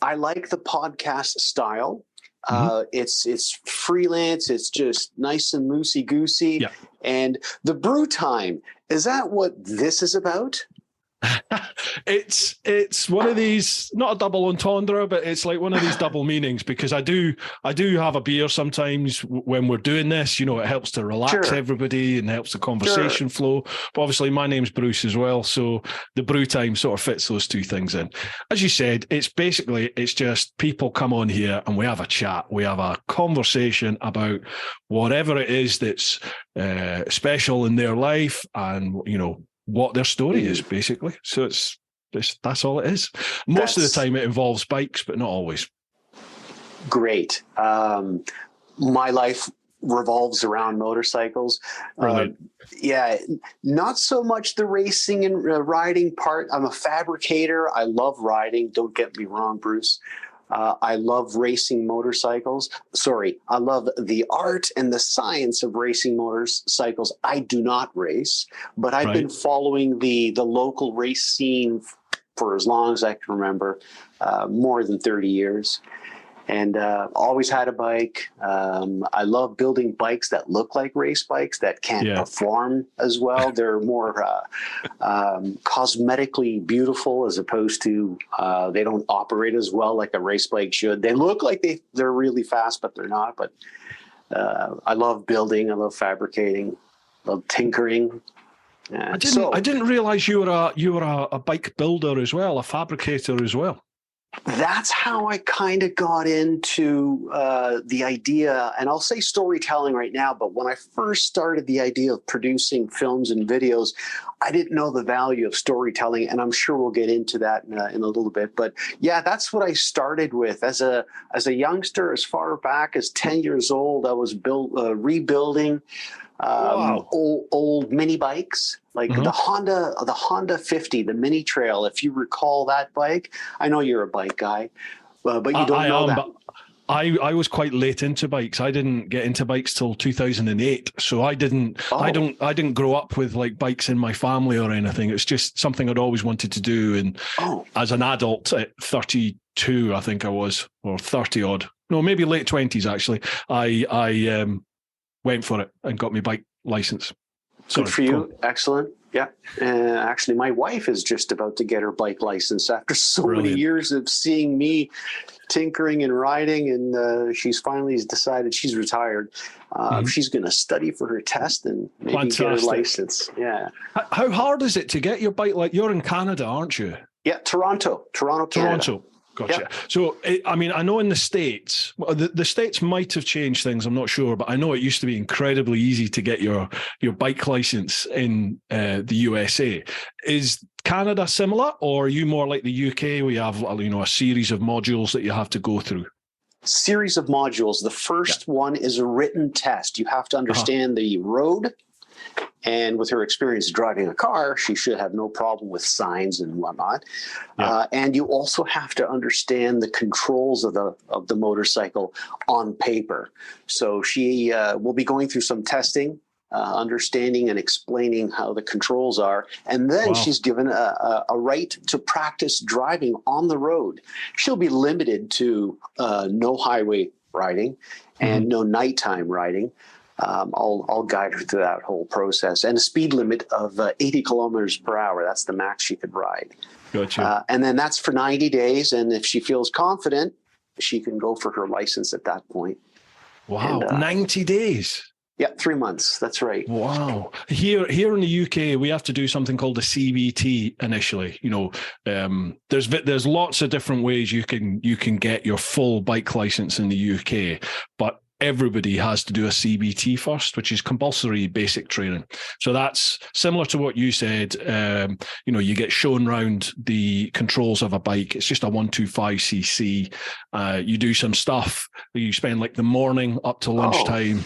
I like the podcast style. Mm-hmm. It's freelance. It's just nice and loosey goosey. Yeah. And the brew time, is that what this is about? It's one of these, not a double entendre, but it's like one of these double meanings, because I do have a beer sometimes when we're doing this. You know, it helps to relax everybody and helps the conversation flow. But obviously my name's Bruce as well, so the brew time sort of fits those two things in. As you said, it's just people come on here and we have a chat, we have a conversation about whatever it is that's special in their life, and you know what their story is, basically. So that's all it is. Most of the time it involves bikes, but not always. Great. My life revolves around motorcycles. Yeah, not so much the racing and riding part. I'm a fabricator. I love riding. Don't get me wrong, Bruce. I love racing motorcycles. I love the art and the science of racing motorcycles. I do not race, but I've been following the local race scene for as long as I can remember, more than 30 years. And always had a bike. I love building bikes that look like race bikes that can't perform as well. They're more cosmetically beautiful, as opposed to they don't operate as well like a race bike should. They look like they're really fast, but they're not. But I love building. I love fabricating. I love tinkering. I didn't realize you were a bike builder as well, a fabricator as well. That's how I kind of got into the idea, and I'll say storytelling right now, but when I first started the idea of producing films and videos, I didn't know the value of storytelling, and I'm sure we'll get into that in a little bit. But yeah, that's what I started with. As a youngster, as far back as 10 years old, I was rebuilding old mini bikes, like the Honda 50, the Mini Trail. If you recall that bike, I know you're a bike guy, but you don't know that. But I was quite late into bikes. I didn't get into bikes till 2008, so I didn't grow up with like bikes in my family or anything. It's just something I'd always wanted to do. And as an adult at 32, I think I was, or 30 odd, no, maybe late 20s actually, I went for it and got my bike license. Good for you. Excellent. Yeah. Actually, my wife is just about to get her bike license after so many years of seeing me tinkering and riding. And she's finally decided she's retired. She's going to study for her test and maybe get her license. Yeah. How hard is it to get your bike? Like, you're in Canada, aren't you? Yeah. Toronto, Canada. Gotcha. Yep. So, I mean, I know in the States, the States might have changed things, I'm not sure, but I know it used to be incredibly easy to get your bike license in the USA. Is Canada similar, or are you more like the UK? We have, a series of modules that you have to go through. Series of modules. The first one is a written test. You have to understand the road. And with her experience driving a car, she should have no problem with signs and whatnot. Yeah. And you also have to understand the controls of the motorcycle on paper. So she will be going through some testing, understanding and explaining how the controls are. And then she's given a right to practice driving on the road. She'll be limited to no highway riding and no nighttime riding. I'll guide her through that whole process, and a speed limit of 80 kilometers per hour. That's the max she could ride. Gotcha. And then that's for 90 days. And if she feels confident, she can go for her license at that point. Wow. And, 90 days. Yeah. 3 months. That's right. Wow. Here in the UK, we have to do something called a CBT initially. There's lots of different ways you can get your full bike license in the UK, but everybody has to do a CBT first, which is compulsory basic training. So that's similar to what you said. You get shown around the controls of a bike. It's just a 125cc. You do some stuff. You spend like the morning up to lunchtime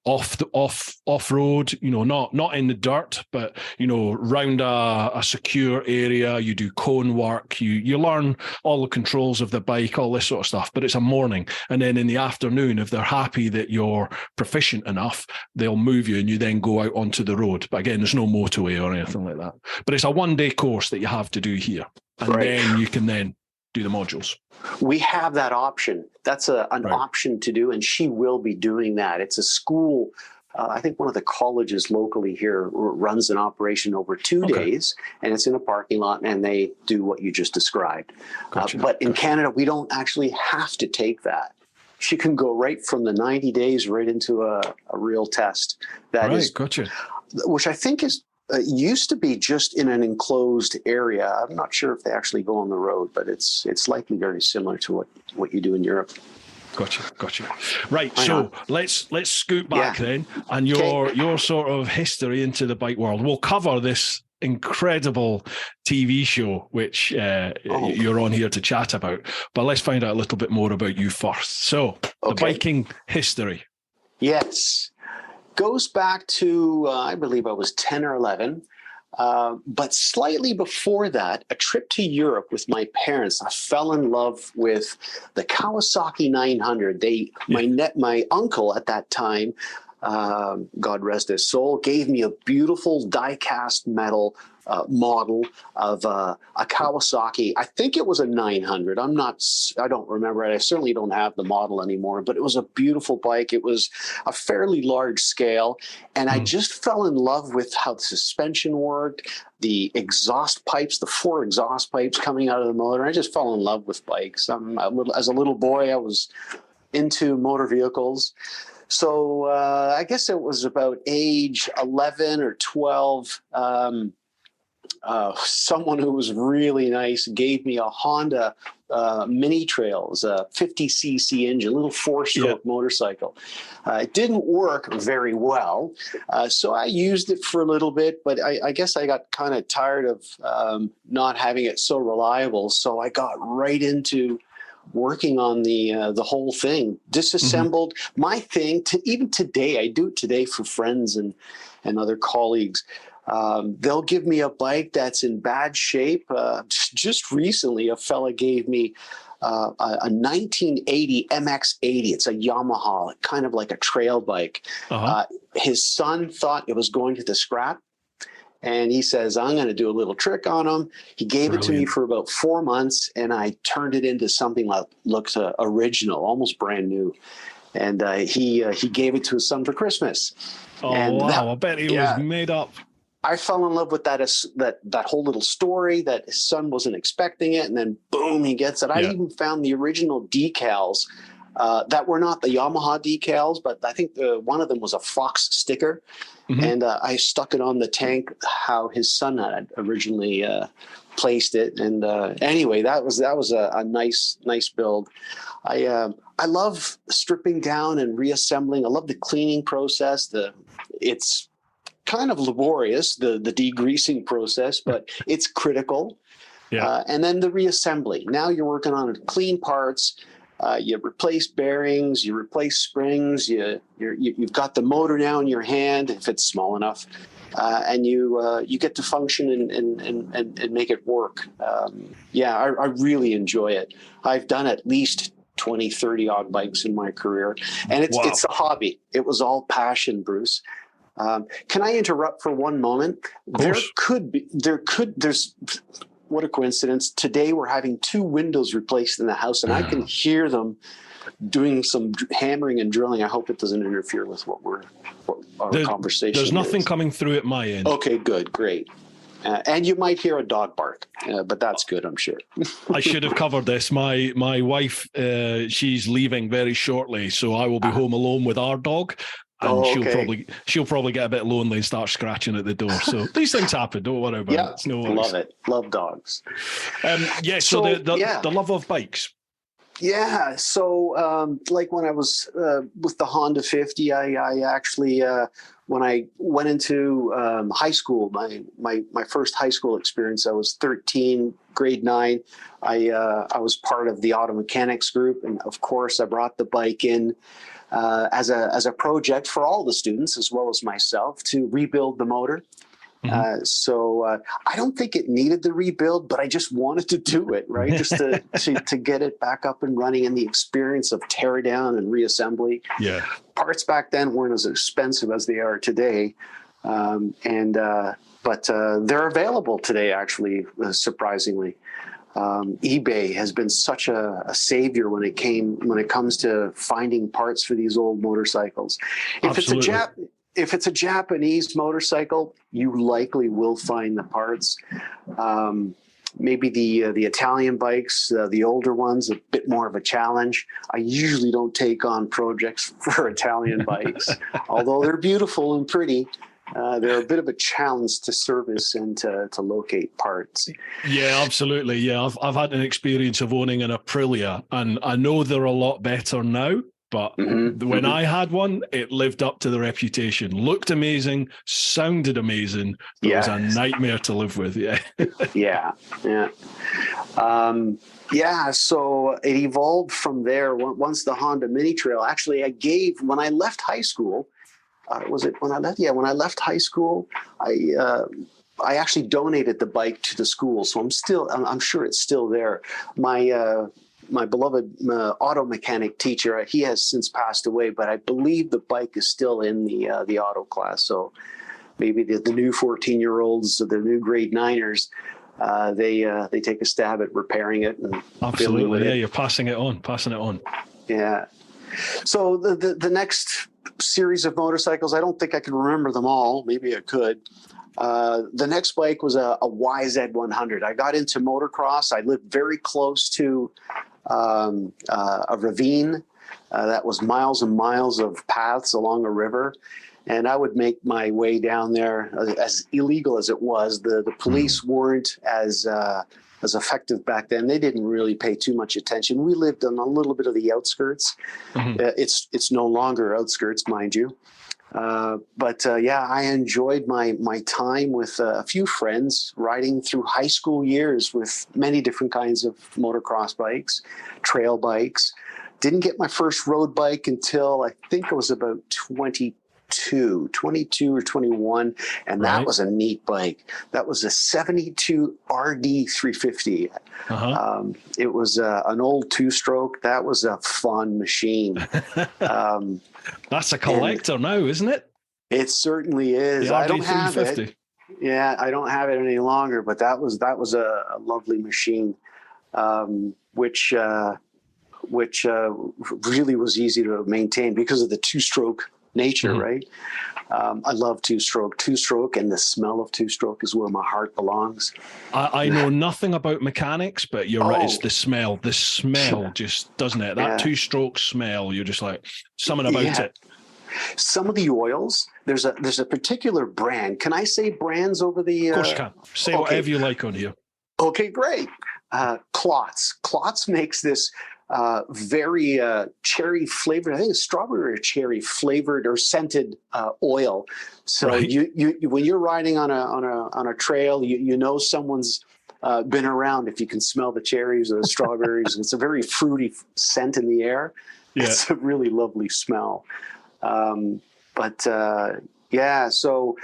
off road, not in the dirt, but round a secure area. You do cone work, you learn all the controls of the bike, all this sort of stuff. But it's a morning, and then in the afternoon, if they're happy that you're proficient enough, they'll move you and you then go out onto the road. But again, there's no motorway or anything like that. But it's a 1-day course that you have to do here, and then you can then do the modules? We have that option. That's an option to do, and she will be doing that. It's a school. I think one of the colleges locally here runs an operation over 2 days, and it's in a parking lot, and they do what you just described. Gotcha. But in Canada, we don't actually have to take that. She can go right from the 90 days right into a real test. That is, gotcha. Which I think is used to be just in an enclosed area. I'm not sure if they actually go on the road, but it's likely very similar to what you do in Europe. Gotcha. Right, so let's scoot back then, and your sort of history into the bike world. We'll cover this incredible TV show which you're on here to chat about, but let's find out a little bit more about you first. So the biking history. Yes. Goes back to, I believe I was 10 or 11. But slightly before that, a trip to Europe with my parents, I fell in love with the Kawasaki 900. My uncle at that time, God rest his soul, gave me a beautiful die-cast metal model of a Kawasaki. I think it was a 900. I don't remember it. I certainly don't have the model anymore, but it was a beautiful bike. It was a fairly large scale, and I just fell in love with how the suspension worked, the exhaust pipes, the 4 exhaust pipes coming out of the motor. I just fell in love with bikes. As a little boy, I was into motor vehicles. So I guess it was about age 11 or 12. Someone who was really nice gave me a Honda Mini Trails, a 50cc engine, a little 4-stroke motorcycle. It didn't work very well, so I used it for a little bit, but I guess I got kind of tired of not having it so reliable, so I got right into working on the whole thing, disassembled my thing. Even today, I do it today for friends and other colleagues. They'll give me a bike that's in bad shape. Just recently, a fella gave me a 1980 MX-80. It's a Yamaha, kind of like a trail bike. His son thought it was going to the scrap, and he says, I'm going to do a little trick on him. He gave it to me for about 4 months, and I turned it into something that looks original, almost brand new. And he gave it to his son for Christmas. Oh, and wow. I bet he was made up. I fell in love with that whole little story that his son wasn't expecting it, and then boom, he gets it. I even found the original decals that were not the Yamaha decals, but I think one of them was a Fox sticker, and I stuck it on the tank how his son had originally placed it. And anyway, that was a nice build. I love stripping down and reassembling. I love the cleaning process. It's kind of laborious, the degreasing process, but it's critical. And then the reassembly. Now you're working on clean parts. You replace bearings, you replace springs. You've got the motor now in your hand if it's small enough, and you get to function and make it work. I really enjoy it. I've done at least 20, 30 odd bikes in my career, and it's a hobby. It was all passion, Bruce. Can I interrupt for one moment? There's what a coincidence. Today we're having 2 windows replaced in the house, and I can hear them doing some hammering and drilling. I hope it doesn't interfere with our conversation. There's nothing coming through at my end. Okay, good, great. And you might hear a dog bark, but that's good, I'm sure. I should have covered this. My wife, she's leaving very shortly, so I will be home alone with our dog. And she'll probably get a bit lonely and start scratching at the door. So these things happen. Don't worry about it. It's no worries. Love it. Love dogs. So the love of bikes. Yeah. So like when I was with the Honda 50, I actually when I went into high school, my first high school experience, I was 13, grade 9. I was part of the auto mechanics group, and of course I brought the bike in as a project for all the students as well as myself to rebuild the motor. So I don't think it needed the rebuild, but I just wanted to do it, right? Just to get it back up and running, and the experience of tear down and reassembly. Yeah. Parts back then weren't as expensive as they are today. But they're available today, actually, surprisingly. eBay has been such a savior when it comes to finding parts for these old motorcycles. Absolutely. If it's a Japanese motorcycle, you likely will find the parts. Maybe the Italian bikes, the older ones, a bit more of a challenge. I usually don't take on projects for Italian bikes, although they're beautiful and pretty. They're a bit of a challenge to service and to locate parts. Yeah, absolutely. Yeah, I've had an experience of owning an Aprilia, and I know they're a lot better now. But when I had one, it lived up to the reputation. Looked amazing, sounded amazing, but it was a nightmare to live with. Yeah. So it evolved from there. Once the Honda Mini Trail, actually, when I left high school, when I left high school, I actually donated the bike to the school. So I'm sure it's still there. My beloved auto mechanic teacher, he has since passed away, but I believe the bike is still in the auto class. So maybe the new 14-year-olds, the new grade 9ers, they take a stab at repairing it. And absolutely, yeah, you're passing it on. Yeah. So the next series of motorcycles, I don't think I can remember them all. Maybe I could. The next bike was a YZ100. I got into motocross. I lived very close to a ravine that was miles and miles of paths along a river. And I would make my way down there, as illegal as it was. The police weren't as effective back then. They didn't really pay too much attention. We lived on a little bit of the outskirts. It's no longer outskirts, mind you. I enjoyed my time with a few friends riding through high school years with many different kinds of motocross bikes, trail bikes. Didn't get my first road bike until I think I was about 22 or 21. And that was a neat bike. That was a 72 RD 350. It was an old 2-stroke. That was a fun machine. That's a collector now, isn't it? It certainly is. I don't have it. Yeah, I don't have it any longer, but that was a lovely machine, which really was easy to maintain because of the 2-stroke nature, right? I love 2-stroke. 2-stroke and the smell of 2-stroke is where my heart belongs. I know nothing about mechanics, but you're right. It's the smell. The smell just, doesn't it? That 2-stroke smell, you're just like, something about it. Some of the oils, there's a particular brand. Can I say brands over the... Of course you can. Say whatever you like on here. Okay, great. Klotz. Klotz makes this very cherry flavored, I think it's strawberry or cherry flavored or scented oil. So you when you're riding on a trail, you know someone's been around if you can smell the cherries or the strawberries. It's a very fruity scent in the air. Yeah. It's a really lovely smell. So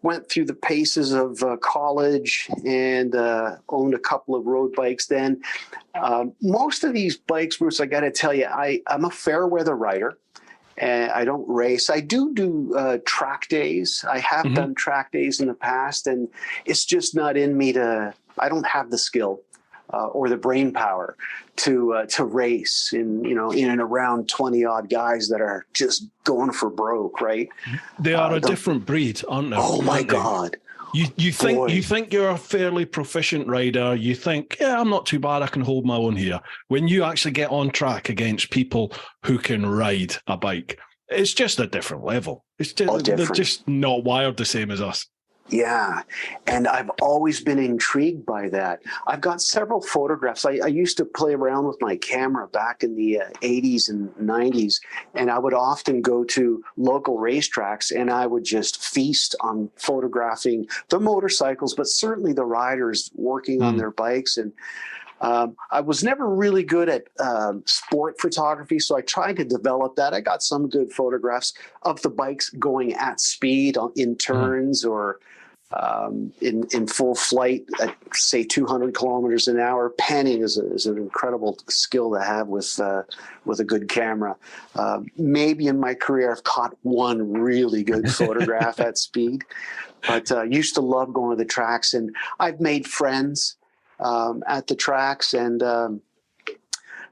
went through the paces of college and owned a couple of road bikes then. Most of these bikes, Bruce, I got to tell you, I'm a fair weather rider. And I don't race. I do track days. I have done track days in the past, and it's just not in me I don't have the skill or the brain power to race in and around 20 odd guys that are just going for broke, right? They are a different breed, aren't they? Oh my God. You think you're a fairly proficient rider. You think, I'm not too bad. I can hold my own here. When you actually get on track against people who can ride a bike, it's just a different level. It's just, they're just not wired the same as us. Yeah. And I've always been intrigued by that. I've got several photographs. I used to play around with my camera back in the 80s and 90s, and I would often go to local racetracks and I would just feast on photographing the motorcycles, but certainly the riders working on their bikes. And I was never really good at sport photography, so I tried to develop that. I got some good photographs of the bikes going at speed in turns or in full flight at, say, 200 kilometers an hour. Panning is an incredible skill to have with a good camera. Maybe in my career I've caught one really good photograph at speed, but used to love going to the tracks, and I've made friends at the tracks. And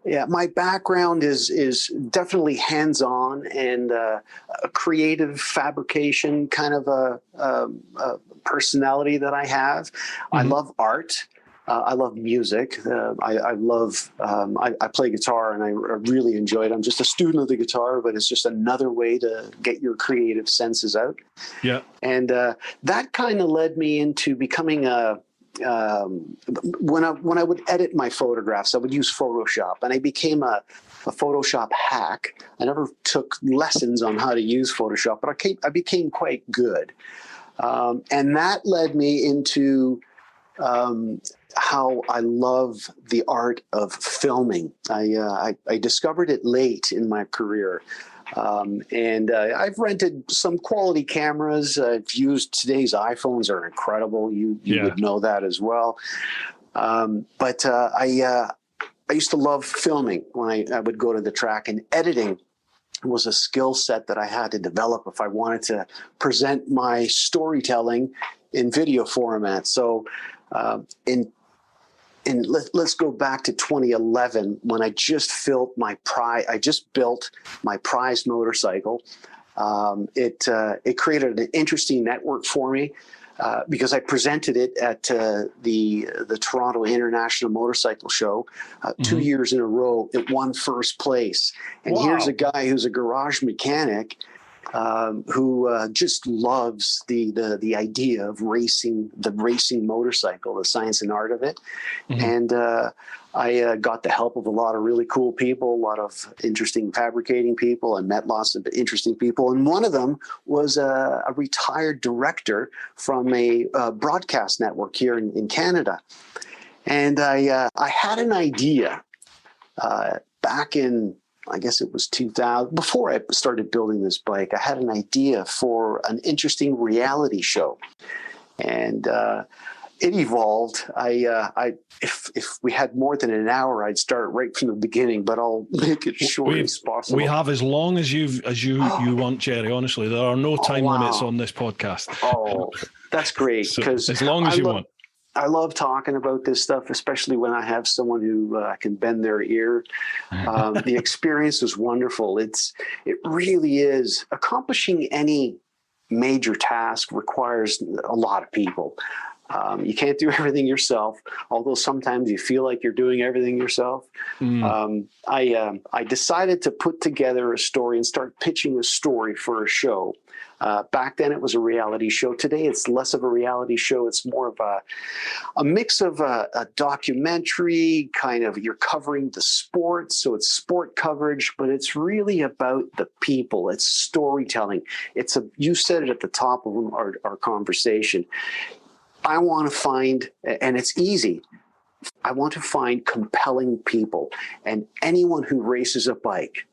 yeah, my background is definitely hands-on and a creative fabrication kind of a personality that I have. I love art. I love music. I love. I play guitar, and I really enjoy it. I'm just a student of the guitar, but it's just another way to get your creative senses out. Yeah. And that kind of led me into becoming a. When I would edit my photographs, I would use Photoshop, and I became a Photoshop hack. I never took lessons on how to use Photoshop, but I became quite good, and that led me into how I love the art of filming. I discovered it late in my career. And I've rented some quality cameras. I've used today's iPhones are incredible. You would know that as well. But I used to love filming when I would go to the track, and editing was a skill set that I had to develop if I wanted to present my storytelling in video format. So let's go back to 2011 when I just built my prized motorcycle. It created an interesting network for me because I presented it at the Toronto International Motorcycle Show 2 years in a row. It won first place, and here's a guy who's a garage mechanic. Who just loves the idea of racing motorcycle, the science and art of it. And I got the help of a lot of really cool people, a lot of interesting fabricating people, and met lots of interesting people. And one of them was a retired director from a broadcast network here in Canada. And I had an idea back in, I guess it was 2000, before I started building this bike. I had an idea for an interesting reality show, and it evolved. If we had more than an hour, I'd start right from the beginning, but I'll make it short as possible. We have as long as you want, Jerry. Honestly, there are no time limits on this podcast. Oh, that's great. Because so as long as you want. I love talking about this stuff, especially when I have someone who can bend their ear. The experience is wonderful. It really is. Accomplishing any major task requires a lot of people. You can't do everything yourself, although sometimes you feel like you're doing everything yourself. I decided to put together a story and start pitching a story for a show. Back then it was a reality show. Today it's less of a reality show. It's more of a mix of a documentary, kind of, you're covering the sport. So it's sport coverage, but it's really about the people. It's storytelling. You said it at the top of our conversation. I want to find, and it's easy, I want to find compelling people, and anyone who races a bike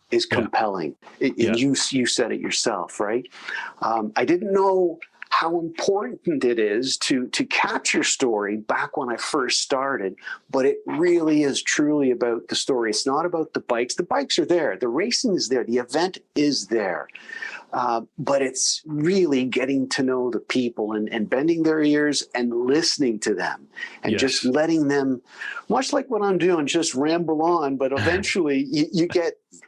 is compelling. You said it yourself, right? I didn't know how important it is to capture story back when I first started, but it really is truly about the story. It's not about the bikes. The bikes are there. The racing is there. The event is there. But it's really getting to know the people and bending their ears and listening to them and just letting them, much like what I'm doing, just ramble on. But eventually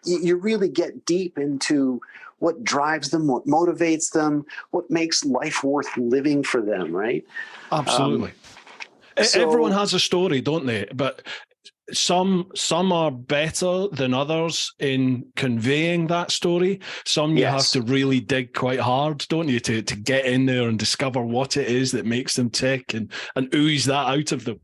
you really get deep into what drives them, what motivates them, what makes life worth living for them, right? Absolutely. Everyone has a story, don't they? But some are better than others in conveying that story. Some you have to really dig quite hard, don't you, to get in there and discover what it is that makes them tick and ooze that out of them.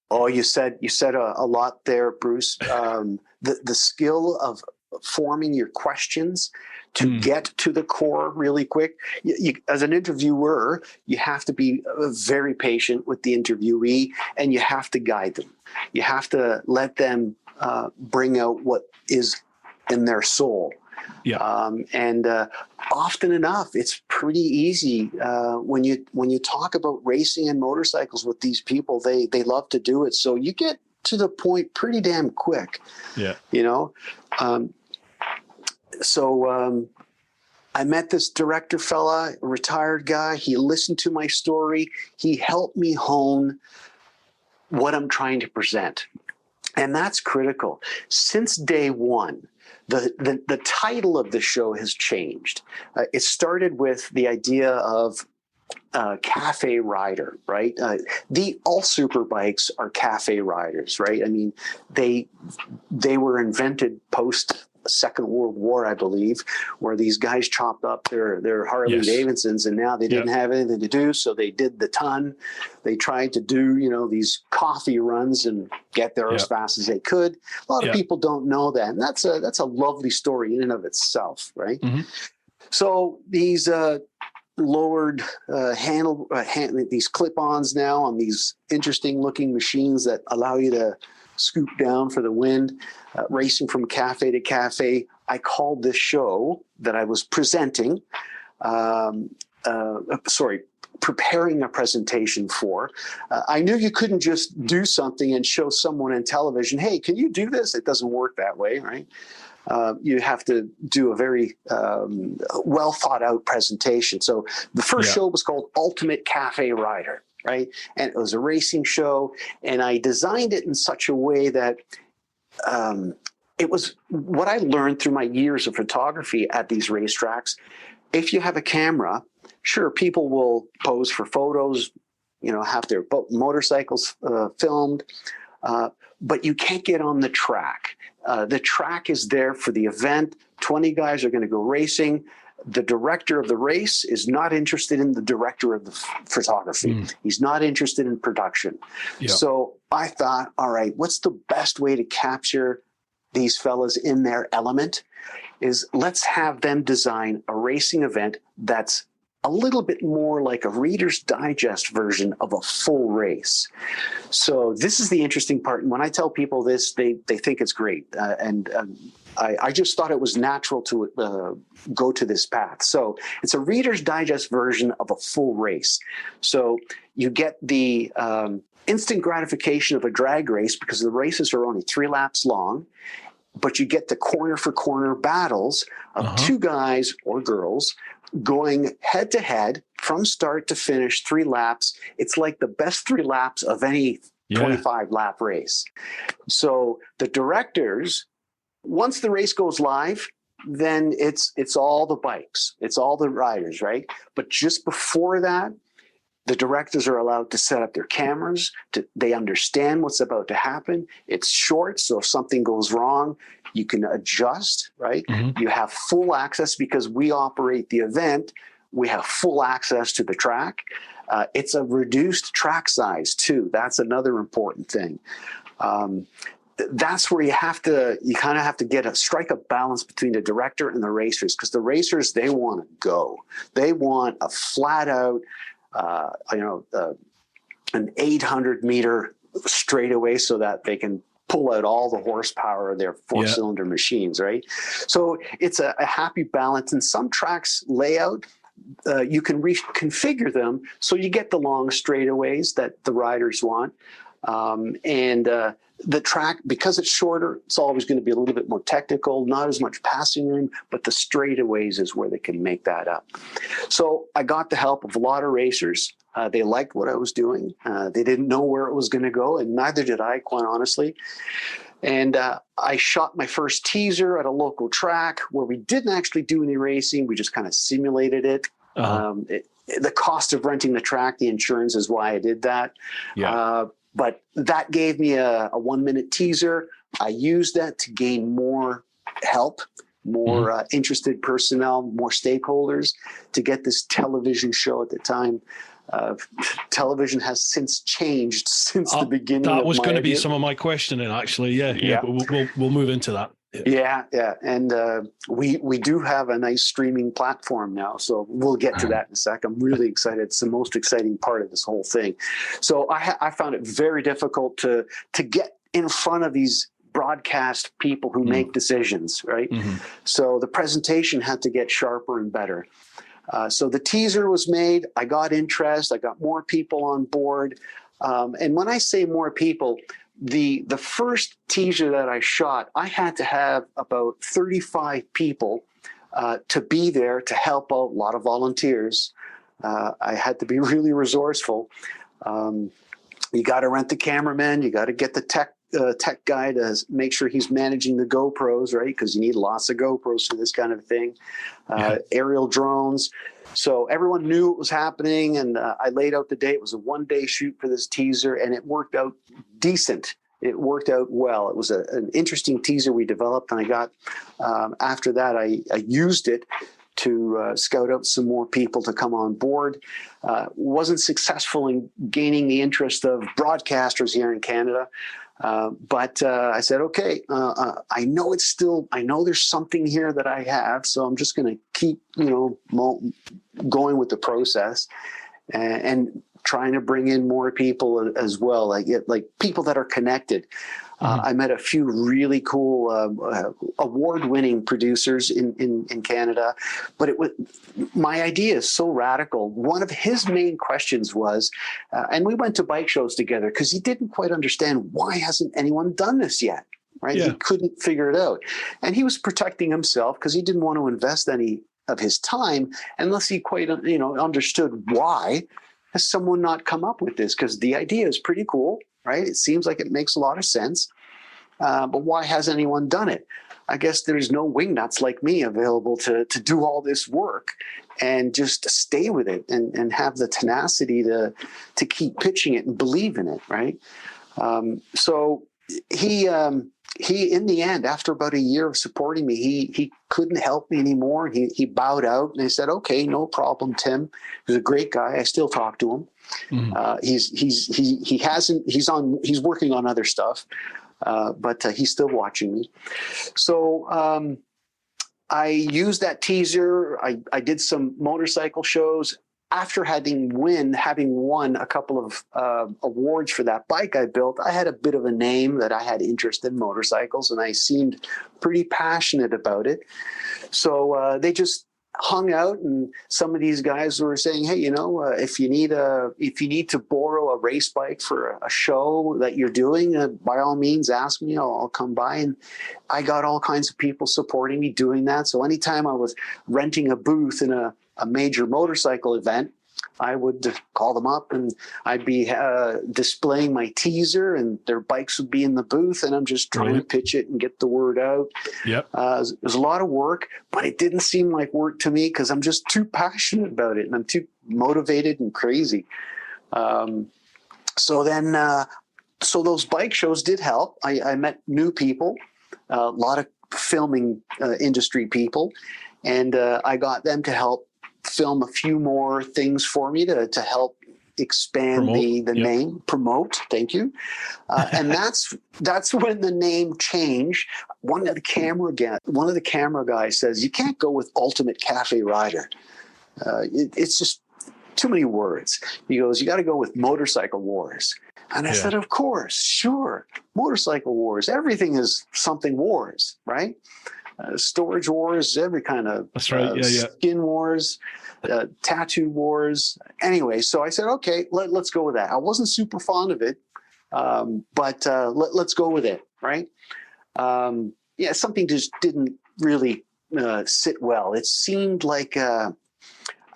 Oh, you said a lot there, Bruce. The skill of forming your questions to get to the core really quick. You, as an interviewer, you have to be very patient with the interviewee, and you have to guide them. You have to let them bring out what is in their soul. And often enough, it's pretty easy when you talk about racing and motorcycles with these people. They love to do it, so you get to the point pretty damn quick. You know. So I met this director fella, a retired guy. He listened to my story. He helped me hone what I'm trying to present. And that's critical. Since day one, the title of the show has changed. It started with the idea of cafe rider, right? All super bikes are cafe riders, right? I mean, they were invented post Second World War, I believe, where these guys chopped up their Harley Davidsons, and now they didn't have anything to do, so they did the ton. They tried to do, these coffee runs and get there as fast as they could. A lot of people don't know that, and that's a lovely story in and of itself, right? Mm-hmm. So these lowered these clip-ons now on these interesting looking machines that allow you to scoop down for the wind, racing from cafe to cafe. I called this show that I was presenting, preparing a presentation for. I knew you couldn't just do something and show someone on television, hey, can you do this? It doesn't work that way, right? You have to do a very well thought out presentation. So the first show was called Ultimate Cafe Rider, right? And it was a racing show. And I designed it in such a way that it was what I learned through my years of photography at these racetracks. If you have a camera, sure, people will pose for photos, have their motorcycles filmed, but you can't get on the track. The track is there for the event. 20 guys are going to go racing. The director of the race is not interested in the director of the photography. He's not interested in production. Yeah. So I thought, all right, what's the best way to capture these fellas in their element? Is let's have them design a racing event that's a little bit more like a Reader's Digest version of a full race. So this is the interesting part. And when I tell people this, they think it's great. I just thought it was natural to go to this path. So it's a Reader's Digest version of a full race. So you get the instant gratification of a drag race because the races are only 3 laps long, but you get the corner for corner battles of 2 guys or girls going head to head from start to finish, 3 laps. It's like the best 3 laps of any 25 lap race. So the directors, once the race goes live, then it's all the bikes, it's all the riders, right? But just before that, the directors are allowed to set up their cameras. They understand what's about to happen. It's short, so if something goes wrong, you can adjust, right? Mm-hmm. You have full access because we operate the event. We have full access to the track. It's a reduced track size too. That's another important thing. That's where you kind of have to strike a balance between the director and the racers, because the racers, they want to go. They want a flat out, an 800-meter straightaway so that they can pull out all the horsepower of their 4-cylinder machines, right? So it's a happy balance. And some tracks layout, you can reconfigure them so you get the long straightaways that the riders want. The track, because it's shorter, it's always going to be a little bit more technical, not as much passing room, but the straightaways is where they can make that up. So I got the help of a lot of racers. They liked what I was doing. They didn't know where it was going to go, and neither did I, quite honestly. And I shot my first teaser at a local track where we didn't actually do any racing. We just kind of simulated it. The cost of renting the track, the insurance is why I did that. Yeah. But that gave me a 1-minute teaser. I used that to gain more help, more interested personnel, more stakeholders to get this television show at the time. Television has since changed since the beginning. That was going to be some of my questioning, actually. Yeah. But we'll move into that. Yeah. And we do have a nice streaming platform now, so we'll get to that in a sec. I'm really excited. It's the most exciting part of this whole thing. So I found it very difficult to get in front of these broadcast people who make decisions, right? Mm-hmm. So the presentation had to get sharper and better. So the teaser was made. I got interest. I got more people on board. And when I say more people, the first teaser that I shot, I had to have about 35 people to be there to help out, a lot of volunteers. I had to be really resourceful. You got to rent the cameraman. You got to get the tech guy to make sure he's managing the GoPros, right? Because you need lots of GoPros for this kind of thing. Aerial drones. So everyone knew it was happening, and I laid out the day. It was a one-day shoot for this teaser, and it worked out decent. It worked out well. It was an interesting teaser we developed, and I got after that, I used it to scout out some more people to come on board. Wasn't successful in gaining the interest of broadcasters here in Canada. But I said, okay, I know there's something here that I have, so I'm just going to keep, going with the process and trying to bring in more people as well, like people that are connected. I met a few really cool award-winning producers in Canada, but my idea is so radical. One of his main questions was, and we went to bike shows together because he didn't quite understand why hasn't anyone done this yet, right? Yeah. He couldn't figure it out. And he was protecting himself because he didn't want to invest any of his time unless he quite, understood why has someone not come up with this? Because the idea is pretty cool. Right? It seems like it makes a lot of sense. But why hasn't anyone done it? I guess there's no wingnuts like me available to do all this work and just stay with it and have the tenacity to keep pitching it and believe in it, right? So he in the end, after about a year of supporting me, he couldn't help me anymore. He bowed out, and I said, okay, no problem, Tim. He's a great guy. I still talk to him. He's working on other stuff, but he's still watching me. So I used that teaser. I did some motorcycle shows. After having won a couple of awards for that bike I built, I had a bit of a name that I had interest in motorcycles, and I seemed pretty passionate about it. So they just hung out, and some of these guys were saying, hey, if you need to borrow a race bike for a show that you're doing, by all means ask me. I'll come by. And I got all kinds of people supporting me doing that. So anytime I was renting a booth in a major motorcycle event, I would call them up, and I'd be displaying my teaser, and their bikes would be in the booth, and I'm just trying to pitch it and get the word out. Yep. It was a lot of work, but it didn't seem like work to me because I'm just too passionate about it, and I'm too motivated and crazy. So those bike shows did help. I met new people, a lot of filming industry people, and I got them to help film a few more things for me to help expand the name, promote. Thank you. And that's when the name changed. One of the camera guys says, you can't go with Ultimate Cafe Rider. It's just too many words. He goes, you got to go with Motorcycle Wars. And I said, of course, sure. Motorcycle Wars. Everything is something wars, right? Storage wars, every kind of skin wars, tattoo wars. Anyway, so I said, okay, let's go with that. I wasn't super fond of it, but let's go with it, right? Something just didn't really sit well. It seemed like I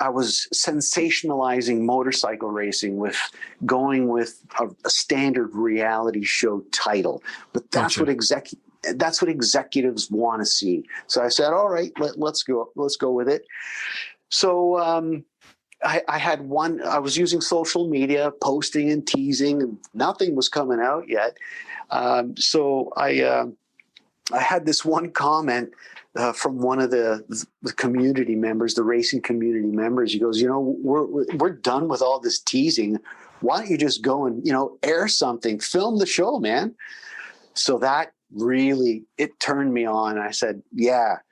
was sensationalizing motorcycle racing with going with a standard reality show title, but that's what executives want to see. So I said, all right, let's go with it. So I had I was using social media, posting and teasing, and nothing was coming out yet. So I had this one comment from one of the community members, the racing community members. He goes, we're done with all this teasing. Why don't you just go and, air something, film the show, man? So that really, it turned me on. I said,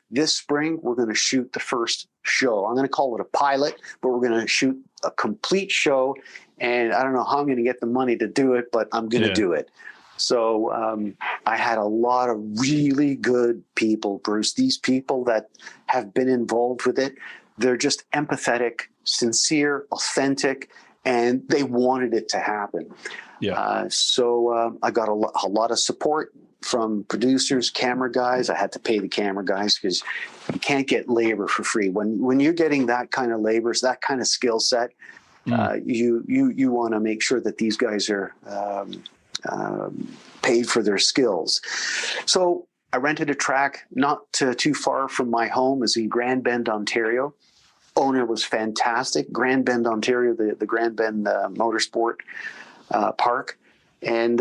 this spring, we're going to shoot the first show. I'm going to call it a pilot, but we're going to shoot a complete show. And I don't know how I'm going to get the money to do it, but I'm going to do it. So I had a lot of really good people, Bruce. These people that have been involved with it, they're just empathetic, sincere, authentic, and they wanted it to happen. So I got a lot of support from producers, camera guys. I had to pay the camera guys because you can't get labor for free. When you're getting that kind of labor, that kind of skill set, You want to make sure that these guys are paid for their skills. So I rented a track not too far from my home, is in Grand Bend, Ontario. Owner was fantastic. Grand Bend, Ontario, the Grand Bend Motorsport Park. And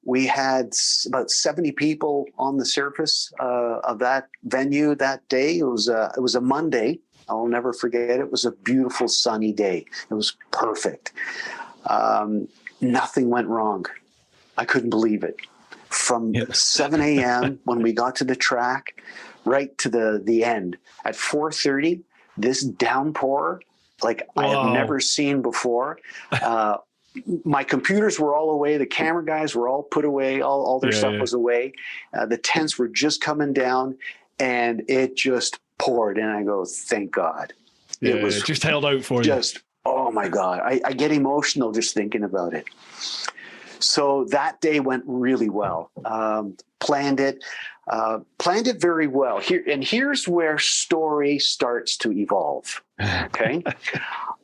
we had about 70 people on the surface of that venue that day. It was a Monday. I'll never forget it. It was a beautiful sunny day. It was perfect. Nothing went wrong. I couldn't believe it. From 7 a.m. when we got to the track, right to the end. At 4:30, this downpour, like I have never seen before. My computers were all away. The camera guys were all put away. All their stuff was away. The tents were just coming down, and it just poured. And I go, thank God. It was just held out for you. Oh my God. I get emotional just thinking about it. So that day went really well. Planned it very well. Here's where story starts to evolve. Okay.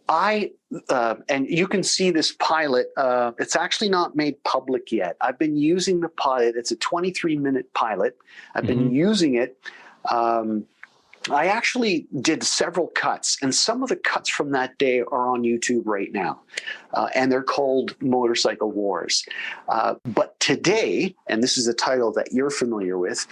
And you can see this pilot. It's actually not made public yet. I've been using the pilot. It's a 23-minute pilot. I've been using it. I actually did several cuts, and some of the cuts from that day are on YouTube right now, and they're called Motorcycle Wars. But today, and this is a title that you're familiar with,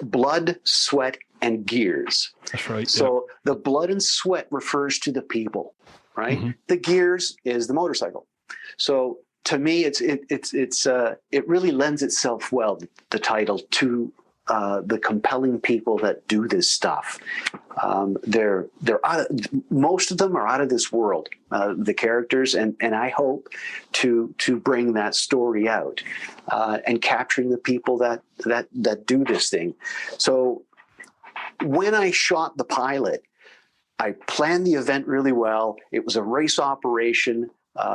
Blood, Sweat, and Gears. That's right. So the blood and sweat refers to the people, right? The gears is the motorcycle. So to me, it really lends itself well, the title, to the compelling people that do this stuff. They're most of them are out of this world, the characters, and I hope to bring that story out and capturing the people that do this thing. So when I shot the pilot, I planned the event really well. It was a race operation.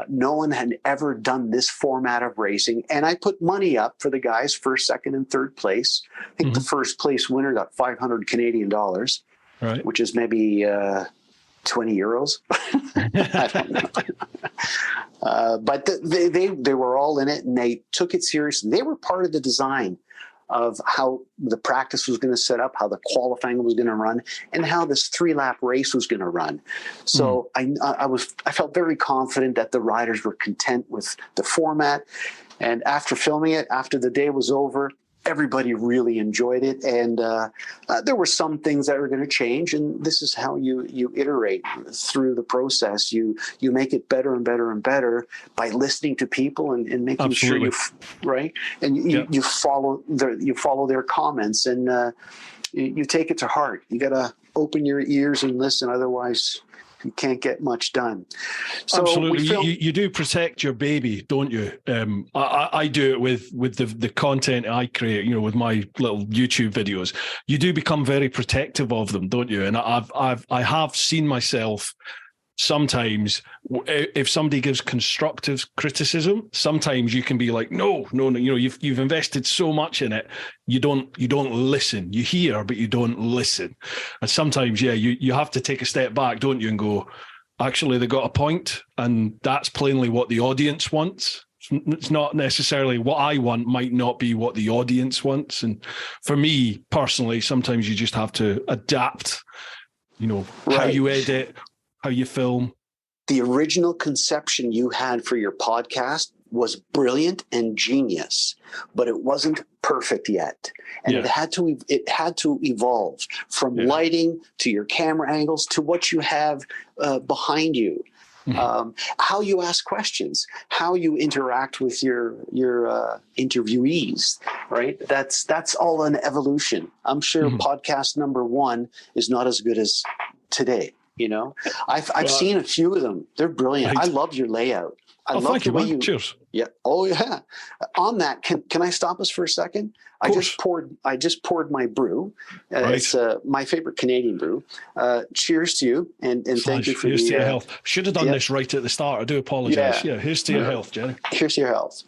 No one had ever done this format of racing. And I put money up for the guys, first, second, and third place. I think the first place winner got 500 Canadian dollars, right, which is maybe 20 euros. I don't know. But they were all in it, and they took it seriously. They were part of the design of how the practice was going to set up, how the qualifying was going to run, and how this 3-lap race was going to run. So I felt very confident that the riders were content with the format. And after filming it, after the day was over, everybody really enjoyed it. And there were some things that were going to change. And this is how you iterate through the process. You make it better and better and better by listening to people and making sure right. And you follow their comments, and you take it to heart. You got to open your ears and listen. Otherwise, you can't get much done. So absolutely, you do protect your baby, don't you? I do it with the content I create. With my little YouTube videos, you do become very protective of them, don't you? And I have seen myself sometimes, if somebody gives constructive criticism, sometimes you can be like, no, you've invested so much in it, you don't listen. You hear, but you don't listen. And sometimes, you have to take a step back, don't you, and go, actually, they got a point, and that's plainly what the audience wants. It's not necessarily what I want, might not be what the audience wants. And for me personally, sometimes you just have to adapt, how you edit, how you film. The original conception you had for your podcast was brilliant and genius, but it wasn't perfect yet. And it had to evolve from lighting to your camera angles to what you have behind you. How you ask questions, how you interact with your interviewees, right? That's all an evolution. I'm sure podcast number 1 is not as good as today. I've seen a few of them. They're brilliant. I love your layout. I love the way you. Cheers. Yeah. Oh yeah. On that, can I stop us for a second? I just poured my brew. It's my favorite Canadian brew. Cheers to you, and thank you for here's to your health. Should have done this right at the start. I do apologize. Yeah. Here's to your health, Jerry. Here's to your health.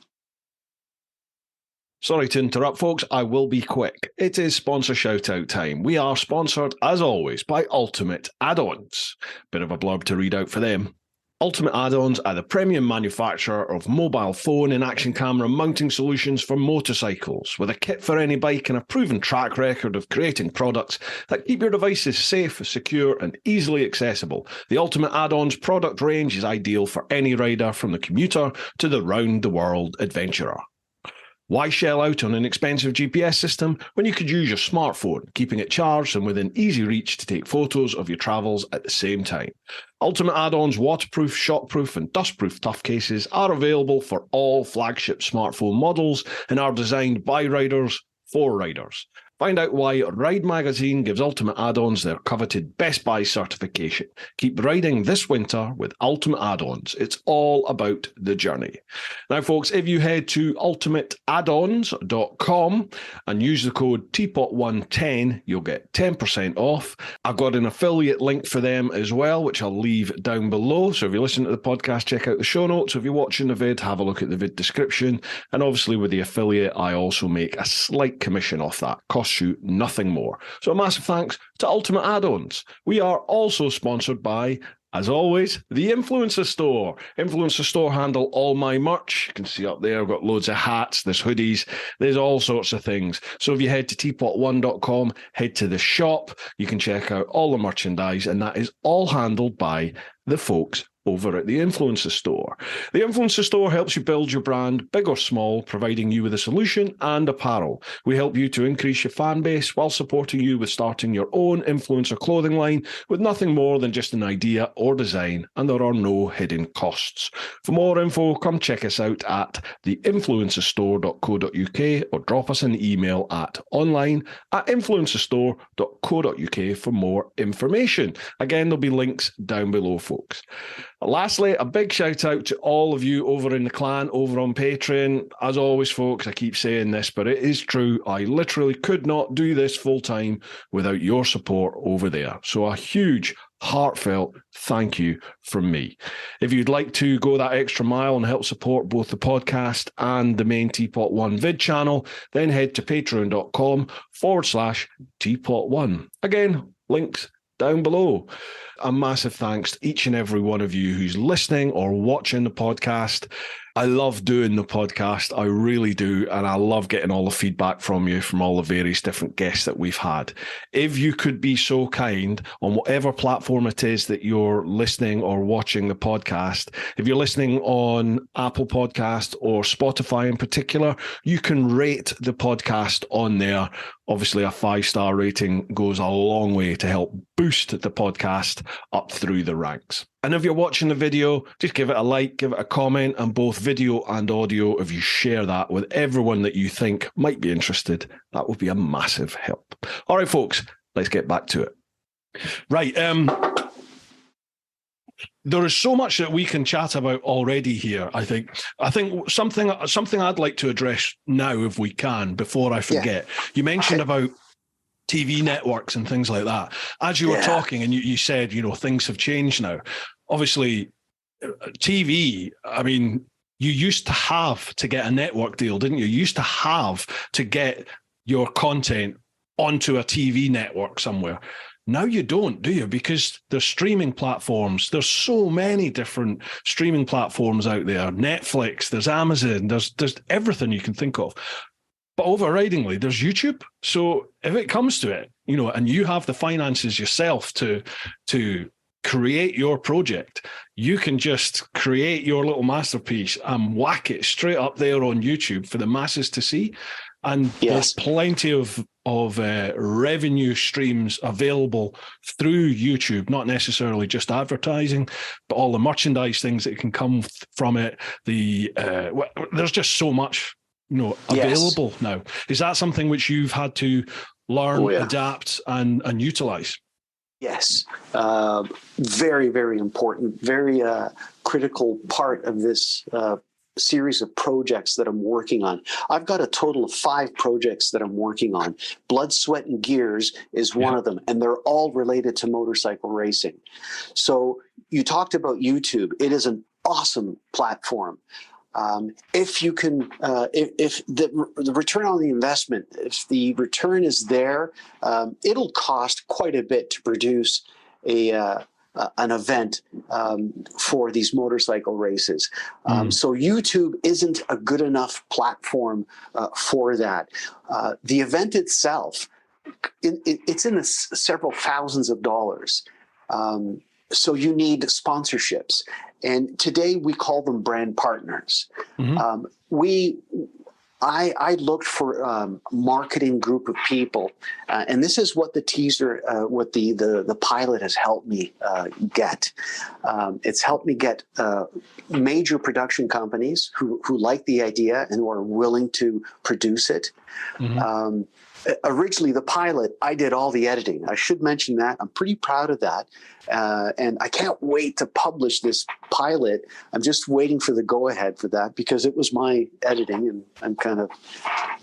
Sorry to interrupt, folks. I will be quick. It is sponsor shout-out time. We are sponsored, as always, by Ultimate Add-ons. Bit of a blurb to read out for them. Ultimate Add-ons are the premium manufacturer of mobile phone and action camera mounting solutions for motorcycles, with a kit for any bike and a proven track record of creating products that keep your devices safe, secure, and easily accessible. The Ultimate Add-ons product range is ideal for any rider, from the commuter to the round-the-world adventurer. Why shell out on an expensive GPS system when you could use your smartphone, keeping it charged and within easy reach to take photos of your travels at the same time? Ultimate Add-ons waterproof, shockproof, and dustproof tough cases are available for all flagship smartphone models and are designed by riders for riders. Find out why Ride Magazine gives Ultimate Add-ons their coveted Best Buy certification. Keep riding this winter with Ultimate Add-ons. It's all about the journey. Now, folks, if you head to ultimateaddons.com and use the code TeapotOne10, you'll get 10% off. I've got an affiliate link for them as well, which I'll leave down below. So if you listen to the podcast, check out the show notes. If you're watching the vid, have a look at the vid description. And obviously with the affiliate, I also make a slight commission off that. Costs you nothing more. So a massive thanks to Ultimate Add-ons. We are also sponsored by, as always, the Influencer Store. Influencer Store handle all my merch. You can see up there, I've got loads of hats, there's hoodies, there's all sorts of things. So if you head to TeapotOne.com, head to the shop, you can check out all the merchandise, and that is all handled by the folks over at the Influencer Store. The Influencer Store helps you build your brand, big or small, providing you with a solution and apparel. We help you to increase your fan base while supporting you with starting your own influencer clothing line with nothing more than just an idea or design, and there are no hidden costs. For more info, come check us out at theinfluencerstore.co.uk or drop us an email at online@influencerstore.co.uk for more information. Again, there'll be links down below, folks. Lastly, a big shout out to all of you over in the clan, over on Patreon. As always, folks, I keep saying this, but it is true. I literally could not do this full time without your support over there. So a huge, heartfelt thank you from me. If you'd like to go that extra mile and help support both the podcast and the main Teapot One vid channel, then head to patreon.com/TeapotOne. Again, links down below. A massive thanks to each and every one of you who's listening or watching the podcast. I love doing the podcast. I really do. And I love getting all the feedback from you, from all the various different guests that we've had. If you could be so kind, on whatever platform it is that you're listening or watching the podcast, if you're listening on Apple Podcast or Spotify in particular, you can rate the podcast on there. Obviously, a 5-star rating goes a long way to help boost the podcast up through the ranks. And if you're watching the video, just give it a like, give it a comment, and both video and audio, if you share that with everyone that you think might be interested, that would be a massive help. All right, folks, let's get back to it. Right. There is so much that we can chat about already here. I think something I'd like to address now, if we can, before I forget. Yeah. You mentioned about TV networks and things like that. As you were talking, and you said, things have changed now. Obviously, TV, I mean, you used to have to get a network deal, didn't you? You used to have to get your content onto a TV network somewhere. Now you don't, do you? Because there's streaming platforms. There's so many different streaming platforms out there. Netflix, there's Amazon, there's everything you can think of. But overridingly, there's YouTube. So if it comes to it, and you have the finances yourself to create your project, you can just create your little masterpiece and whack it straight up there on YouTube for the masses to see. And there's plenty of revenue streams available through YouTube, not necessarily just advertising, but all the merchandise things that can come from it. There's just so much, available now. Is that something which you've had to learn, adapt, and utilize? Yes. Very, very important, very critical part of this series of projects that I'm working on. I've got a total of 5 projects that I'm working on. Blood, Sweat, and Gears is one of them, and they're all related to motorcycle racing. So you talked about YouTube. It is an awesome platform. If you can, if the return on the investment, if the return is there, it'll cost quite a bit to produce an event for these motorcycle races. So YouTube isn't a good enough platform for that. The event itself, it's in the several thousands of dollars. So you need sponsorships. And today we call them brand partners. I looked for a marketing group of people, and this is what the teaser, what the pilot has helped me get. It's helped me get major production companies who like the idea and who are willing to produce it. Originally, the pilot, I did all the editing. I should mention that. I'm pretty proud of that. And I can't wait to publish this pilot. I'm just waiting for the go-ahead for that because it was my editing, and I'm kind of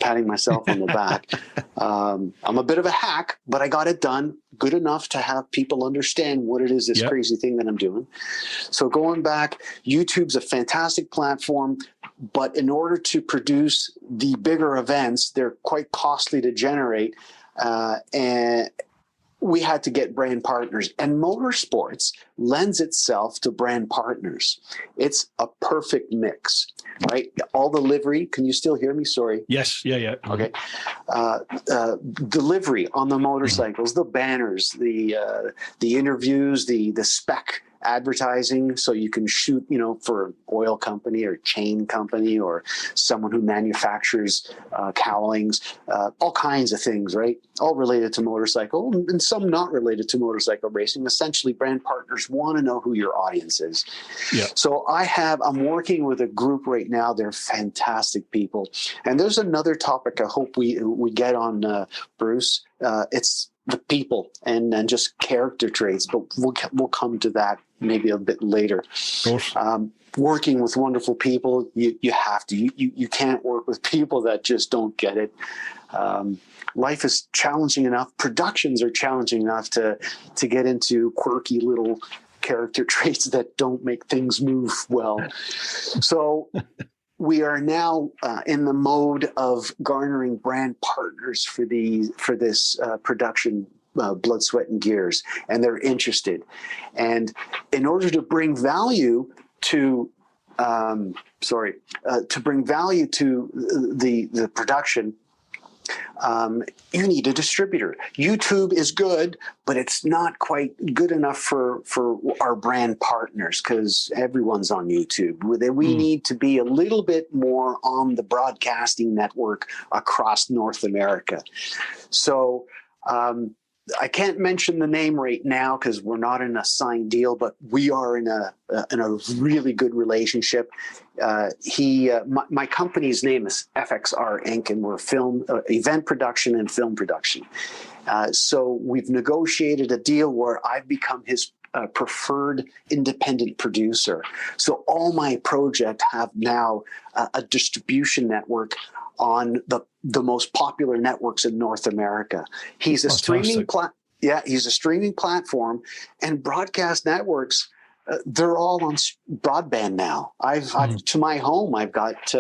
patting myself on the back. I'm a bit of a hack, but I got it done good enough to have people understand what it is, this crazy thing that I'm doing. So going back, YouTube's a fantastic platform, but in order to produce the bigger events, they're quite costly to generate. And we had to get brand partners, and motorsports lends itself to brand partners. It's a perfect mix, right? All the livery. Can you still hear me? Sorry. Yes. Yeah. Okay. Delivery on the motorcycles, the banners, the interviews, the spec advertising, so you can shoot, for an oil company or chain company or someone who manufactures cowlings, all kinds of things, right? All related to motorcycle, and some not related to motorcycle racing. Essentially, brand partners want to know who your audience is. Yeah. So I'm working with a group right now. They're fantastic people. And there's another topic I hope we get on, Bruce. It's the people and just character traits, but we'll come to that maybe a bit later. Of course. Working with wonderful people, you have to. You can't work with people that just don't get it. Life is challenging enough. Productions are challenging enough to get into quirky little character traits that don't make things move well. So we are now in the mode of garnering brand partners for this production, Blood, Sweat, and Gears, and they're interested. And in order to bring value to the production, you need a distributor. YouTube is good, but it's not quite good enough for our brand partners because everyone's on YouTube. We need to be a little bit more on the broadcasting network across North America. So I can't mention the name right now because we're not in a signed deal, but we are in a really good relationship. My company's name is FXR Inc., and we're event production and film production. So we've negotiated a deal where I've become his preferred independent producer. So all my projects have now a distribution network on the most popular networks in North America. He's a streaming he's a streaming platform, and broadcast networks, they're all on broadband now. I've to my home, I've got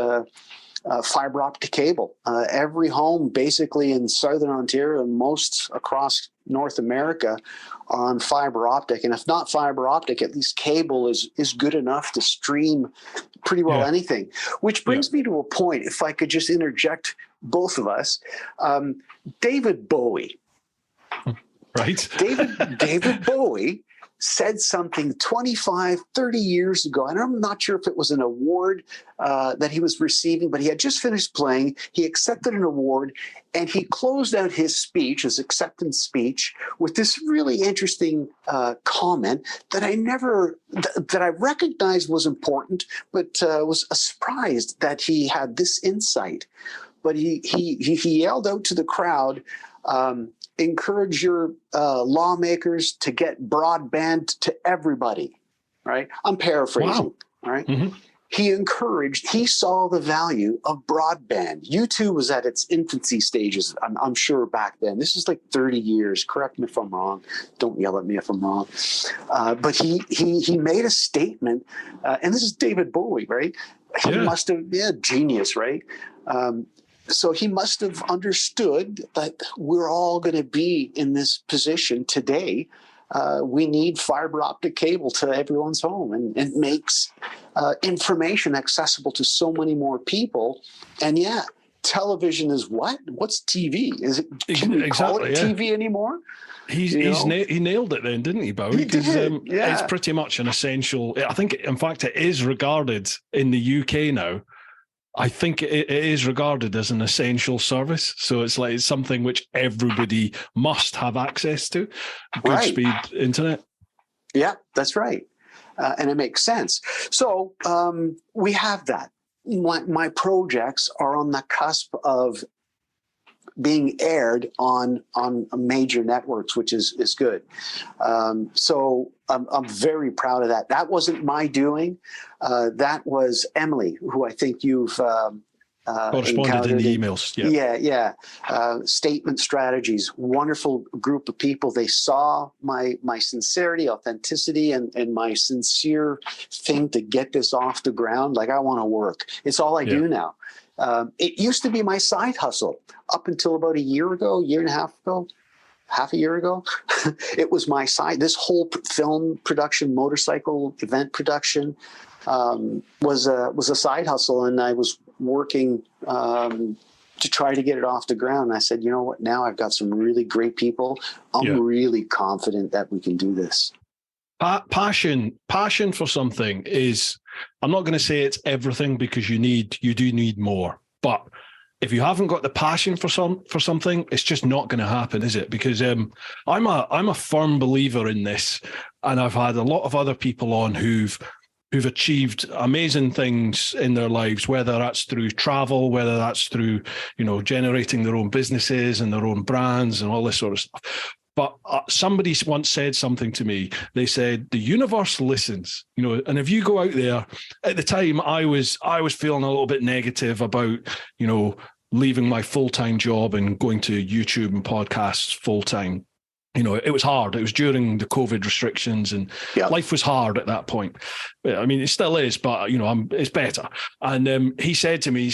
fiber optic cable. Every home basically in Southern Ontario and most across North America are on fiber optic. And if not fiber optic, at least cable is good enough to stream pretty well anything. Which brings me to a point, if I could just interject both of us. David Bowie. Right. David Bowie said something 25, 30 years ago, and I'm not sure if it was an award that he was receiving, but he had just finished playing. He accepted an award, and he closed out his speech, his acceptance speech, with this really interesting comment that I recognized was important, but was surprised that he had this insight. But he yelled out to the crowd, encourage your lawmakers to get broadband to everybody, right? I'm paraphrasing, right? Mm-hmm. He saw the value of broadband. YouTube was at its infancy stages, I'm sure, back then. This is like 30 years. Correct me if I'm wrong. Don't yell at me if I'm wrong. But he made a statement, and this is David Bowie, right? He must have been a genius, right? So he must have understood that we're all going to be in this position today. We need fiber optic cable to everyone's home, and it makes information accessible to so many more people. And yeah, television is what? What's TV? Is it? Can we call it TV anymore? He nailed it then, didn't he, Bowie? Because it's pretty much an essential. I think, in fact, it is regarded in the UK now. I think it is regarded as an essential service. So it's like something which everybody must have access to. Good speed internet. Yeah, that's right. And it makes sense. So we have that. My projects are on the cusp of being aired on major networks, which is good. So I'm very proud of that. That wasn't my doing. That was Emily, who I think you've corresponded in the emails. Yeah. Statement Strategies, wonderful group of people. They saw my sincerity, authenticity, and my sincere thing to get this off the ground. Like, I want to work. It's all I do now. It used to be my side hustle up until about a year and a half ago. Half a year ago, it was my side. This whole film production, motorcycle event production, was a side hustle, and I was working to try to get it off the ground. And I said, you know what? Now I've got some really great people. I'm really confident that we can do this. Passion for something is. I'm not going to say it's everything, because you do need more, but if you haven't got the passion for something, it's just not going to happen, is it? Because I'm a firm believer in this, and I've had a lot of other people on who've achieved amazing things in their lives, whether that's through travel, whether that's through, generating their own businesses and their own brands and all this sort of stuff. But somebody once said something to me. They said, the universe listens, and if you go out there, at the time I was feeling a little bit negative about, leaving my full-time job and going to YouTube and podcasts full-time. It was hard. It was during the COVID restrictions, and life was hard at that point. I mean, it still is, but, it's better. And he said to me,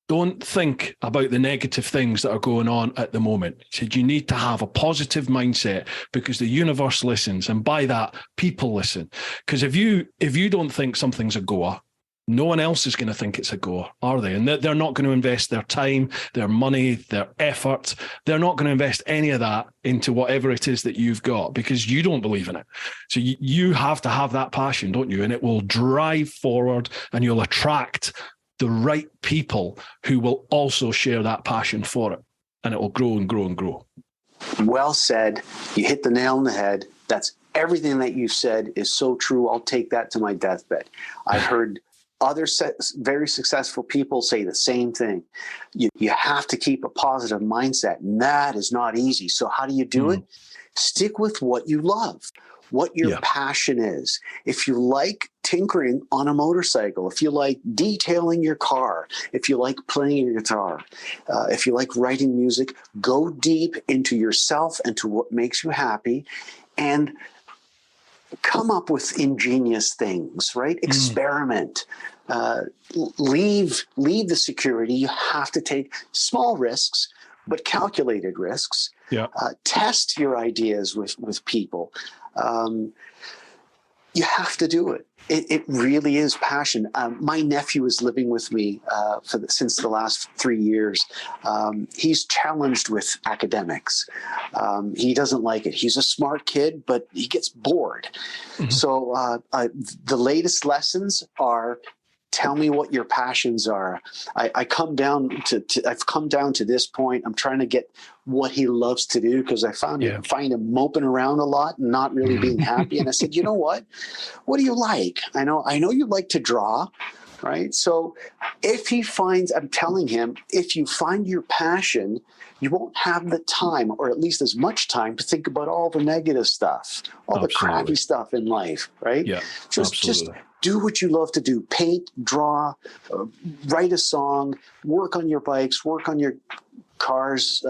don't think about the negative things that are going on at the moment. He said, you need to have a positive mindset, because the universe listens. And by that, people listen. Because if you don't think something's a goer, no one else is going to think it's a goer, are they? And they're not going to invest their time, their money, their effort. They're not going to invest any of that into whatever it is that you've got, because you don't believe in it. So you have to have that passion, don't you? And it will drive forward, and you'll attract the right people who will also share that passion for it, and it will grow and grow and grow. Well said. You hit the nail on the head. That's everything that you said is so true. I'll take that to my deathbed. I've heard other very successful people say the same thing. You have to keep a positive mindset, and that is not easy. So how do you do it? Stick with what you love, what your passion is. If you like tinkering on a motorcycle, if you like detailing your car, if you like playing your guitar, if you like writing music, go deep into yourself and to what makes you happy, and come up with ingenious things, right? Experiment. Leave the security. You have to take small risks, but calculated risks. Test your ideas with people. You have to do it. It really is passion. My nephew is living with me since the last 3 years. He's challenged with academics. He doesn't like it. He's a smart kid, but he gets bored. So the latest lessons are, tell me what your passions are. I've come down to this point. I'm trying to get what he loves to do, because I find him moping around a lot and not really being happy. And I said, you know what? What do you like? I know you like to draw, right? So I'm telling him, if you find your passion, you won't have the time, or at least as much time, to think about all the negative stuff, all the crappy stuff in life, right? Just do what you love to do. Paint, draw, write a song, work on your bikes, work on your cars,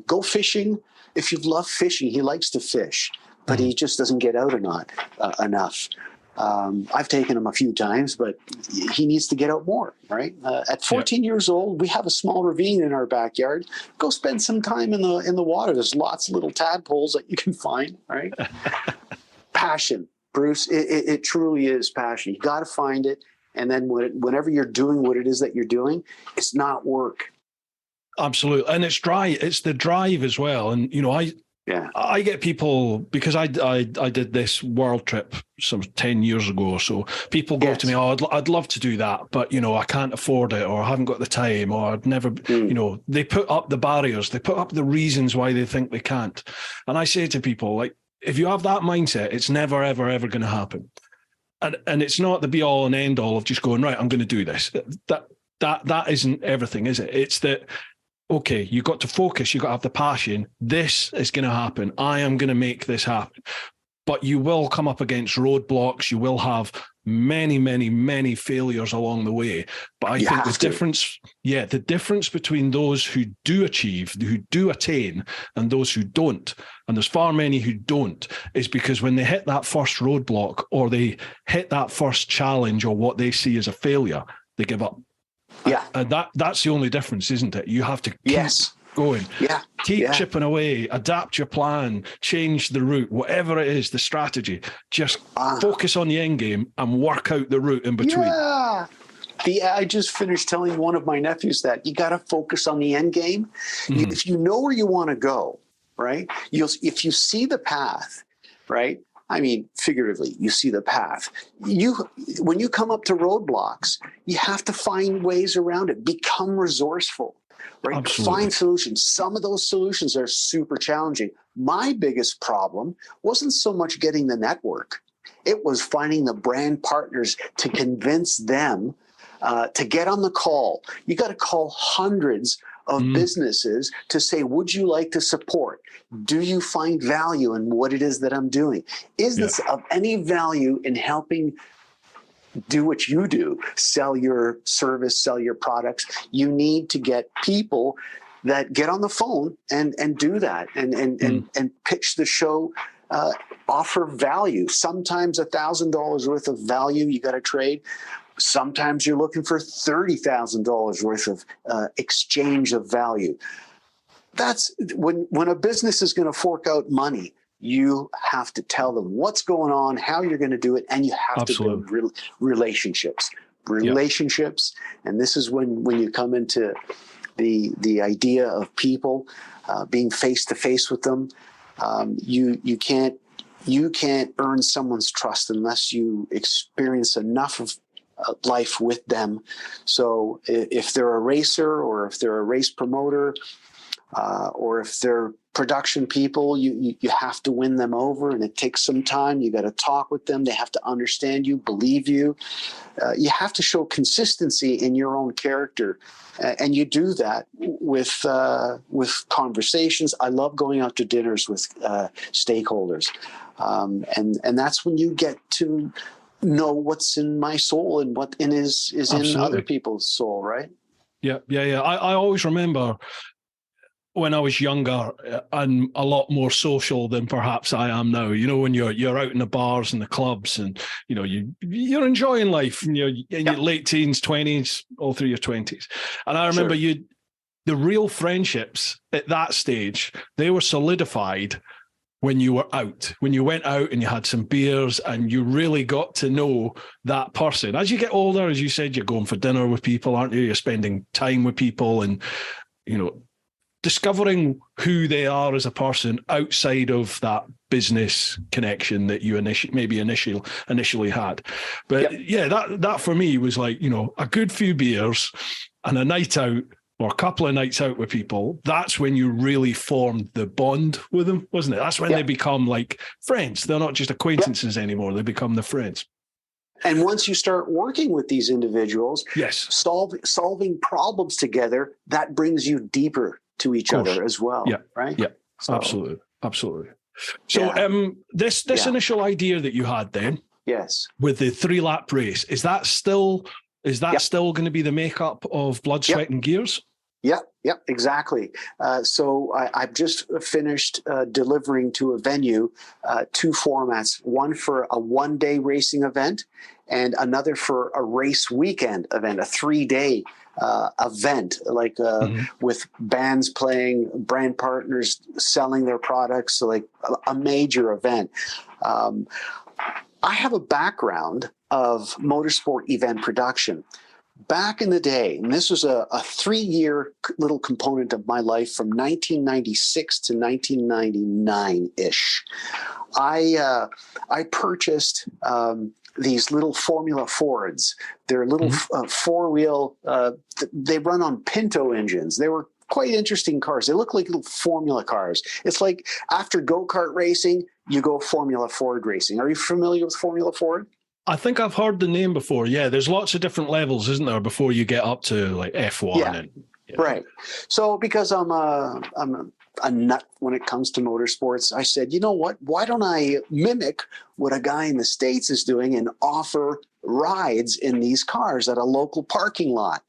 go fishing. If you love fishing, he likes to fish, but he just doesn't get out enough. I've taken him a few times, but he needs to get out more, right? At 14 years old, we have a small ravine in our backyard. Go spend some time in the water. There's lots of little tadpoles that you can find, right? Passion, Bruce. It truly is passion. You got to find it. And then whenever you're doing what it is that you're doing, it's not work. Absolutely. And it's the drive as well. And, I get people, because I did this world trip some 10 years ago or so. People go to me, I'd love to do that, but, I can't afford it, or I haven't got the time, or I'd never, they put up the barriers, they put up the reasons why they think they can't. And I say to people, like, if you have that mindset, it's never, ever, ever going to happen. And it's not the be all and end all of just going, right, I'm going to do this. That isn't everything, is it? It's that, okay, you got to focus, you got to have the passion. This is going to happen. I am going to make this happen. But you will come up against roadblocks. You will have many, many, many failures along the way. But I think the difference between those who do achieve, who do attain, and those who don't, and there's far many who don't, is because when they hit that first roadblock, or they hit that first challenge, or what they see as a failure, they give up. Yeah. And that's the only difference, isn't it? You have to keep going. Yeah. Keep chipping away, adapt your plan, change the route, whatever it is, the strategy. Just focus on the end game and work out the route in between. Yeah. I just finished telling one of my nephews that you got to focus on the end game. Mm-hmm. If you know where you want to go, right? If you see the path, right? I mean, figuratively, you see the path. When you come up to roadblocks, you have to find ways around it. Become resourceful, right? Absolutely. Find solutions. Some of those solutions are super challenging. My biggest problem wasn't so much getting the network. It was finding the brand partners to convince them to get on the call. You got to call hundreds of businesses to say, would you like to support? Do you find value in what it is that I'm doing? Is this of any value in helping do what you do, sell your service, sell your products? You need to get people that get on the phone and do that and pitch the show, offer value. Sometimes $1,000 worth of value you got to trade. Sometimes you're looking for $30,000 worth of exchange of value. That's when a business is going to fork out money, you have to tell them what's going on, how you're going to do it, and you have to build relationships. And this is when you come into the idea of people being face to face with them. You can't earn someone's trust unless you experience enough of life with them. So if they're a racer, or if they're a race promoter, or if they're production people, you have to win them over, and it takes some time. You got to talk with them. They have to understand you, believe you. You have to show consistency in your own character, and you do that with conversations. I love going out to dinners with stakeholders, and that's when you get to know what's in my soul and what is in other people's soul, right? Yeah. I always remember when I was younger and a lot more social than perhaps I am now. When you're out in the bars and the clubs, and you're enjoying life, and you're in your late teens, 20s, all through your 20s. And I remember the real friendships at that stage, they were solidified when you were out, when you went out and you had some beers and you really got to know that person. As you get older, as you said, you're going for dinner with people, aren't you? You're spending time with people and, discovering who they are as a person outside of that business connection that you initially had. But that for me was like, a good few beers and a night out, or a couple of nights out with people. That's when you really formed the bond with them, wasn't it? That's when they become like friends. They're not just acquaintances anymore. They become the friends. And once you start working with these individuals, solving problems together, that brings you deeper to each other as well. Yeah. Right. Yeah. So, absolutely. So this initial idea that you had then, with the 3-lap race, is that still going to be the makeup of Blood, Sweat and Gears? Yep, exactly. So I've just finished delivering to a venue 2 formats, one for a 1-day racing event and another for a race weekend event, a 3-day event, like with bands playing, brand partners selling their products, so like a major event. I have a background of motorsport event production. Back in the day, and this was a 3-year little component of my life from 1996 to 1999-ish, I purchased these little Formula Fords. They're little 4-wheel, they run on Pinto engines. They were quite interesting cars. They look like little Formula cars. It's like after go-kart racing, you go Formula Ford racing. Are you familiar with Formula Ford? I think I've heard the name before. Yeah, there's lots of different levels, isn't there, before you get up to like F1? Yeah, right. So because I'm a nut when it comes to motorsports, I said, you know what? Why don't I mimic what a guy in the States is doing and offer rides in these cars at a local parking lot?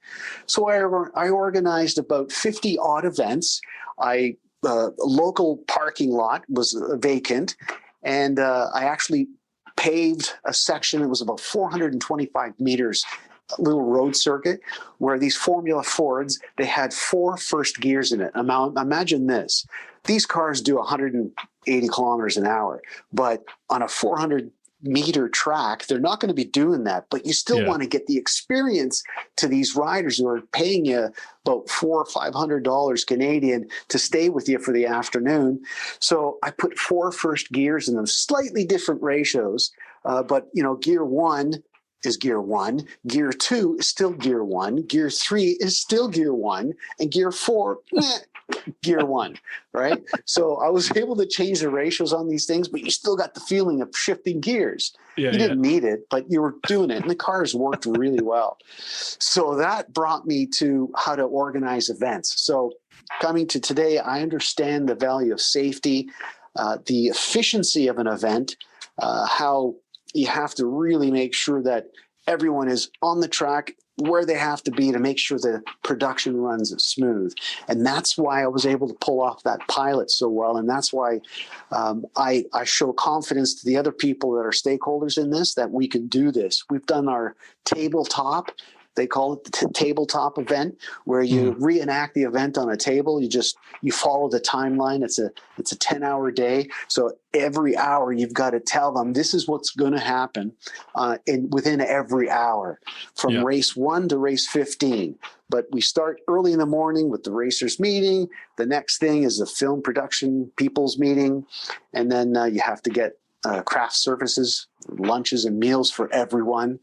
So I organized about 50 odd events. A local parking lot was vacant, and I actually paved a section. It was about 425 meters, a little road circuit where these Formula Fords, they had 4 first gears in it. Imagine this. These cars do 180 kilometers an hour, but on a 400-meter track, they're not going to be doing that. But you still want to get the experience to these riders who are paying you about $400 or $500 Canadian to stay with you for the afternoon. So I put 4 first gears in them, slightly different ratios, but gear 1 is gear 1, gear 2 is still gear 1, gear 3 is still gear 1, and gear 4, gear 1, right? So I was able to change the ratios on these things, but you still got the feeling of shifting gears. You didn't need it, but you were doing it, and the cars worked really well. So that brought me to how to organize events. So coming to today, I understand the value of safety, the efficiency of an event, how you have to really make sure that everyone is on the track where they have to be to make sure the production runs smooth. And that's why I was able to pull off that pilot so well. And that's why I show confidence to the other people that are stakeholders in this, that we can do this. We've done our tabletop. They call it the tabletop event, where you reenact the event on a table. You follow the timeline. It's a 10-hour day. So every hour you've got to tell them this is what's going to happen within every hour, from race 1 to race 15. But we start early in the morning with the racers meeting. The next thing is the film production people's meeting. And then you have to get craft services, lunches and meals for everyone.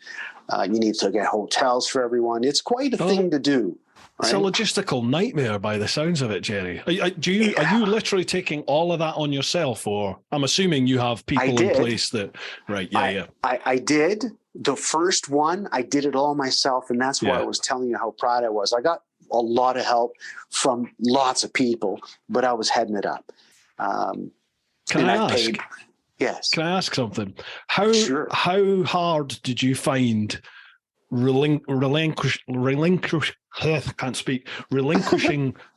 You need to get hotels for everyone. It's quite a thing to do. Right? It's a logistical nightmare by the sounds of it, Jerry. Are you literally taking all of that on yourself, or I'm assuming you have people in place that, right? I did. The first one, I did it all myself, and that's why I was telling you how proud I was. I got a lot of help from lots of people, but I was heading it up. Can I ask? Yes. Can I ask something? How hard did you find relinquishing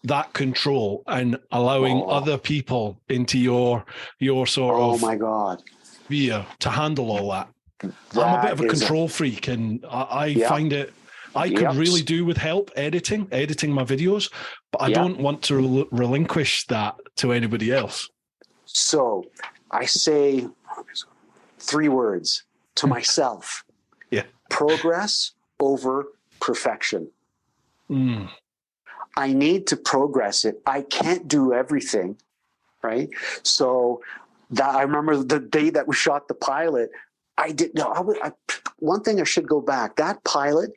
that control and allowing other people into your sort of my God sphere to handle all that? I'm a bit of a control freak, and I find it I could really do with help editing my videos, but I don't want to relinquish that to anybody else. So I say 3 words to myself. Progress over perfection. I need to progress it. I can't do everything, right? So I remember the day that we shot the pilot, one thing I should go back. That pilot,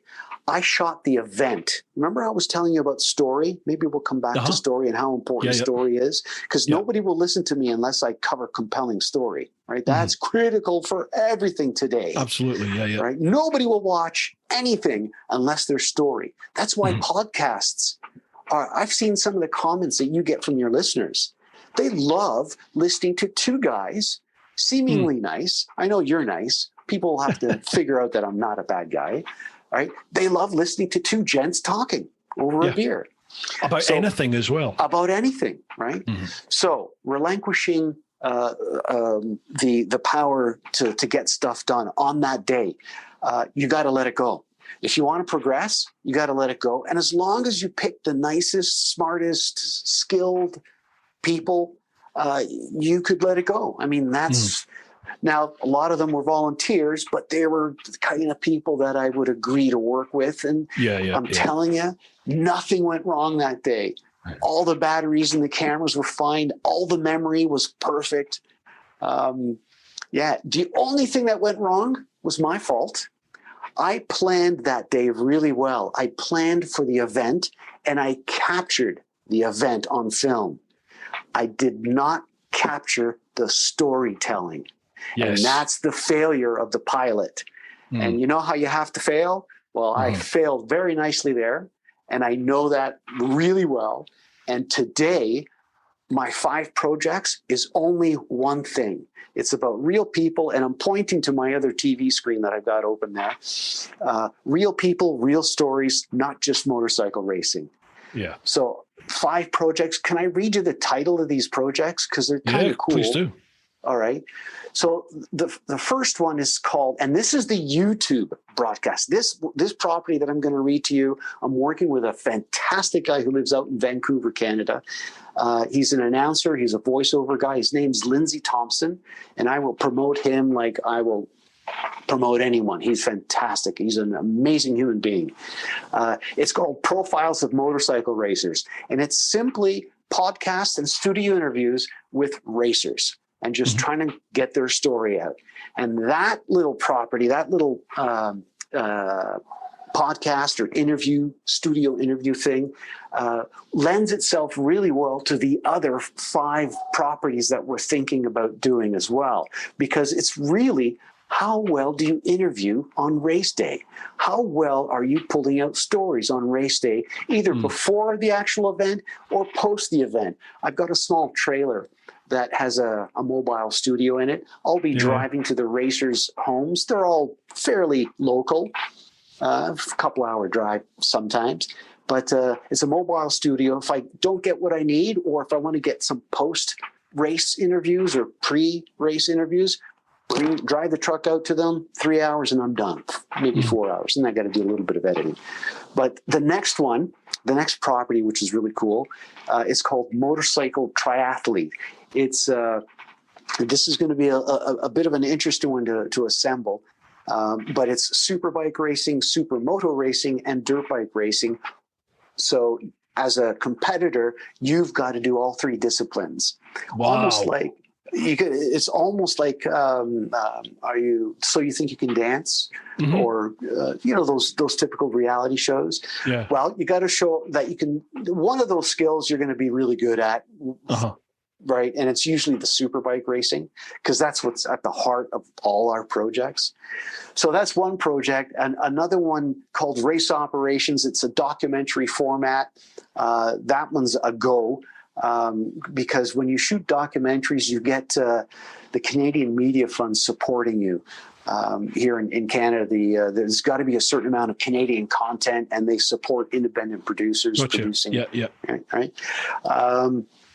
I shot the event. Remember I was telling you about story? Maybe we'll come back to story and how important story is, because nobody will listen to me unless I cover compelling story, right? That's critical for everything today. Absolutely, Right? Nobody will watch anything unless there's story. That's why podcasts I've seen some of the comments that you get from your listeners. They love listening to 2 guys, seemingly nice. I know you're nice. People will have to figure out that I'm not a bad guy. Right? They love listening to 2 gents talking over a beer. About anything as well. About anything, right? Mm-hmm. So relinquishing the power to get stuff done on that day, you got to let it go. If you want to progress, you got to let it go. And as long as you pick the nicest, smartest, skilled people, you could let it go. I mean, that's now a lot of them were volunteers, but they were the kind of people that I would agree to work with. And I'm telling you, nothing went wrong that day. All the batteries in the cameras were fine. All the memory was perfect. The only thing that went wrong was my fault. I planned that day really well. I planned for the event and I captured the event on film. I did not capture the storytelling. Yes. And that's the failure of the pilot. And you know how you have to fail? Well, I failed very nicely there. And I know that really well. And today, my 5 projects is only one thing. It's about real people, and I'm pointing to my other TV screen that I've got open there. Real people, real stories, not just motorcycle racing. Yeah. So 5 projects. Can I read you the title of these projects? Because they're kind of cool. Please do. All right. So the first one is called, and this is the YouTube broadcast. This property that I'm going to read to you, I'm working with a fantastic guy who lives out in Vancouver, Canada. He's an announcer. He's a voiceover guy. His name's Lindsay Thompson, and I will promote him like I will promote anyone. He's fantastic. He's an amazing human being. It's called Profiles of Motorcycle Racers, and it's simply podcasts and studio interviews with racers and just trying to get their story out. And that little property, that little podcast or studio interview thing, lends itself really well to the other 5 properties that we're thinking about doing as well. Because it's really, how well do you interview on race day? How well are you pulling out stories on race day, either before the actual event or post the event? I've got a small trailer that has a mobile studio in it. I'll be driving to the racers' homes. They're all fairly local, a couple hour drive sometimes. But it's a mobile studio. If I don't get what I need, or if I want to get some post-race interviews or pre-race interviews, drive the truck out to them, 3 hours and I'm done, maybe 4 hours. And I got to do a little bit of editing. But the next property, which is really cool, is called Motorcycle Triathlete. It's this is going to be a bit of an interesting one to assemble, but it's super bike racing, super moto racing, and dirt bike racing. So as a competitor, you've got to do all 3 disciplines. Wow. Almost like it's almost like are you so you think you can dance, or those typical reality shows. Well, you got to show that you can. One of those skills you're going to be really good at, right? And it's usually the super bike racing, because that's what's at the heart of all our projects. So that's one project. And another one called Race Operations. It's a documentary format. That one's a go. Because when you shoot documentaries, you get the Canadian Media Fund supporting you. Here in Canada, there's got to be a certain amount of Canadian content, and they support independent producers producing. Yeah. Right.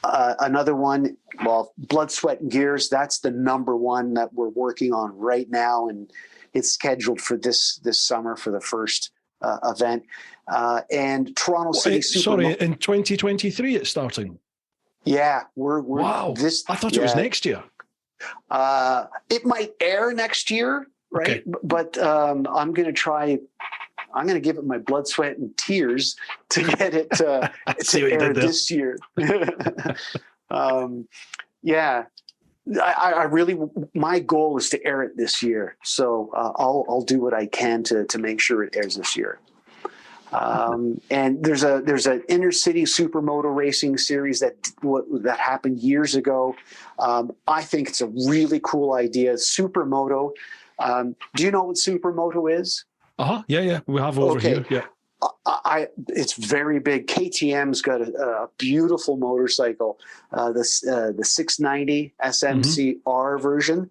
Another one, well, Blood, Sweat, and Gears. That's the number one that we're working on right now, and it's scheduled for this summer for the first event. And Toronto City. In 2023 it's starting. Yeah, we're wow. I thought it was next year. It might air next year, right? Okay. But I'm going to try. I'm going to give it my blood, sweat, and tears to get it to air this year. I really, my goal is to air it this year. So I'll do what I can to make sure it airs this year. And there's an inner city supermoto racing series that happened years ago. I think it's a really cool idea. Supermoto. Do you know what supermoto is? Yeah. We have over here. Yeah. It's very big. KTM's got a beautiful motorcycle, the 690 SMCR version.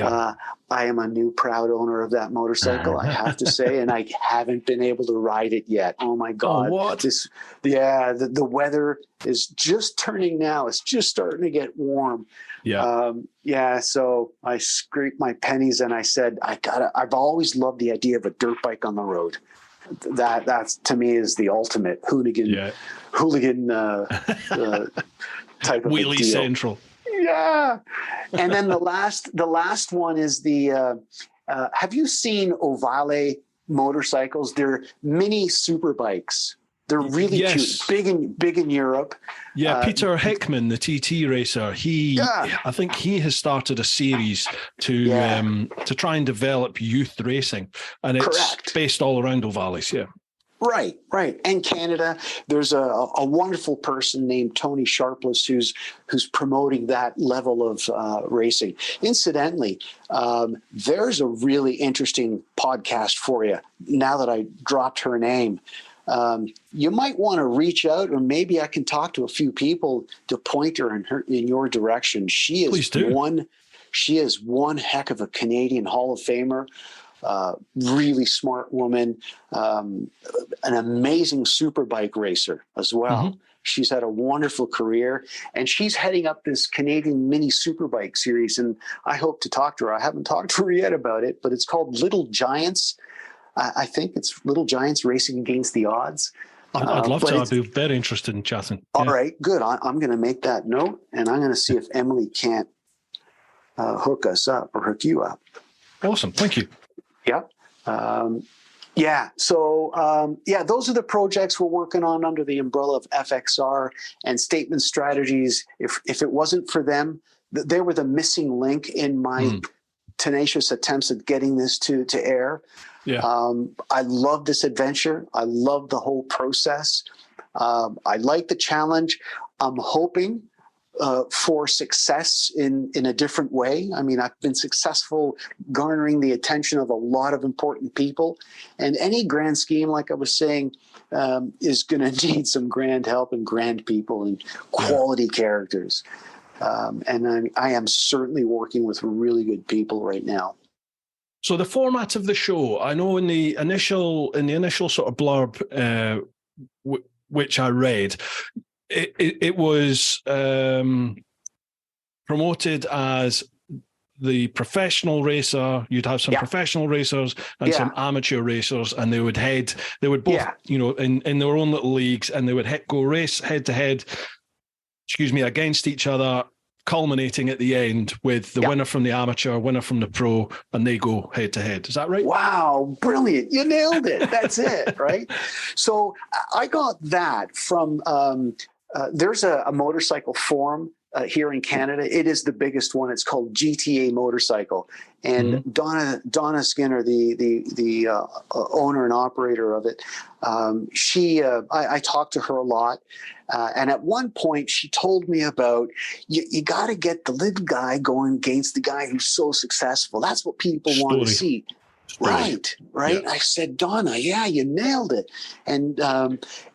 I am a new proud owner of that motorcycle, I have to say, and I haven't been able to ride it yet. Oh my God. Oh, what? The weather is just turning now. It's just starting to get warm. So I scraped my pennies and I said, I've always loved the idea of a dirt bike on the road. That's to me is the ultimate hooligan type of Wheelie a deal. Central. Yeah. And then the last one is the have you seen Ovale motorcycles? They're mini super bikes. They're really cute, big in Europe. Yeah, Peter Hickman, the TT racer, I think he has started a series to try and develop youth racing, and it's based all around Ovales. Yeah. Right. And Canada, there's a wonderful person named Tony Sharpless who's promoting that level of racing. Incidentally, there's a really interesting podcast for you. Now that I dropped her name, you might want to reach out, or maybe I can talk to a few people to point her in your direction. She is one heck of a Canadian Hall of Famer. Really smart woman, an amazing superbike racer as well. Mm-hmm. She's had a wonderful career, and she's heading up this Canadian mini superbike series, and I hope to talk to her. I haven't talked to her yet about it, but it's called Little Giants. I think it's Little Giants Racing Against the Odds. I'd love to. I'd be very interested in chatting. All right, good. I'm going to make that note, and I'm going to see if Emily can't hook us up or hook you up. Awesome. Thank you. Yeah. Those are the projects we're working on under the umbrella of FXR and Statement Strategies. If it wasn't for them, they were the missing link in my tenacious attempts at getting this to air. Yeah. I love this adventure. I love the whole process. I like the challenge. I'm hoping for success in a different way. I mean, I've been successful garnering the attention of a lot of important people, and any grand scheme, like I was saying, is going to need some grand help and grand people and quality characters. And I am certainly working with really good people right now. So the format of the show, I know in the initial sort of blurb, which I read, it was promoted as the professional racer. You'd have some professional racers and some amateur racers, and they would both, in their own little leagues, and they would go race head to head, against each other, culminating at the end with the winner from the amateur, winner from the pro, and they go head to head. Is that right? Wow, brilliant. You nailed it. That's it, right? So I got that from, there's a motorcycle forum here in Canada. It is the biggest one. It's called GTA Motorcycle. And Donna Skinner, the owner and operator of it, I talked to her a lot. And at one point, she told me about, you got to get the little guy going against the guy who's so successful. That's what people want to see. Right. Yeah. I said, Donna, you nailed it. And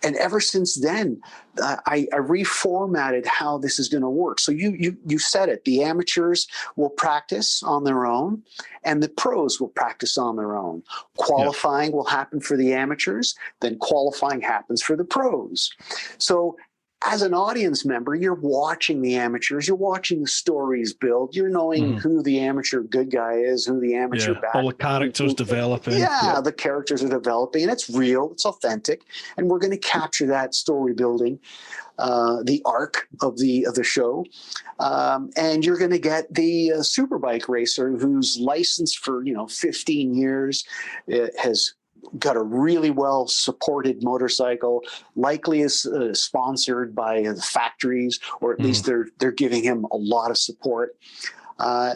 ever since then, I reformatted how this is going to work. So you said it. The amateurs will practice on their own, and the pros will practice on their own. Qualifying will happen for the amateurs, then qualifying happens for the pros. So as an audience member, you're watching the amateurs, you're watching the stories build, you're knowing who the amateur good guy is, who the amateur bad. All the characters developing. The characters are developing, and it's real, it's authentic, and we're going to capture that story building, the arc of the show, and you're going to get the superbike racer who's licensed for 15 years, has got a really well supported motorcycle, likely is sponsored by the factories, or at least they're giving him a lot of support.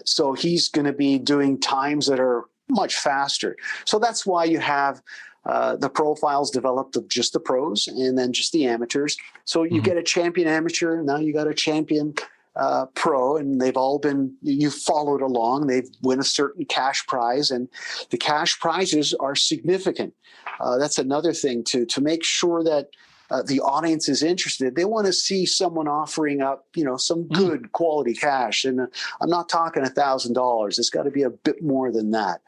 So he's going to be doing times that are much faster. So that's why you have the profiles developed of just the pros and then just the amateurs. So you get a champion amateur, now you got a champion pro, and they've all been, you followed along, they've win a certain cash prize, and the cash prizes are significant. That's another thing to make sure that the audience is interested. They want to see someone offering up, some good quality cash. And I'm not talking $1,000. It's got to be a bit more than that.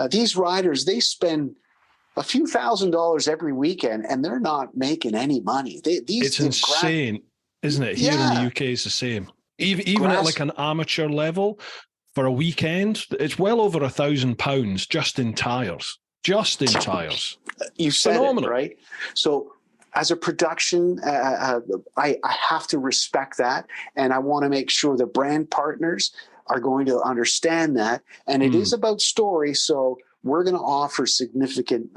These riders, they spend a few $1,000s every weekend, and they're not making any money. It's insane, isn't it? Here in the UK, it's the same. Even at like an amateur level, for a weekend, it's well over £1,000 just in tires. Just in tires. You said phenomenal. It, right? So as a production, I have to respect that, and I want to make sure the brand partners are going to understand that. And it is about story, so we're going to offer significant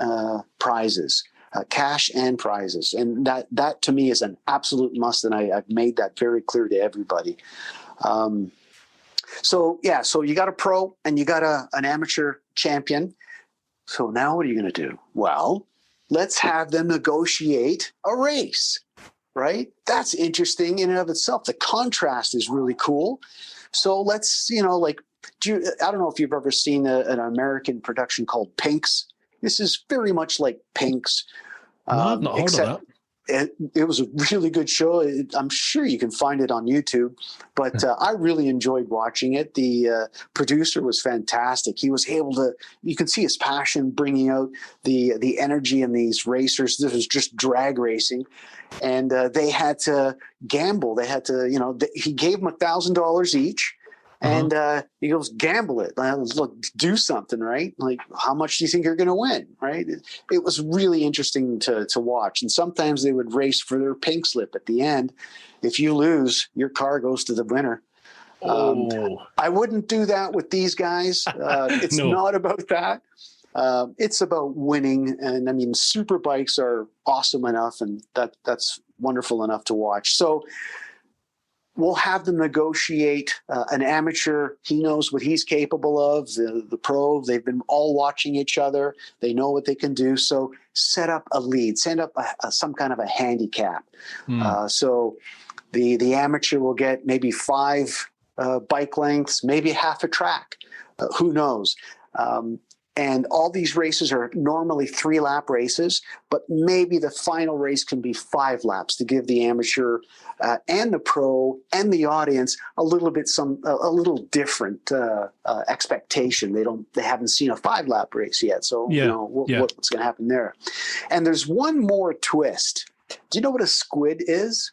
prizes, cash and prizes. And that to me is an absolute must, and I've made that very clear to everybody. So you got a pro and you got an amateur champion. So now what are you going to do? Well, let's have them negotiate a race, right? That's interesting in and of itself. The contrast is really cool. So let's, I don't know if you've ever seen an American production called Pink's. This is very much like Pink's. No, I've not heard of that. It was a really good show. I'm sure you can find it on YouTube, but I really enjoyed watching it. The producer was fantastic. He was able to, you can see his passion bringing out the energy in these racers. This was just drag racing, and they had to gamble. They had to, he gave them $1,000 each. And he goes, gamble it. Look, do something, right? Like, how much do you think you're going to win, right? It was really interesting to watch. And sometimes they would race for their pink slip at the end. If you lose, your car goes to the winner. I wouldn't do that with these guys. It's not about that. It's about winning. And I mean, super bikes are awesome enough, and that's wonderful enough to watch. So we'll have them negotiate an amateur. He knows what he's capable of. The pro, they've been all watching each other. They know what they can do. So set up a lead, set up some kind of a handicap. So the amateur will get maybe 5 bike lengths, maybe half a track. Who knows? And all these races are normally 3-lap races, but maybe the final race can be 5 laps to give the amateur and the pro and the audience a little different expectation. They haven't seen a 5-lap race yet, so what's going to happen there? And there's one more twist. Do you know what a squid is?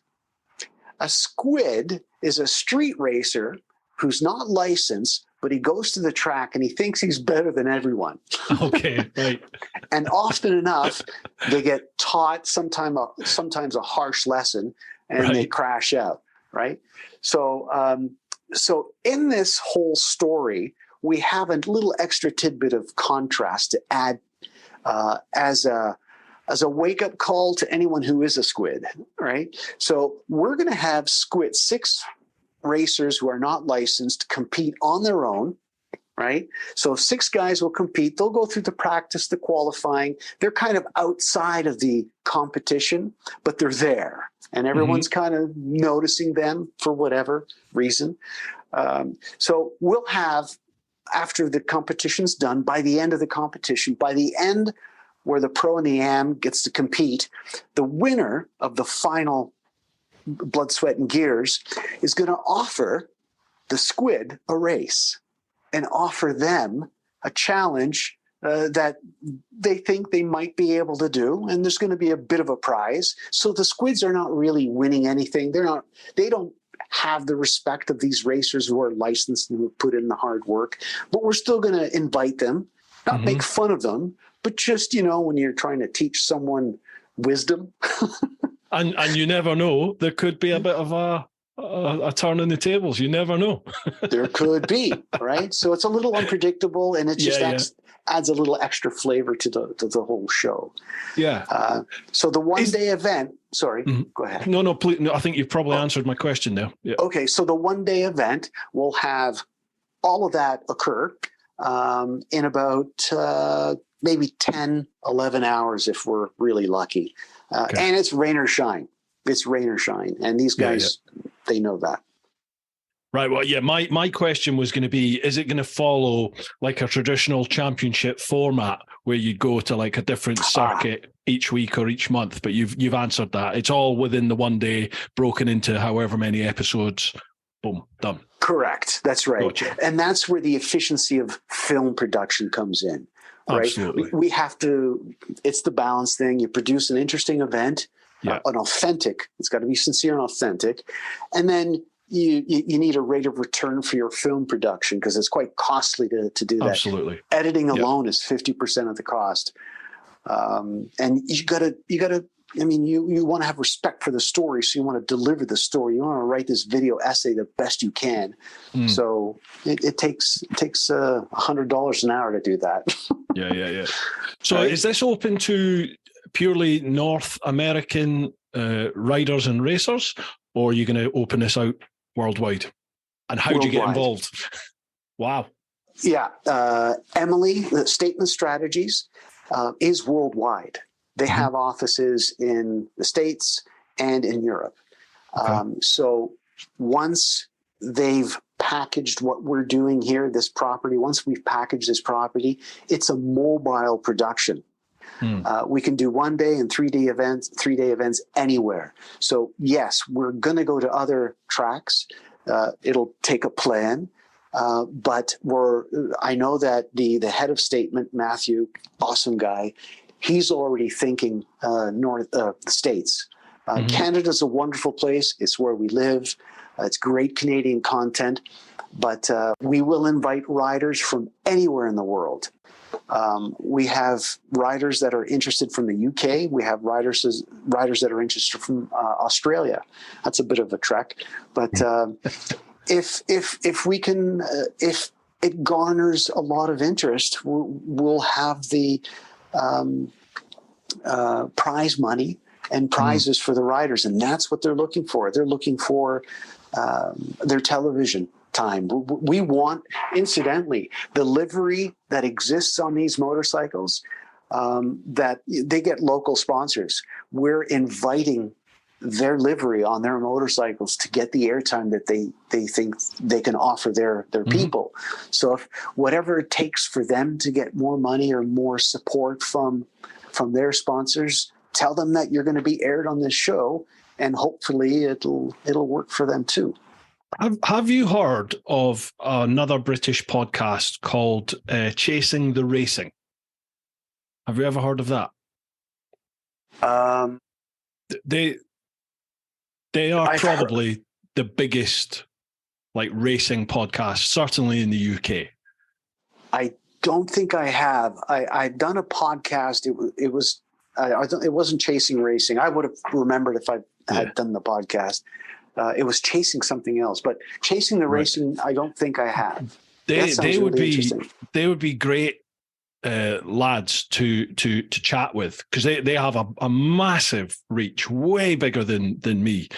A squid is a street racer who's not licensed, but he goes to the track and he thinks he's better than everyone. Okay, right. And often enough, they get taught sometimes a harsh lesson, and they crash out, right? So in this whole story, we have a little extra tidbit of contrast to add as a wake-up call to anyone who is a squid, right? So we're going to have 6 racers who are not licensed compete on their own, right? So 6 guys will compete. They'll go through the practice, the qualifying. They're kind of outside of the competition, but they're there. And everyone's kind of noticing them for whatever reason. So we'll have, after the competition's done, by the end of the competition, by the end where the pro and the am gets to compete, the winner of the final Blood, Sweat, and Gears is going to offer the squid a race and offer them a challenge that they think they might be able to do. And there's going to be a bit of a prize. So the squids are not really winning anything. They don't have the respect of these racers who are licensed and who put in the hard work, but we're still going to invite them, not make fun of them, but just, when you're trying to teach someone wisdom. And you never know. There could be a bit of a turn in the tables. You never know. There could be, right? So it's a little unpredictable, and it just adds a little extra flavor to the whole show. Yeah. So the one-day event. Sorry, go ahead. No, please. No, I think you've probably answered my question there. Yeah. Okay, so the one-day event will have all of that occur in about maybe 10, 11 hours if we're really lucky. And it's rain or shine. It's rain or shine. And these guys, they know that. Right. Well, yeah, my question was going to be, is it going to follow like a traditional championship format where you go to like a different circuit each week or each month? But you've answered that. It's all within the one day, broken into however many episodes. Boom, done. Correct. That's right. Gotcha. And that's where the efficiency of film production comes in. Right? Absolutely. We have to, it's the balance thing. You produce an interesting event, an authentic, it's got to be sincere and authentic. And then you need a rate of return for your film production because it's quite costly to do that. Absolutely. Editing alone is 50% of the cost. And you gotta, I mean, you want to have respect for the story. So you want to deliver the story. You want to write this video essay the best you can. So it takes $100 an hour to do that. Yeah. So is this open to purely North American riders and racers, or are you going to open this out worldwide? And how do you get involved? Wow. Yeah. Emily, the Statement Strategies is worldwide. They have offices in the States and in Europe. Okay. So once they've packaged what we're doing here, this property, once we've packaged this property, it's a mobile production. We can do 1 day and 3 day events anywhere. So yes, we're going to go to other tracks. It'll take a plan. But I know that the head of Statement, Matthew, awesome guy, he's already thinking States. Canada's a wonderful place. It's where we live. It's great Canadian content. But we will invite riders from anywhere in the world. We have riders that are interested from the UK. We have riders that are interested from Australia. That's a bit of a trek. But if we can, if it garners a lot of interest, we'll have the prize money and prizes for the riders, and that's what they're looking for. They're looking for their television time. We want, incidentally, the livery that exists on these motorcycles, that they get local sponsors. We're inviting their livery on their motorcycles to get the airtime that they think they can offer their people. So if whatever it takes for them to get more money or more support from their sponsors, tell them that you're going to be aired on this show, and hopefully it'll work for them too. Have you heard of another British podcast called Chasing the Racing? Have you ever heard of that? They are probably the biggest like racing podcast, certainly in the UK. I don't think I have. I've done a podcast. It wasn't Chasing Racing. I would have remembered if I had done the podcast. It was Chasing something else, but Chasing the Racing, I don't think I have. They would be great lads to chat with, because they have a massive reach, way bigger than me.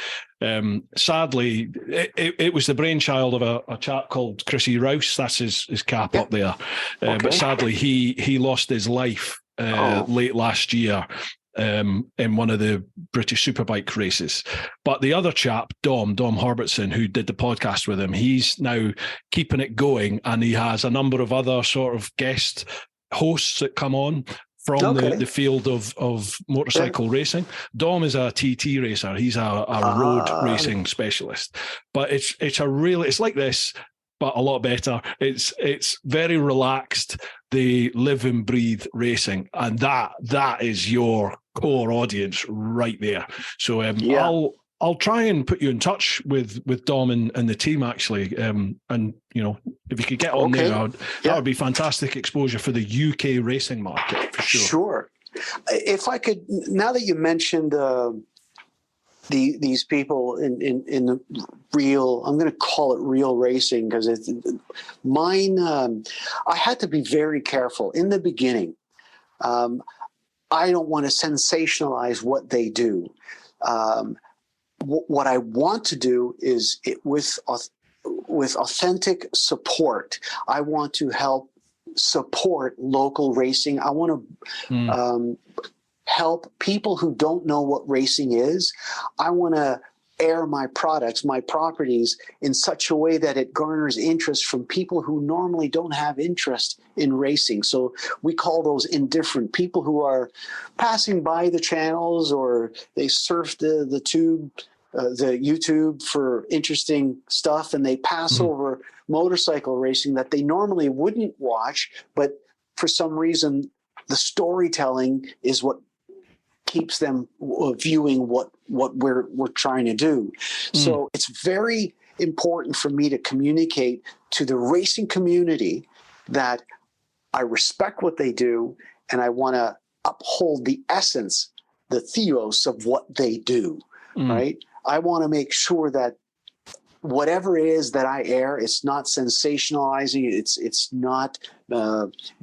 Sadly, it was the brainchild of a chap called Chrissy Rouse. That's his cap up there. But sadly, he lost his life late last year in one of the British Superbike races. But the other chap, Dom Herbertson, who did the podcast with him, he's now keeping it going, and he has a number of other sort of guest hosts that come on from the field of motorcycle racing. Dom is a TT racer. He's a road racing specialist. But it's like this, but a lot better. It's very relaxed. They live and breathe racing, and that is your core audience right there. So I'll try and put you in touch with Dom and the team, actually. And if you could get on there, that would be fantastic exposure for the UK racing market for sure. Sure. If I could, now that you mentioned these people in the real, I'm going to call it real racing, because mine, I had to be very careful in the beginning. I don't want to sensationalize what they do. What I want to do is with authentic support. I want to help support local racing. I want to help people who don't know what racing is. I want to air my products, my properties in such a way that it garners interest from people who normally don't have interest in racing. So we call those indifferent people who are passing by the channels, or they surf the tube, the YouTube for interesting stuff, and they pass over motorcycle racing that they normally wouldn't watch, but for some reason the storytelling is what keeps them viewing what we're trying to do. So it's very important for me to communicate to the racing community that I respect what they do, and I want to uphold the essence, the theos of what they do, right? I want to make sure that whatever it is that I air, it's not sensationalizing, it's not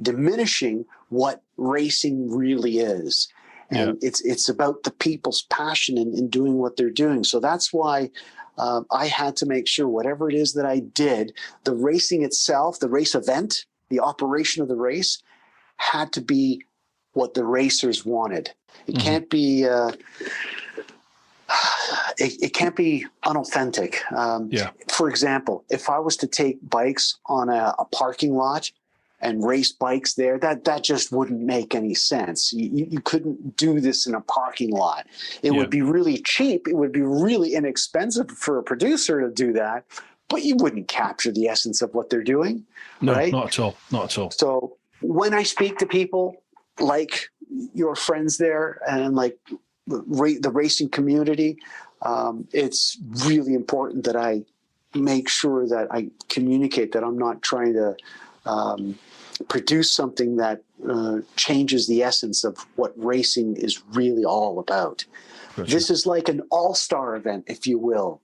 diminishing what racing really is. And it's about the people's passion in doing what they're doing. So that's why I had to make sure whatever it is that I did, the racing itself, the race event, the operation of the race had to be what the racers wanted. It can't be it can't be unauthentic. For example, if I was to take bikes on a parking lot and race bikes there, that just wouldn't make any sense. You couldn't do this in a parking lot. It would be really cheap. It would be really inexpensive for a producer to do that, but you wouldn't capture the essence of what they're doing. No, right? Not at all. Not at all. So when I speak to people like your friends there and like the racing community, it's really important that I make sure that I communicate that I'm not trying to produce something that changes the essence of what racing is really all about. Gotcha. This is like an all-star event, if you will,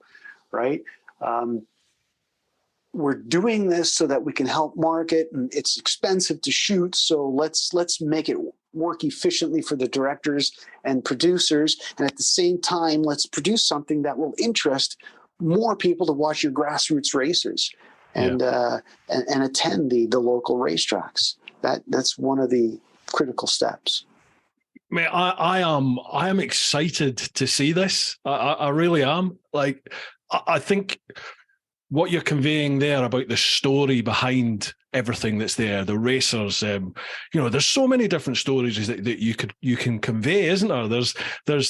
right? We're doing this so that we can help market, and it's expensive to shoot. So let's make it work efficiently for the directors and producers. And at the same time, let's produce something that will interest more people to watch your grassroots racers and attend the local racetracks. That's one of the critical steps. Man, I am excited to see this. I really am. Like, I think what you're conveying there about the story behind everything that's there, the racers, there's so many different stories that you can convey, isn't there? There's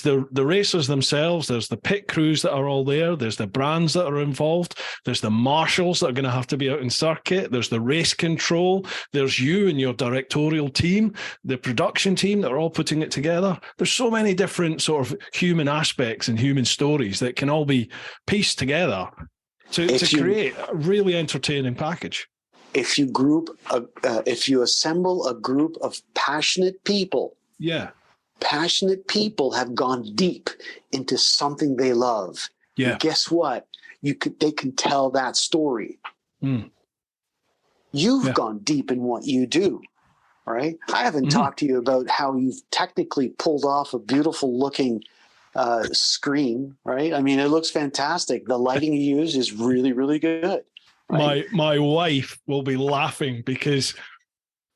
the racers themselves, there's the pit crews that are all there, there's the brands that are involved, there's the marshals that are going to have to be out in circuit, there's the race control, there's you and your directorial team, the production team that are all putting it together. There's so many different sort of human aspects and human stories that can all be pieced together to create a really entertaining package. If you assemble a group of passionate people, passionate people have gone deep into something they love. Yeah. And guess what? They can tell that story. You've gone deep in what you do, right? I haven't talked to you about how you've technically pulled off a beautiful looking screen, right? I mean, it looks fantastic. The lighting you use is really, really good. Right? My wife will be laughing because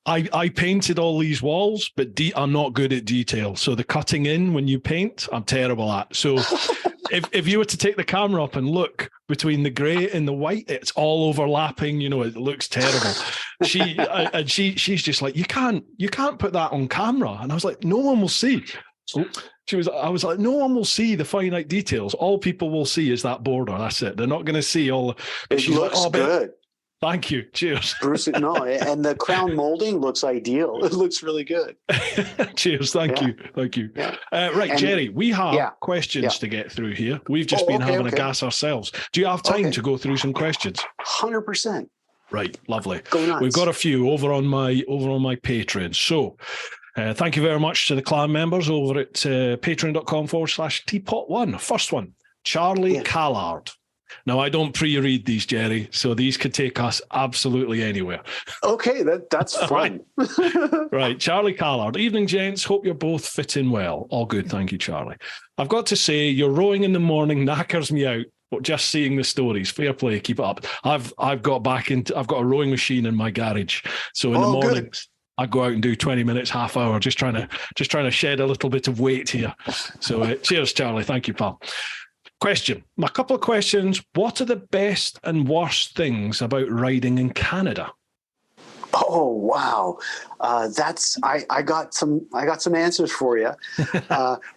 I painted all these walls, but I'm not good at detail. So the cutting in when you paint, I'm terrible at. So if you were to take the camera up and look between the grey and the white, it's all overlapping. It looks terrible. She's just like, you can't put that on camera. And I was like, no one will see. I was like, no one will see the finite details. All people will see is that border. That's it. They're not going to see all. It looks good. Thank you. Cheers. Bruce, no, and the crown molding looks ideal. It looks really good. Cheers. Thank you. Yeah. Right, and, Jerry, we have questions to get through here. We've just been having a gas ourselves. Do you have time to go through some questions? 100%. Right, lovely. Go nuts. We've got a few over on my Patreon. So thank you very much to the clan members over at patreon.com/TeapotOne. First one, Charlie Callard. Now, I don't pre-read these, Jerry, so these could take us absolutely anywhere. Okay, that's fun. Right, Charlie Callard. Evening, gents. Hope you're both fitting well. All good, thank you, Charlie. I've got to say, your rowing in the morning knackers me out. But just seeing the stories, fair play, keep it up. I've got a rowing machine in my garage, so in the mornings I go out and do 20 minutes, half hour, just trying to shed a little bit of weight here. So cheers, Charlie. Thank you, pal. Question. My couple of questions. What are the best and worst things about riding in Canada? Oh wow, I got some answers for you.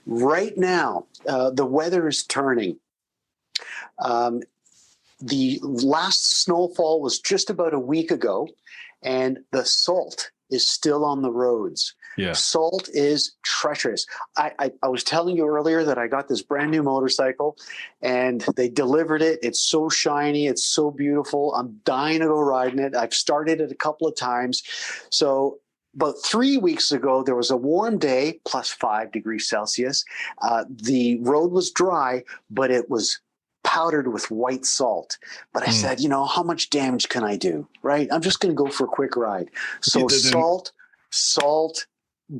Right now, the weather is turning. The last snowfall was just about a week ago, and the salt is still on the roads. Yeah. Salt is treacherous. I was telling you earlier that I got this brand new motorcycle and they delivered it. It's so shiny. It's so beautiful. I'm dying to go riding it. I've started it a couple of times. So about 3 weeks ago, there was a warm day, plus 5 degrees Celsius. The road was dry, but it was powdered with white salt. But I said, how much damage can I do? Right? I'm just going to go for a quick ride. So salt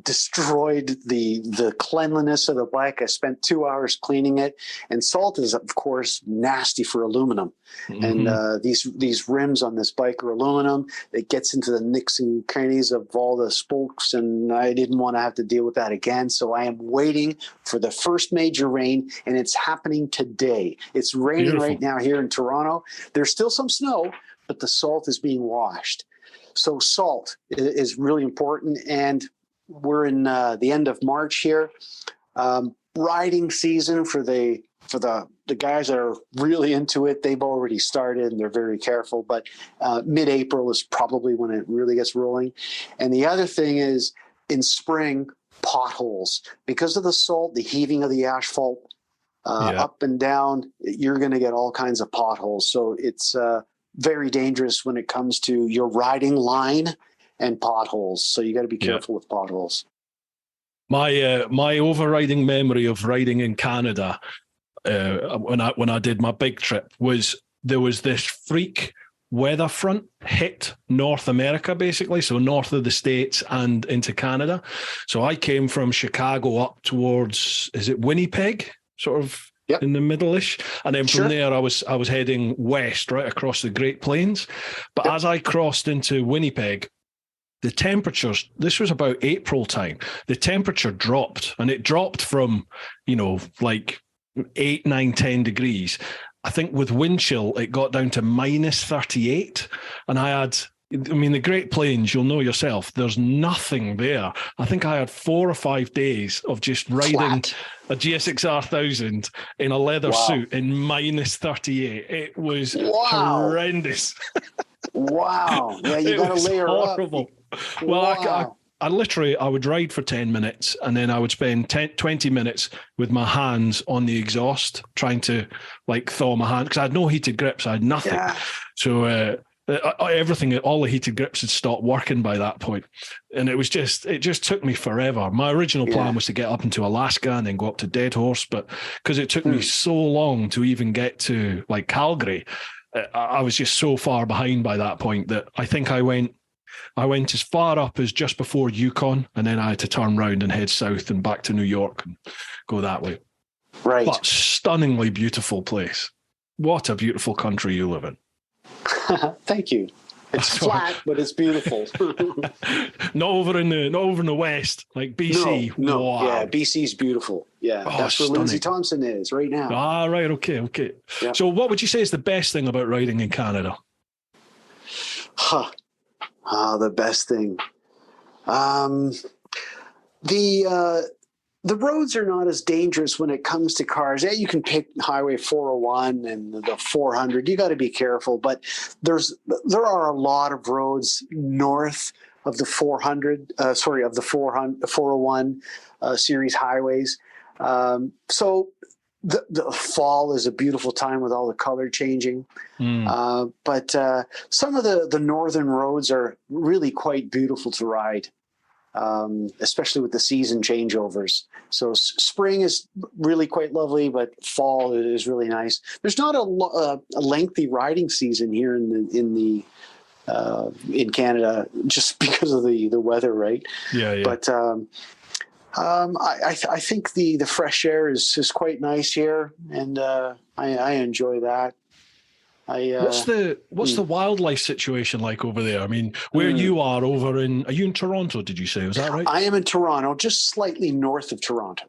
destroyed the cleanliness of the bike. I spent 2 hours cleaning it, and salt is of course nasty for aluminum. And these rims on this bike are aluminum. It gets into the nicks and crannies of all the spokes, and I didn't want to have to deal with that again. So I am waiting for the first major rain, and it's happening today. It's raining right now here in Toronto. There's still some snow, but the salt is being washed. So salt is really important, and we're in the end of March here. Riding season for the guys that are really into it, they've already started and they're very careful. But mid-April is probably when it really gets rolling. And the other thing is in spring, potholes. Because of the salt, the heaving of the asphalt up and down, you're going to get all kinds of potholes. So it's very dangerous when it comes to your riding line and potholes. So you got to be careful with potholes. My overriding memory of riding in Canada when I did my big trip was there was this freak weather front hit North America, basically, so north of the States and into Canada. So I came from Chicago up towards, is it Winnipeg, sort of in the middle-ish, and then from there I was heading west right across the Great Plains. But as I crossed into Winnipeg, the temperatures, this was about April time, the temperature dropped, and it dropped from, like 8, 9, 10 degrees. I think with wind chill, it got down to minus 38. And the Great Plains, you'll know yourself, there's nothing there. I think I had 4 or 5 days of just riding a GSX-R 1000 in a leather suit in minus 38. It was horrendous. Wow. Yeah, you got to layer horrible. Up. Well, I would ride for 10 minutes and then I would spend 20 minutes with my hands on the exhaust trying to thaw my hand because I had no heated grips. I had nothing. Yeah. So everything, all the heated grips had stopped working by that point. And it just took me forever. My original plan was to get up into Alaska and then go up to Deadhorse, but because it took me so long to even get to Calgary, I was just so far behind by that point that I think I went as far up as just before Yukon, and then I had to turn around and head south and back to New York and go that way. Right. But stunningly beautiful place. What a beautiful country you live in. Thank you. It's flat, but it's beautiful. not over in the west, like BC. No. Wow. Yeah, BC's beautiful. Yeah, that's where Lindsay Thompson is right now. Ah, right. Okay. Yeah. So what would you say is the best thing about riding in Canada? The best thing. The roads are not as dangerous when it comes to cars. Yeah, you can pick Highway 401 and the 400. You got to be careful, but there are a lot of roads north of the 401 series highways. So the fall is a beautiful time with all the color changing. But some of the northern roads are really quite beautiful to ride. Especially with the season changeovers. So spring is really quite lovely, but fall is really nice. There's not a lengthy riding season here in Canada just because of the weather, right? Yeah. But I think the fresh air is quite nice here, and I enjoy that. What's the wildlife situation like over there? I mean, where you are are you in Toronto, did you say? Was that right? I am in Toronto, just slightly north of Toronto.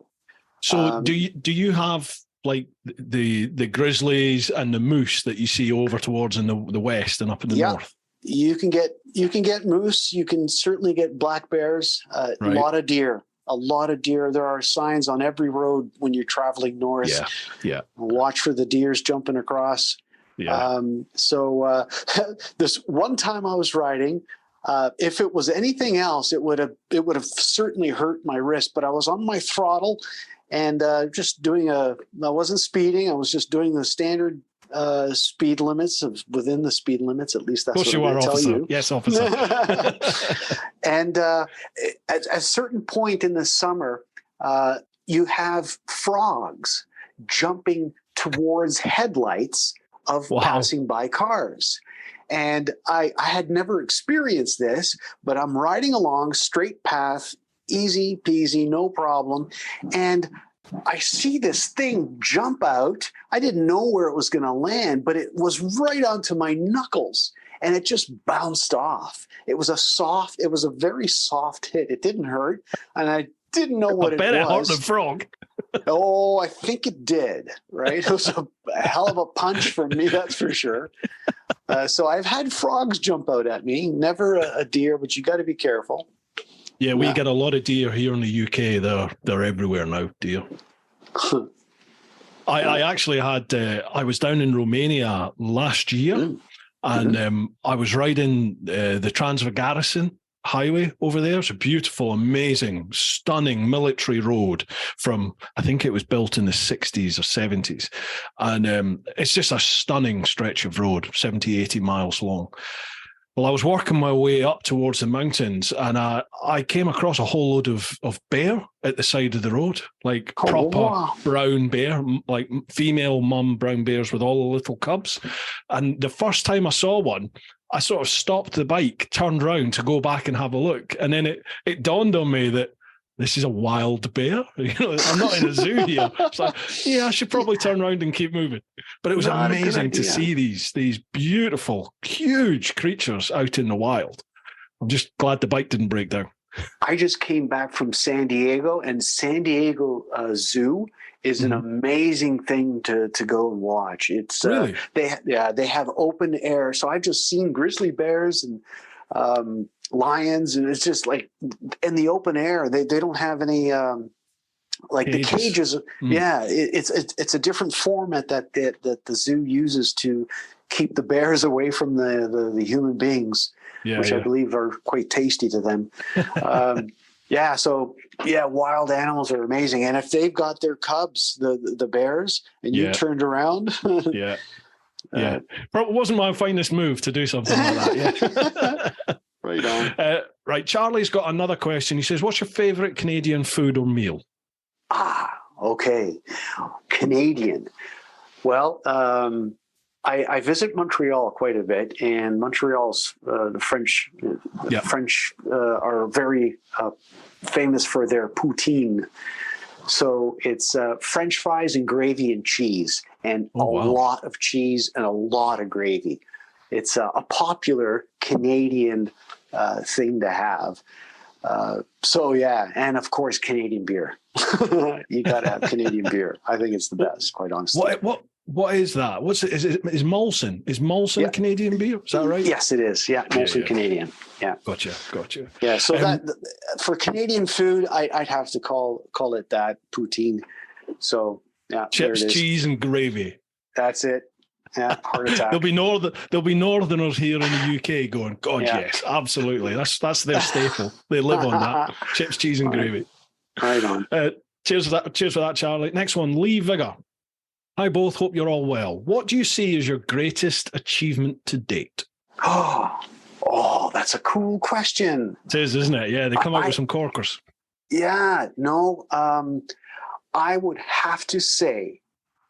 So do you have like the grizzlies and the moose that you see over towards in the west and up in the north? You can get moose. You can certainly get black bears. A lot of deer. A lot of deer. There are signs on every road when you're traveling north. Yeah. Watch for the deers jumping across. Yeah. This one time I was riding. If it was anything else, it would have certainly hurt my wrist. But I was on my throttle and just doing I wasn't speeding. I was just doing the standard speed limits within the speed limits. At least that's what I'm going to tell you. Yes, officer. And at a certain point in the summer, you have frogs jumping towards headlights of passing by cars. And I had never experienced this, but I'm riding along straight path, easy peasy, no problem. And I see this thing jump out. I didn't know where it was going to land, but it was right onto my knuckles and it just bounced off. It was a very soft hit. It didn't hurt. And I didn't know what it was. I bet it hurt the frog. Oh, I think it did. Right. It was a hell of a punch for me. That's for sure. So I've had frogs jump out at me, never a deer, but you got to be careful. Yeah, we get a lot of deer here in the UK. They're everywhere now, deer. I actually had, I was down in Romania last year and I was riding the Transvagarisen highway over there. It's a beautiful, amazing, stunning military road from, I think it was built in the 60s or 70s. And it's just a stunning stretch of road, 70, 80 miles long. Well, I was working my way up towards the mountains and I came across a whole load of bear at the side of the road, like proper brown bear, like female mum brown bears with all the little cubs. And the first time I saw one, I sort of stopped the bike, turned around to go back and have a look. And then it dawned on me that this is a wild bear. I'm not in a zoo here. It's like, I should probably turn around and keep moving. But it was amazing to see these beautiful, huge creatures out in the wild. I'm just glad the bike didn't break down. I just came back from San Diego, and San Diego Zoo is an amazing thing to go and watch. It's really? They have open air. So I've just seen grizzly bears and lions, and it's just like in the open air. They don't have any like cages. The cages. Yeah, it's a different format that the zoo uses to keep the bears away from the human beings, which I believe are quite tasty to them. Wild animals are amazing, and if they've got their cubs, the bears, and you turned around, but it wasn't my finest move to do something like that. Yeah. Right on. Right, Charlie's got another question. He says, "What's your favorite Canadian food or meal?" Okay, Canadian. Well, I visit Montreal quite a bit, and Montreal's the French. The French are very famous for their poutine. So it's French fries and gravy and cheese, and lot of cheese and a lot of gravy. It's a popular Canadian thing to have. And of course, Canadian beer. You got to have Canadian beer. I think it's the best, quite honestly. What is that? Is Molson? Is Molson Canadian beer? Is that right? Yes, it is. Yeah, Molson Canadian. Yeah. Gotcha. Yeah. So that for Canadian food, I'd have to call it that poutine. So chips, cheese, and gravy. That's it. Yeah, heart attack. There'll be Northerners here in the UK going, God, yes, absolutely. That's their staple. They live on that. Chips, cheese, and gravy. Right on. Cheers for that, Charlie. Next one, Lee Vigor. Hi, both. Hope you're all well. What do you see as your greatest achievement to date? Oh, that's a cool question. It is, isn't it? Yeah, they come out with some corkers. Yeah, no. I would have to say,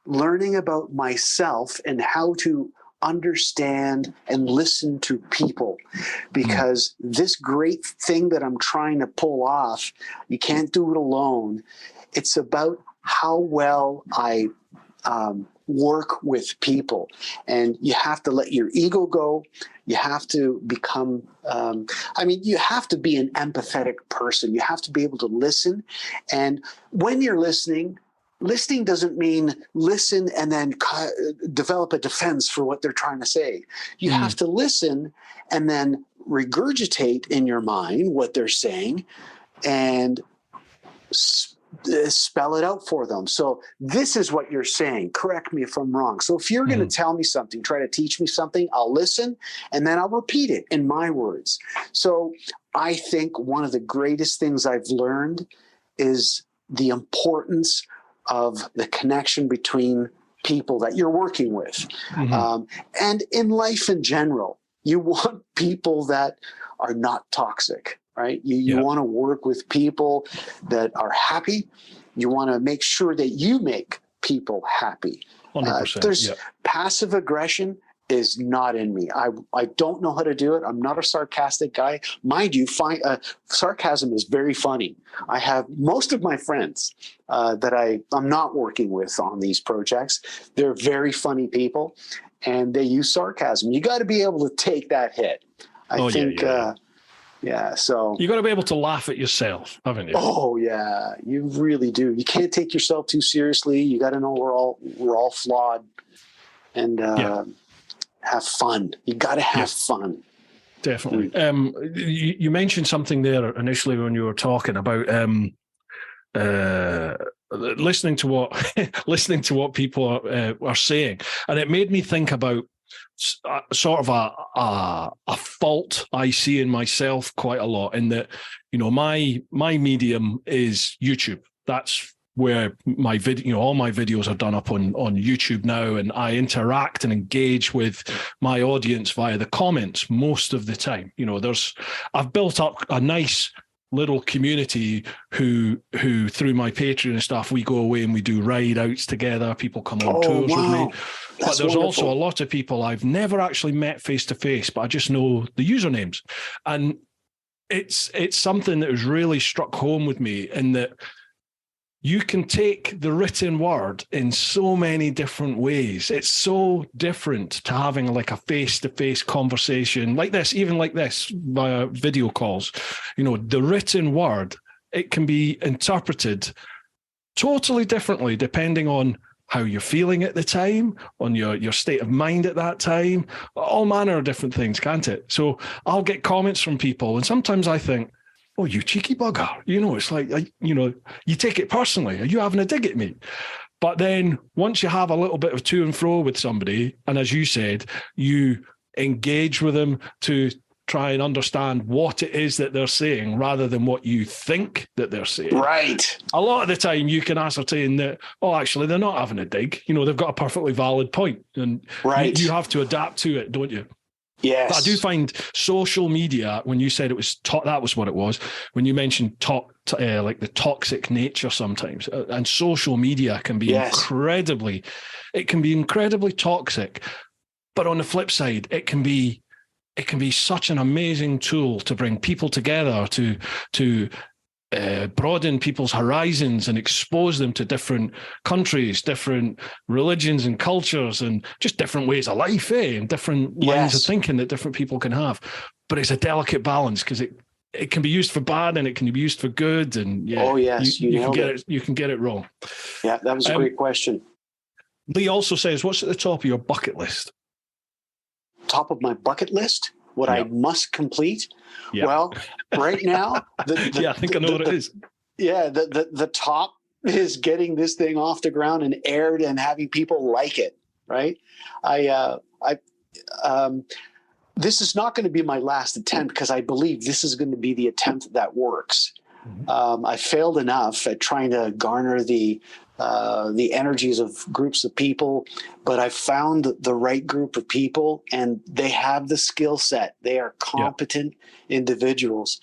learning about myself and how to understand and listen to people, because this great thing that I'm trying to pull off, you can't do it alone. It's about how well I work with people, and you have to let your ego go. You have to become, you have to be an empathetic person. You have to be able to listen. And when you're listening, listening doesn't mean listen and then develop a defense for what they're trying to say. You have to listen and then regurgitate in your mind what they're saying and spell it out for them. So this is what you're saying. Correct me if I'm wrong. So if you're going to tell me something, try to teach me something, I'll listen and then I'll repeat it in my words. So I think one of the greatest things I've learned is the importance of the connection between people that you're working with. And in life in general, you want people that are not toxic, right? You want to work with people that are happy. You want to make sure that you make people happy. 100%. Passive aggression is not in me. I don't know how to do it. I'm not a sarcastic guy. Mind you, sarcasm is very funny. I have most of my friends that I'm not working with on these projects. They're very funny people, and they use sarcasm. You got to be able to take that hit. I think. So you got to be able to laugh at yourself, haven't you? Oh yeah, you really do. You can't take yourself too seriously. You got to know we're all flawed, and have fun. You got to have fun. Definitely. You mentioned something there initially when you were talking about listening to what people are saying, and it made me think about sort of a fault I see in myself quite a lot. In that, my medium is YouTube. That's where my video, all my videos are done up on YouTube now, and I interact and engage with my audience via the comments most of the time. I've built up a nice little community who through my Patreon and stuff, we go away and we do ride outs together. People come on tours with me. But there's also a lot of people I've never actually met face to face, but I just know the usernames. And it's something that has really struck home with me, in that you can take the written word in so many different ways. It's so different to having like a face-to-face conversation like this, even like this via video calls. The written word, it can be interpreted totally differently depending on how you're feeling at the time, on your state of mind at that time, all manner of different things, can't it? So I'll get comments from people, and sometimes I think, oh, you cheeky bugger. It's like, you take it personally. Are you having a dig at me? But then once you have a little bit of to and fro with somebody, and as you said, you engage with them to try and understand what it is that they're saying rather than what you think that they're saying. Right. A lot of the time you can ascertain that, actually, they're not having a dig. They've got a perfectly valid point, and you have to adapt to it, don't you? Yes. But I do find social media, when you said it was that was what it was, when you mentioned like the toxic nature sometimes, and social media can be incredibly toxic. But on the flip side, it can be such an amazing tool to bring people together, to broaden people's horizons and expose them to different countries, different religions and cultures, and just different ways of life, and different lines of thinking that different people can have. But it's a delicate balance, because it can be used for bad and it can be used for good. And you can get it wrong. Yeah, that was a great question. Lee also says, what's at the top of your bucket list? Top of my bucket list? What I must complete? Yep. Well, right now, I think I know what it is. Yeah, the top is getting this thing off the ground and aired and having people like it. Right? This is not going to be my last attempt, because I believe this is going to be the attempt that works. I failed enough at trying to garner the energies of groups of people, but I found the right group of people, and they have the skill set. They are competent individuals.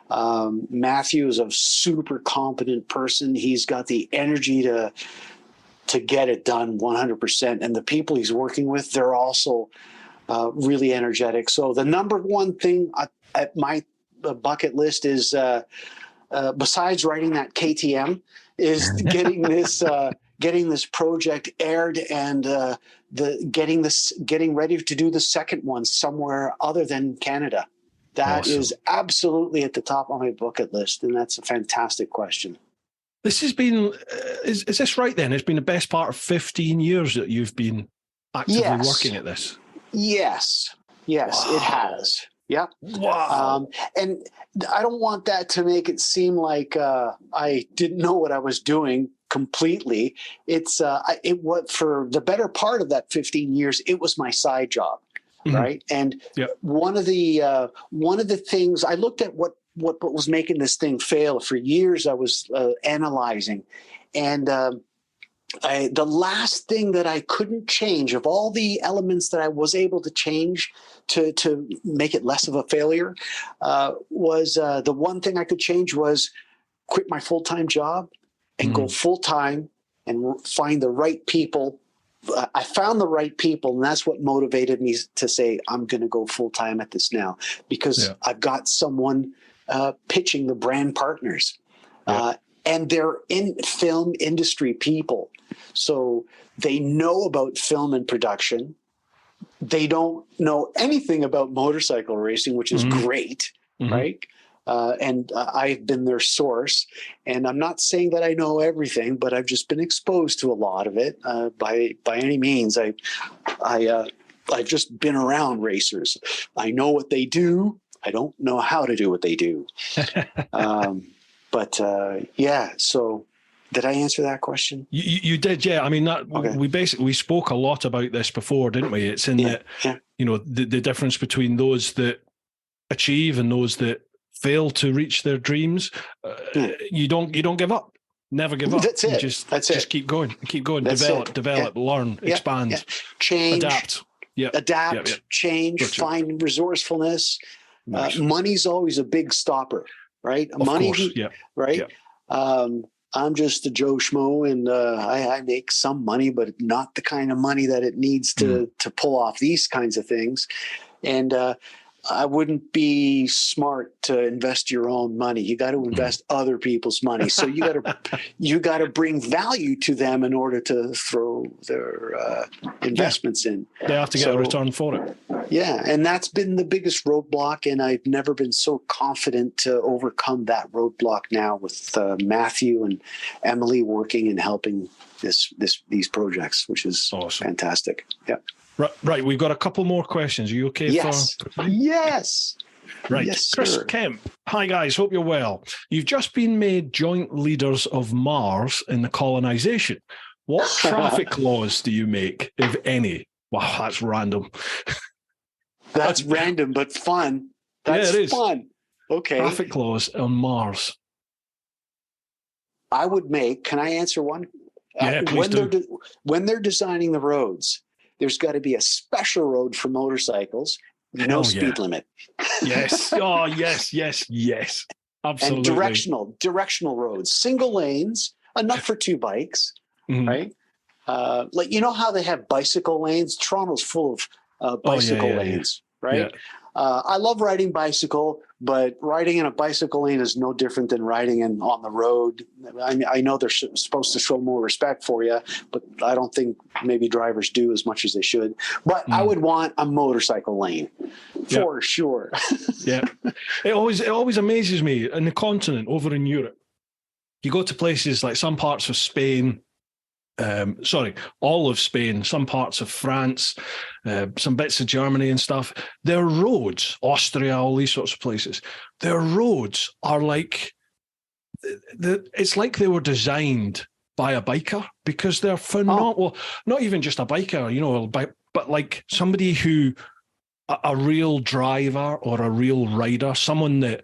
Matthew is a super competent person. He's got the energy to get it done 100%. And the people he's working with, they're also really energetic. So the number one thing at my bucket list is, besides writing that KTM, is getting this project aired, and getting ready to do the second one somewhere other than Canada. That is absolutely at the top of my bucket list, and that's a fantastic question. This has been, is this right then? It's been the best part of 15 years that you've been actively working at this. Yes, wow. It has. Yeah. Wow. And I don't want that to make it seem like I didn't know what I was doing completely. It was for the better part of that 15 years. It was my side job, right? And one of the things I looked at what was making this thing fail for years. I was analyzing, and the last thing that I couldn't change of all the elements that I was able to change to make it less of a failure was the one thing I could change was quit my full-time job and go full-time and find the right people. I found the right people, and that's what motivated me to say, I'm going to go full-time at this now, because I've got someone pitching the brand partners. And they're in film industry people. So they know about film and production. They don't know anything about motorcycle racing, which is great, right? And I've been their source. And I'm not saying that I know everything, but I've just been exposed to a lot of it by any means. I've just been around racers. I know what they do. I don't know how to do what they do. So did I answer that question? You did, yeah. I mean, we spoke a lot about this before, didn't we? It's in the difference between those that achieve and those that fail to reach their dreams. You don't give up. Never give up. That's it. Just keep going. Keep going. Develop, learn, expand, change, adapt, change, find resourcefulness. Money's always a big stopper, right? Of course, right. I'm just a Joe Schmo, and I make some money, but not the kind of money that it needs to pull off these kinds of things. And I wouldn't be smart to invest your own money. You got to invest other people's money. So you got to bring value to them in order to throw their investments in. They have to get a return for it. Yeah, and that's been the biggest roadblock, and I've never been so confident to overcome that roadblock now with Matthew and Emily working and helping these projects, which is awesome. Fantastic. Yeah. Right, we've got a couple more questions. Are you okay? Yes. Yes. Right. Yes, Chris Kemp. Hi, guys. Hope you're well. You've just been made joint leaders of Mars in the colonization. What traffic laws do you make, if any? Wow, that's random. That's random, but fun. That's fun. Okay. Traffic laws on Mars. I would make, can I answer one? Yeah, please do. When they're designing the roads, there's got to be a special road for motorcycles, no speed limit. Yes. Oh, yes. Absolutely. And directional roads, single lanes, enough for two bikes, right? Like, you know how they have bicycle lanes? Toronto's full of bicycle lanes, right? Yeah. I love riding bicycle, but riding in a bicycle lane is no different than riding on the road. I know they're supposed to show more respect for you, but I don't think maybe drivers do as much as they should. But I would want a motorcycle lane for sure. Yeah. It always amazes me in the continent over in Europe. You go to places like some parts of Spain, all of Spain, some parts of France, some bits of Germany and stuff. Their roads, Austria, all these sorts of places, their roads are like, it's like they were designed by a biker, because they're phenomenal. Well, not even just a biker, but like somebody who, a real driver or a real rider, someone that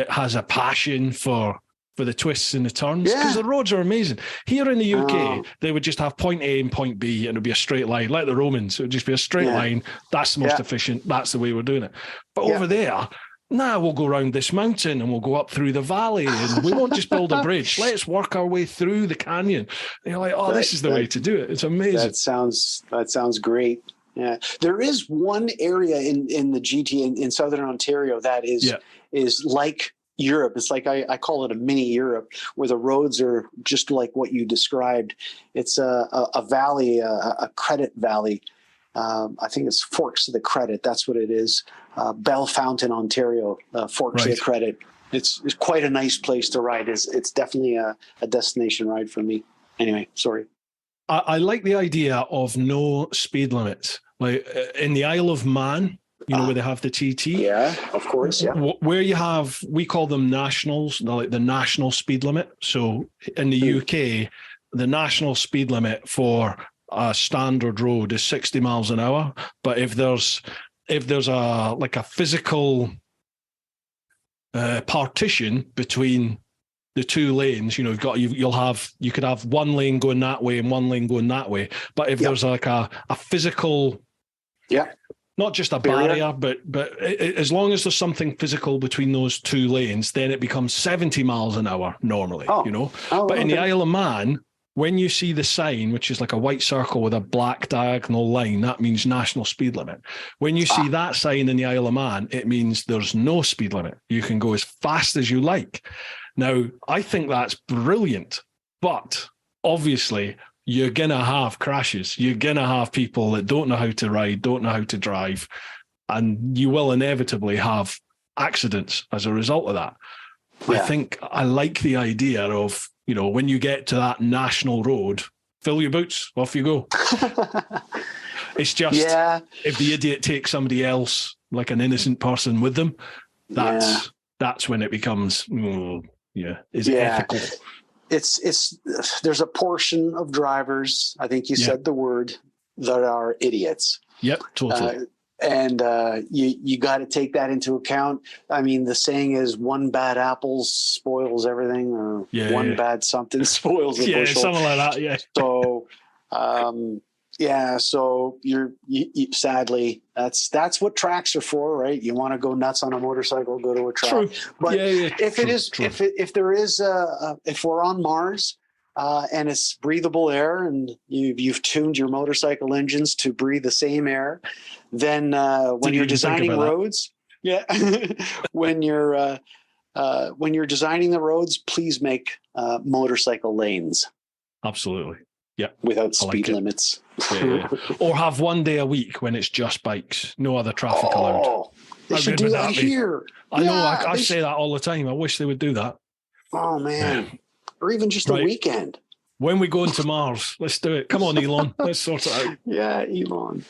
has a passion for the twists and the turns, because the roads are amazing. Here in the UK, they would just have point A and point B, and it would be a straight line, like the Romans. It would just be a straight line. That's the most efficient. That's the way we're doing it. But over there, we'll go around this mountain and we'll go up through the valley, and we won't just build a bridge. Let's work our way through the canyon. And you're like, this is the way to do it. It's amazing. That sounds great. Yeah, there is one area in the GT in Southern Ontario that is like Europe. It's like I call it a mini Europe, where the roads are just like what you described. It's a valley, a credit valley. I think it's Forks of the Credit. That's what it is. Bell Fountain, Ontario, Forks of the Credit. It's quite a nice place to ride. It's definitely a destination ride for me. Anyway, sorry. I like the idea of no speed limits. Like in the Isle of Man, where they have the TT. Yeah, of course. Yeah. Where you have, we call them nationals, like the national speed limit. So in the UK, the national speed limit for a standard road is 60 miles an hour. But if there's a physical partition between the two lanes, you could have one lane going that way and one lane going that way. But if there's like a physical, not just a barrier, but as long as there's something physical between those two lanes, then it becomes 70 miles an hour normally, But in the Isle of Man, when you see the sign, which is like a white circle with a black diagonal line, that means national speed limit. When you see that sign in the Isle of Man, it means there's no speed limit. You can go as fast as you like. Now, I think that's brilliant, but obviously you're going to have crashes. You're going to have people that don't know how to ride, don't know how to drive, and you will inevitably have accidents as a result of that. Yeah. I think I like the idea of, when you get to that national road, fill your boots, off you go. It's just, if the idiot takes somebody else, like an innocent person with them, that's when it becomes, is it ethical? It's there's a portion of drivers, I think you said the word, that are idiots. Yep, totally. And you got to take that into account. I mean, the saying is one bad apple spoils everything, or one bad something spoils the bushel. Something like that, yeah. So, so you sadly, that's what tracks are for, right? You want to go nuts on a motorcycle, go to a track. True. But if we're on Mars, and it's breathable air, and you've tuned your motorcycle engines to breathe the same air, then when you're designing roads, when you're designing the roads, please make motorcycle lanes. Absolutely. Yeah. Without speed limits. Yeah. Or have one day a week when it's just bikes, no other traffic allowed. They should do that here. I know. I say that all the time. I wish they would do that. Oh man. Or even just a weekend. When we go into Mars, let's do it. Come on, Elon. Let's sort it out. Yeah, Elon.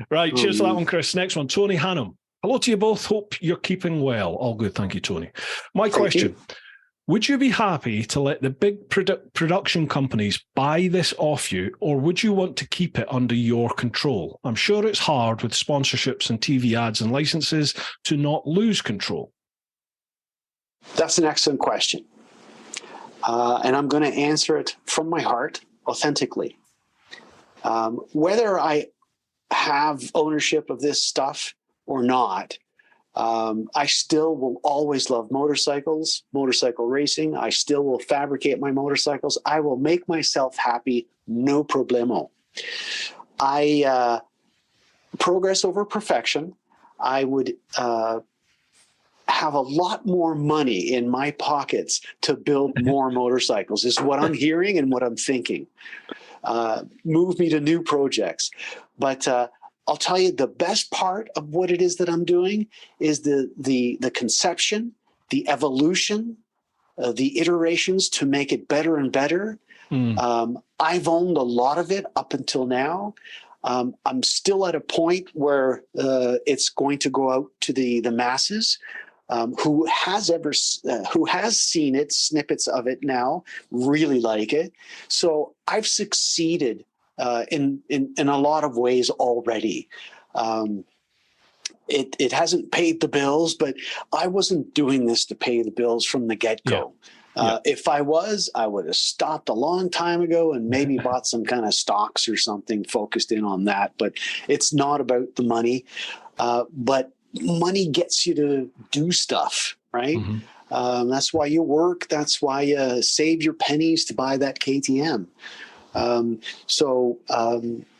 Right. Cheers for that one, Chris. Next one, Tony Hannum. Hello to you both. Hope you're keeping well. All good. Thank you, Tony. My question. Would you be happy to let the big production companies buy this off you, or would you want to keep it under your control? I'm sure it's hard with sponsorships and TV ads and licenses to not lose control. That's an excellent question. And I'm going to answer it from my heart, authentically. Whether I have ownership of this stuff or not, I still will always love motorcycles, motorcycle racing. I still will fabricate my motorcycles. I will make myself happy, no problemo. I progress over perfection. I would have a lot more money in my pockets to build more motorcycles, is what I'm hearing and what I'm thinking. Move me to new projects. But I'll tell you, the best part of what it is that I'm doing is the conception, the evolution, the iterations to make it better and better. I've owned a lot of it up until now. I'm still at a point where it's going to go out to the masses. Who has seen it, snippets of it now, really like it. So I've succeeded in a lot of ways already. It hasn't paid the bills, but I wasn't doing this to pay the bills from the get-go. If I was, I would have stopped a long time ago and maybe bought some kind of stocks or something, focused in on that. But it's not about the money. But money gets you to do stuff, right? That's why you work. That's why you save your pennies to buy that KTM. So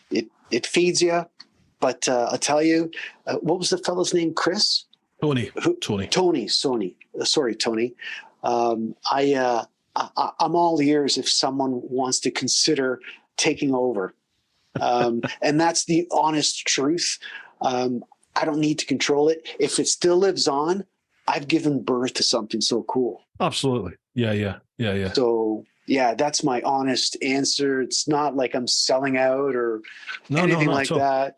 it feeds you. But I'll tell you, what was the fellow's name? Chris? Tony. Sorry, Tony. I'm all ears if someone wants to consider taking over. And that's the honest truth. I don't need to control it. If it still lives on, I've given birth to something so cool. Absolutely. Yeah. So yeah, that's my honest answer. It's not like I'm selling out or anything like that.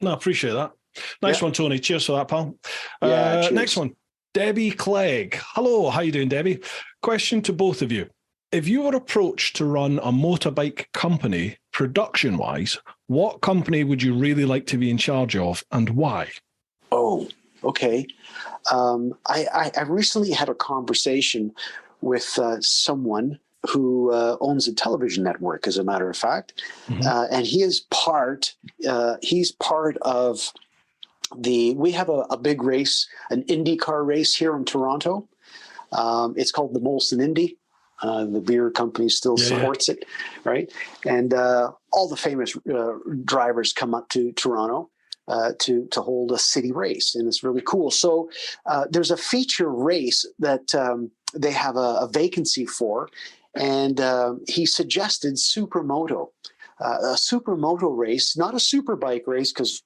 No, I appreciate that. Nice one, Tony. Cheers for that, pal. Yeah, next one, Debbie Clegg. Hello, how you doing, Debbie? Question to both of you. If you were approached to run a motorbike company production-wise, what company would you really like to be in charge of and why? Oh, okay. I recently had a conversation with someone who owns a television network, as a matter of fact, and he's part of we have a big race, an IndyCar race here in Toronto. It's called the Molson Indy. The beer company still supports it, right? And all the famous drivers come up to Toronto to hold a city race, and it's really cool. So there's a feature race that they have a vacancy for, and he suggested supermoto, a supermoto race, not a superbike race, because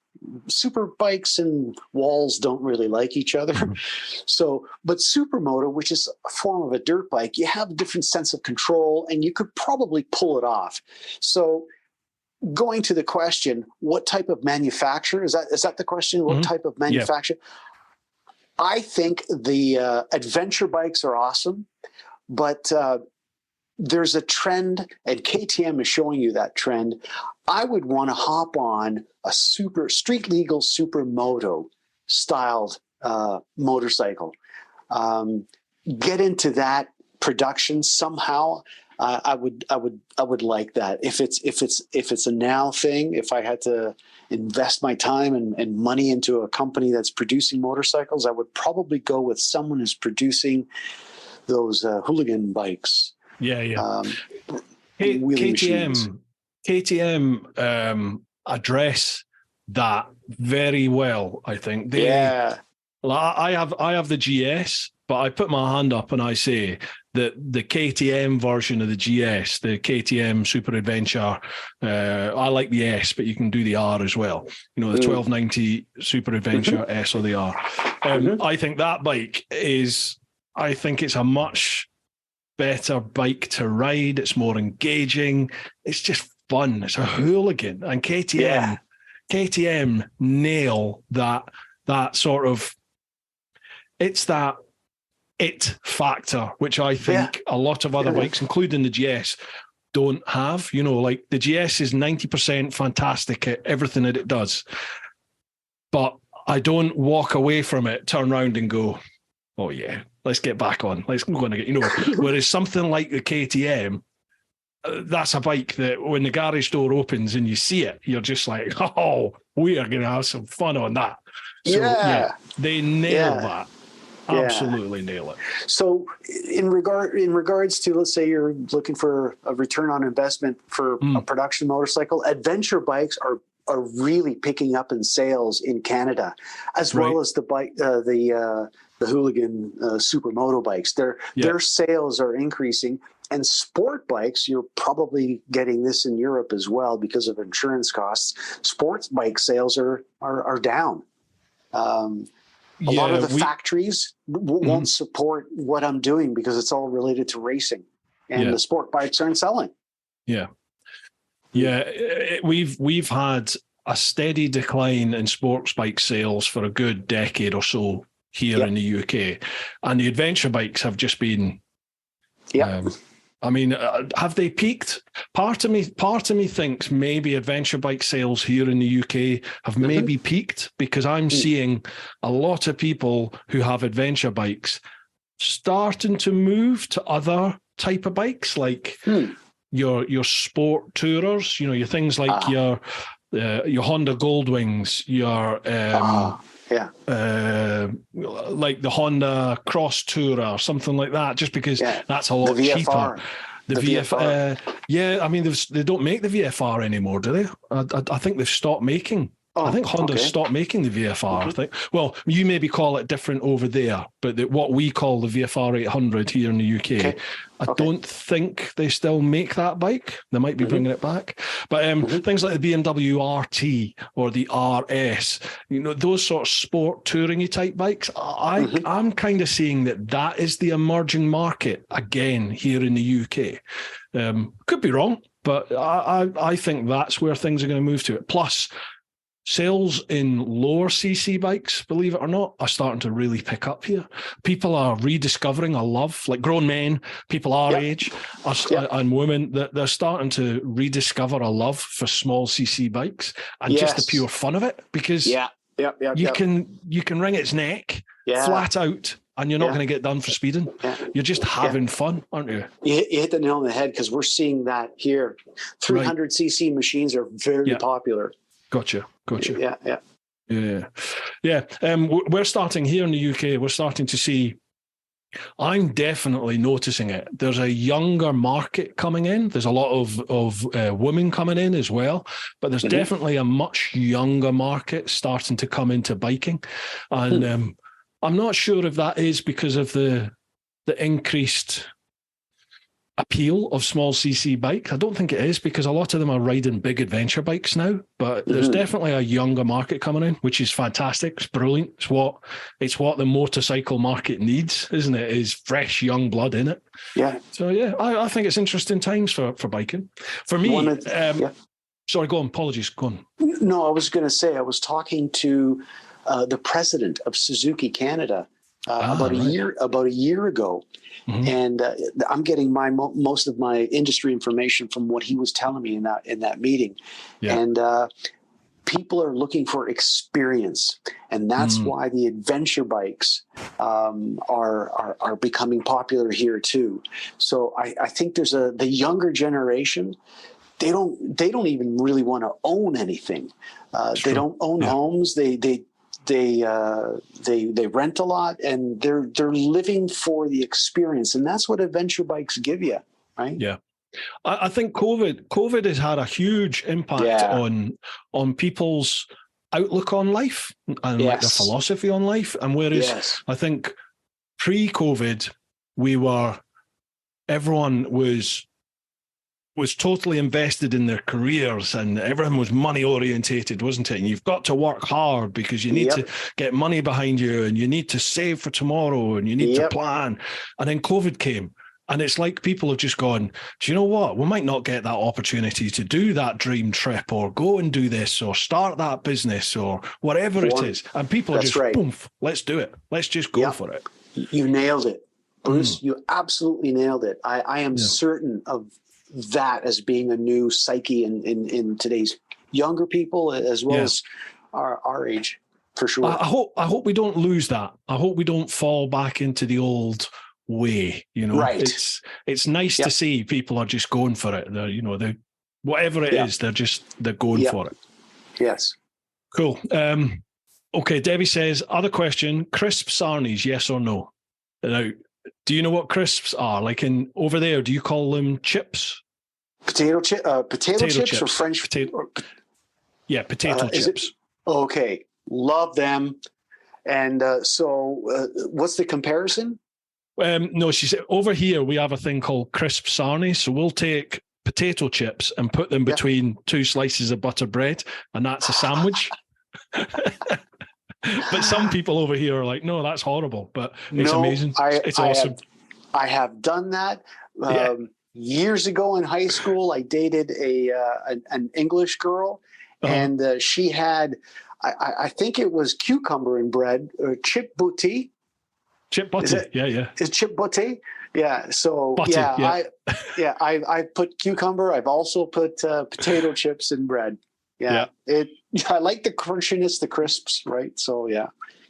superbikes and walls don't really like each other. So, but supermoto, which is a form of a dirt bike, you have a different sense of control, and you could probably pull it off. So, going to the question, what type of manufacturer is that the question? What type of manufacturer? I think the adventure bikes are awesome, but there's a trend, and KTM is showing you that trend. I would want to hop on a street legal supermoto styled motorcycle. Get into that production somehow. I would like that. If it's a now thing, if I had to invest my time and money into a company that's producing motorcycles, I would probably go with someone who's producing those hooligan bikes. KTM address that very well. I think I have the GS, but I put my hand up and I say that the KTM version of the GS, the KTM Super Adventure, I like the S, but you can do the R as well. You know, the 1290 Super Adventure S or the R. I think that bike is, I think it's a much better bike to ride. It's more engaging. It's just fun. It's a hooligan. And KTM nail that sort of, it's that it factor, which I think a lot of other bikes, including the GS, don't have. You know, like the GS is 90% fantastic at everything that it does. But I don't walk away from it, turn around and go, oh yeah, let's get back on. Let's go and get, you know, whereas something like the KTM, that's a bike that when the garage door opens and you see it, you're just like, oh, we are going to have some fun on that. So they nail that. Absolutely nail it. So in regards to, let's say you're looking for a return on investment for a production motorcycle, adventure bikes are really picking up in sales in Canada, as well as the bike, the hooligan supermoto bikes. Their sales are increasing. And sport bikes, you're probably getting this in Europe as well because of insurance costs. Sports bike sales are down. A lot of the factories won't support what I'm doing because it's all related to racing, and the sport bikes aren't selling. We've had a steady decline in sports bike sales for a good decade or so here in the UK, and the adventure bikes have just been. I mean, have they peaked? Part of me thinks maybe adventure bike sales here in the UK have maybe peaked, because I'm seeing a lot of people who have adventure bikes starting to move to other type of bikes, like your sport tourers. You know, your things like your Honda Goldwings, your like the Honda Cross Tourer or something like that, just because that's a lot cheaper. The VFR. I mean, they don't make the VFR anymore, do they? I think they've stopped making I think Honda stopped making the VFR. I think. Well, you maybe call it different over there, but what we call the VFR 800 here in the UK, I don't think they still make that bike. They might be bringing it back. But things like the BMW RT or the RS, those sort of sport touring-y type bikes, I'm kind of seeing that is the emerging market again here in the UK. Could be wrong, but I think that's where things are going to move to. Plus, sales in lower CC bikes, believe it or not, are starting to really pick up here. People are rediscovering a love, like grown men, people our age, and women, they're starting to rediscover a love for small CC bikes and just the pure fun of it, because you can wring its neck flat out, and you're not going to get done for speeding. You're just having fun, aren't you? You hit the nail on the head, because we're seeing that here. 300cc machines are very popular. Gotcha. Yeah. We're starting here in the UK. We're starting to see. I'm definitely noticing it. There's a younger market coming in. There's a lot of women coming in as well, but there's definitely a much younger market starting to come into biking, and I'm not sure if that is because of the increased appeal of small CC bikes. I don't think it is, because a lot of them are riding big adventure bikes now, but there's definitely a younger market coming in, which is fantastic. It's brilliant. It's what the motorcycle market needs, isn't it? Is fresh young blood in it. Yeah. So I think it's interesting times for biking. For me, sorry, go on. Apologies. Go on. No, I was going to say, I was talking to the president of Suzuki Canada about a year ago. And I'm getting most of my industry information from what he was telling me in that meeting. And people are looking for experience, and that's why the adventure bikes are becoming popular here too. So I think there's the younger generation. They don't even really want to own anything. They don't own homes. They rent a lot, and they're living for the experience, and that's what adventure bikes give you, right? Yeah, I think COVID has had a huge impact on people's outlook on life and like their philosophy on life. And whereas I think pre-COVID, everyone was totally invested in their careers, and everyone was money orientated, wasn't it? And you've got to work hard because you need to get money behind you, and you need to save for tomorrow, and you need to plan. And then COVID came, and it's like people have just gone, do you know what? We might not get that opportunity to do that dream trip, or go and do this, or start that business, or whatever it is. And people are just, boom, let's do it. Let's just go for it. You nailed it, Bruce. You absolutely nailed it. I am certain of that as being a new psyche in today's younger people, as well as our age, for sure. I hope we don't lose that. I hope we don't fall back into the old way. Right. It's nice to see people are just going for it. They're whatever it is, they're going for it. Yes. Cool. Okay. Debbie says, other question: crisp sarnies, yes or no? Now, do you know what crisps are? Like over there, do you call them chips? Potato chips or French potato? Potato chips. Okay, love them. And so, what's the comparison? No, she said over here we have a thing called crisp sarnies. So we'll take potato chips and put them between two slices of butter bread, and that's a sandwich. But some people over here are like, no, that's horrible, but it's amazing. It's awesome. I have done that. Years ago in high school, I dated an English girl, and she had, I think it was cucumber in bread, or chip boutti. Chip butty, Is chip butty? Yeah. So butty, I put cucumber. I've also put potato chips in bread. I like the crunchiness, the crisps, right? So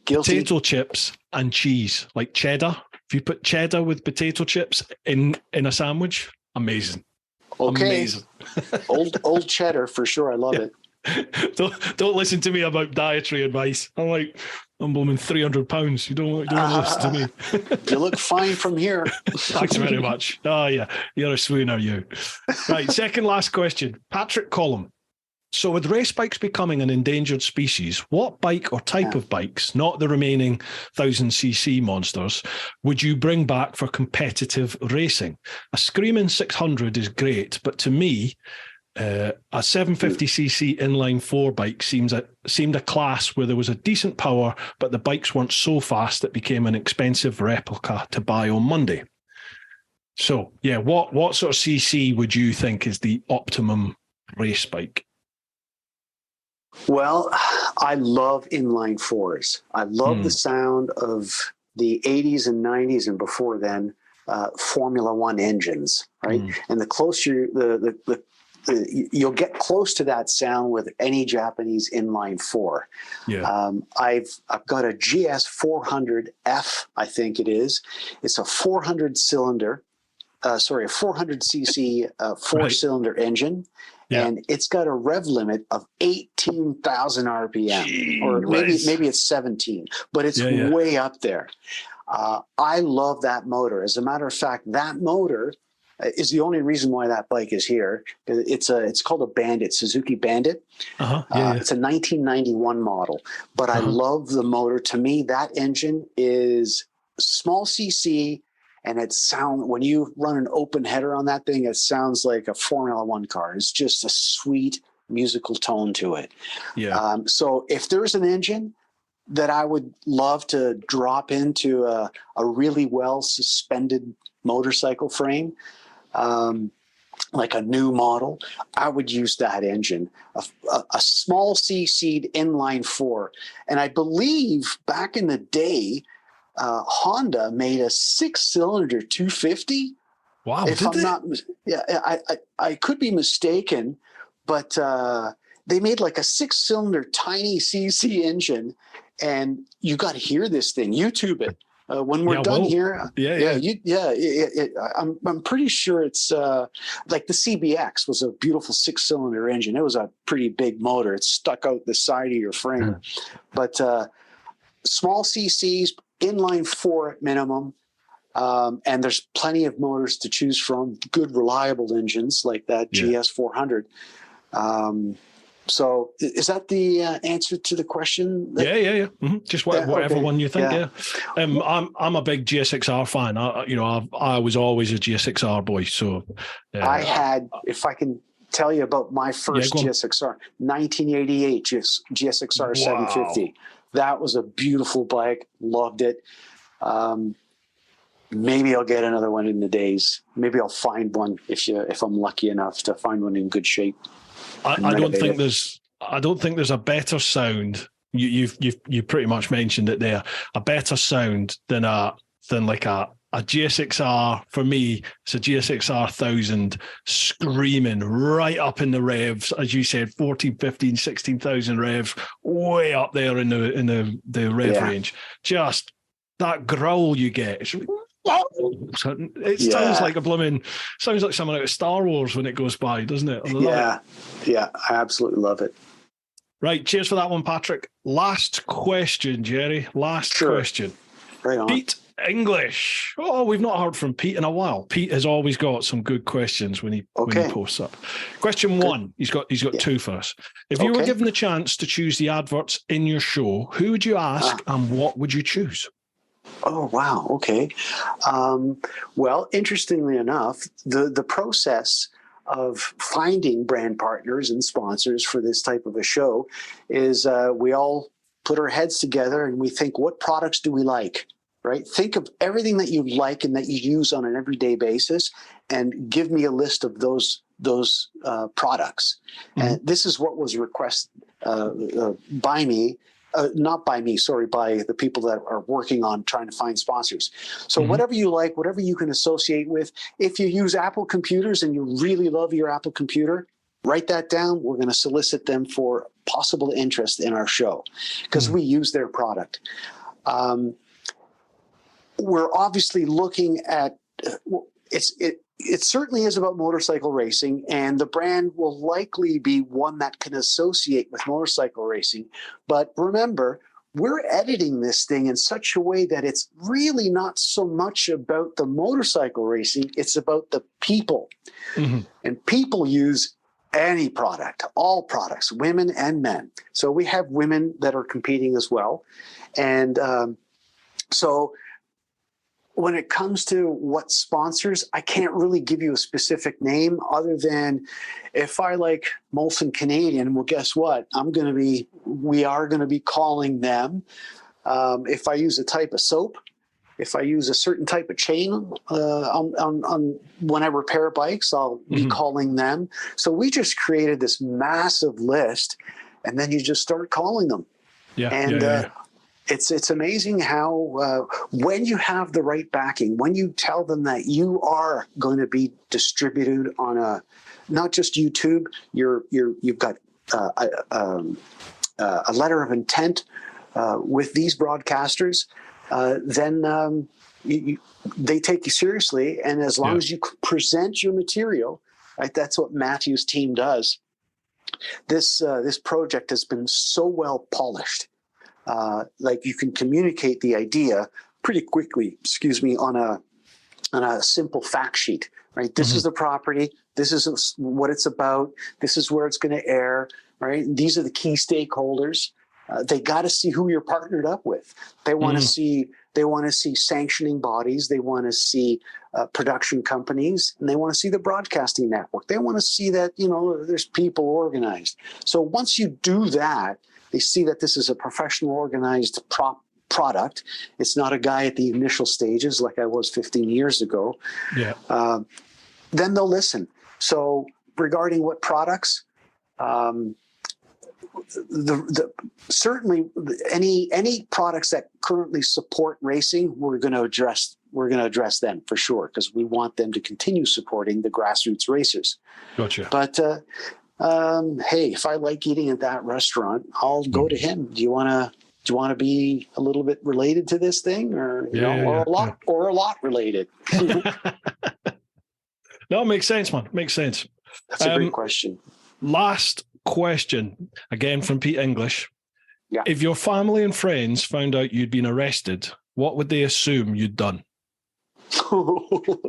guilty. Potato chips and cheese, like cheddar. If you put cheddar with potato chips in a sandwich, amazing. Okay. Amazing. old cheddar for sure. I love it. Don't listen to me about dietary advice. I'm blooming 300 pounds. You don't want to listen to me. You look fine from here. Thanks very much. Oh yeah, you're a swooner, you. Right, second last question. Patrick Collum. So with race bikes becoming an endangered species, what bike or type of bikes, not the remaining 1000cc monsters, would you bring back for competitive racing? A screaming 600 is great, but to me, a 750cc inline four bike seemed a class where there was a decent power, but the bikes weren't so fast it became an expensive replica to buy on Monday. So, yeah, what sort of CC would you think is the optimum race bike? Well, I love inline fours. I love the sound of the 80s and 90s and before then Formula One engines, right? And the closer you'll get close to that sound with any Japanese inline four. Yeah. I've got a GS 400F, I think it is. It's a 400cc four-cylinder engine. Yeah. And it's got a rev limit of 18,000 RPM, or maybe it's 17, but it's way up there. I love that motor. As a matter of fact, that motor is the only reason why that bike is here. It's called a Bandit, Suzuki Bandit. It's a 1991 model, but I love the motor. To me, that engine is small CC. And when you run an open header on that thing, it sounds like a Formula One car. It's just a sweet musical tone to it. Yeah. So if there's an engine that I would love to drop into a really well suspended motorcycle frame, like a new model, I would use that engine, a small CC'd inline four. And I believe back in the day, Honda made a 6-cylinder 250. Wow! If I'm not, I could be mistaken, but they made like a 6-cylinder tiny CC engine, and you got to hear this thing. YouTube it when we're done here. I'm pretty sure it's like the CBX was a beautiful 6-cylinder engine. It was a pretty big motor. It stuck out the side of your frame, but small CCs. Inline four at minimum, and there's plenty of motors to choose from. Good, reliable engines like that GS 400. So, is that the answer to the question? Just whatever one you think. Yeah. I'm a big GSXR fan. I was always a GSXR boy. So, I had, if I can tell you about my first GSXR, 1988 GSXR 750. That was a beautiful bike. Loved it. Maybe I'll get another one in the days. Maybe I'll find one if I'm lucky enough to find one in good shape. I don't think there's a better sound. You pretty much mentioned it there. A better sound than like a GSXR. For me, it's a GSXR 1000 screaming right up in the revs, as you said, 14, 15, 16,000 revs, way up there in the rev range. Just that growl you get. It sounds like sounds like someone out of Star Wars when it goes by, doesn't it? I absolutely love it. Right, cheers for that one, Patrick. Last question, Jerry. Question. Right on. Pete English. Oh, we've not heard from Pete in a while. Pete has always got some good questions when he posts up. Question one. He's got two for us. If you were given the chance to choose the adverts in your show, who would you ask and what would you choose? Oh, wow. Okay. Well, interestingly enough, the process of finding brand partners and sponsors for this type of a show is we all put our heads together and we think, what products do we like? Right? Think of everything that you like and that you use on an everyday basis and give me a list of those products. And this is what was requested by me. Not by me, sorry, by the people that are working on trying to find sponsors. So whatever you like, whatever you can associate with, if you use Apple computers and you really love your Apple computer, write that down. We're going to solicit them for possible interest in our show because we use their product. We're obviously looking at it certainly is about motorcycle racing, and the brand will likely be one that can associate with motorcycle racing. But remember, we're editing this thing in such a way that it's really not so much about the motorcycle racing, it's about the people. And people use any product, all products, women and men. So we have women that are competing as well. And so when it comes to what sponsors, I can't really give you a specific name other than if I like Molson Canadian, well, guess what? We are going to be calling them. If I use a type of soap, if I use a certain type of chain on when I repair bikes, I'll be calling them. So we just created this massive list, and then you just start calling them. It's amazing how when you have the right backing, when you tell them that you are going to be distributed on not just YouTube, you've got a letter of intent with these broadcasters, then they take you seriously. And as long as you present your material, right, that's what Matthew's team does. This project has been so well polished. Like you can communicate the idea pretty quickly, on a simple fact sheet, right? This is the property. This is what it's about. This is where it's going to air, right? And these are the key stakeholders. They got to see who you're partnered up with. They want to see. They want to see sanctioning bodies. They want to see production companies, and they want to see the broadcasting network. They want to see that there's people organized. So once you do that, they see that this is a professional, organized product. It's not a guy at the initial stages like I was 15 years ago. Yeah. Then they'll listen. So regarding what products, certainly any products that currently support racing, we're going to address them for sure, because we want them to continue supporting the grassroots racers. Gotcha. But hey, if I like eating at that restaurant, I'll go to him. Do you want to be a little bit related to this thing, or a lot related? No, it makes sense, man. Makes sense. That's a great question. Last question, again from Pete English. Yeah. If your family and friends found out you'd been arrested, what would they assume you'd done?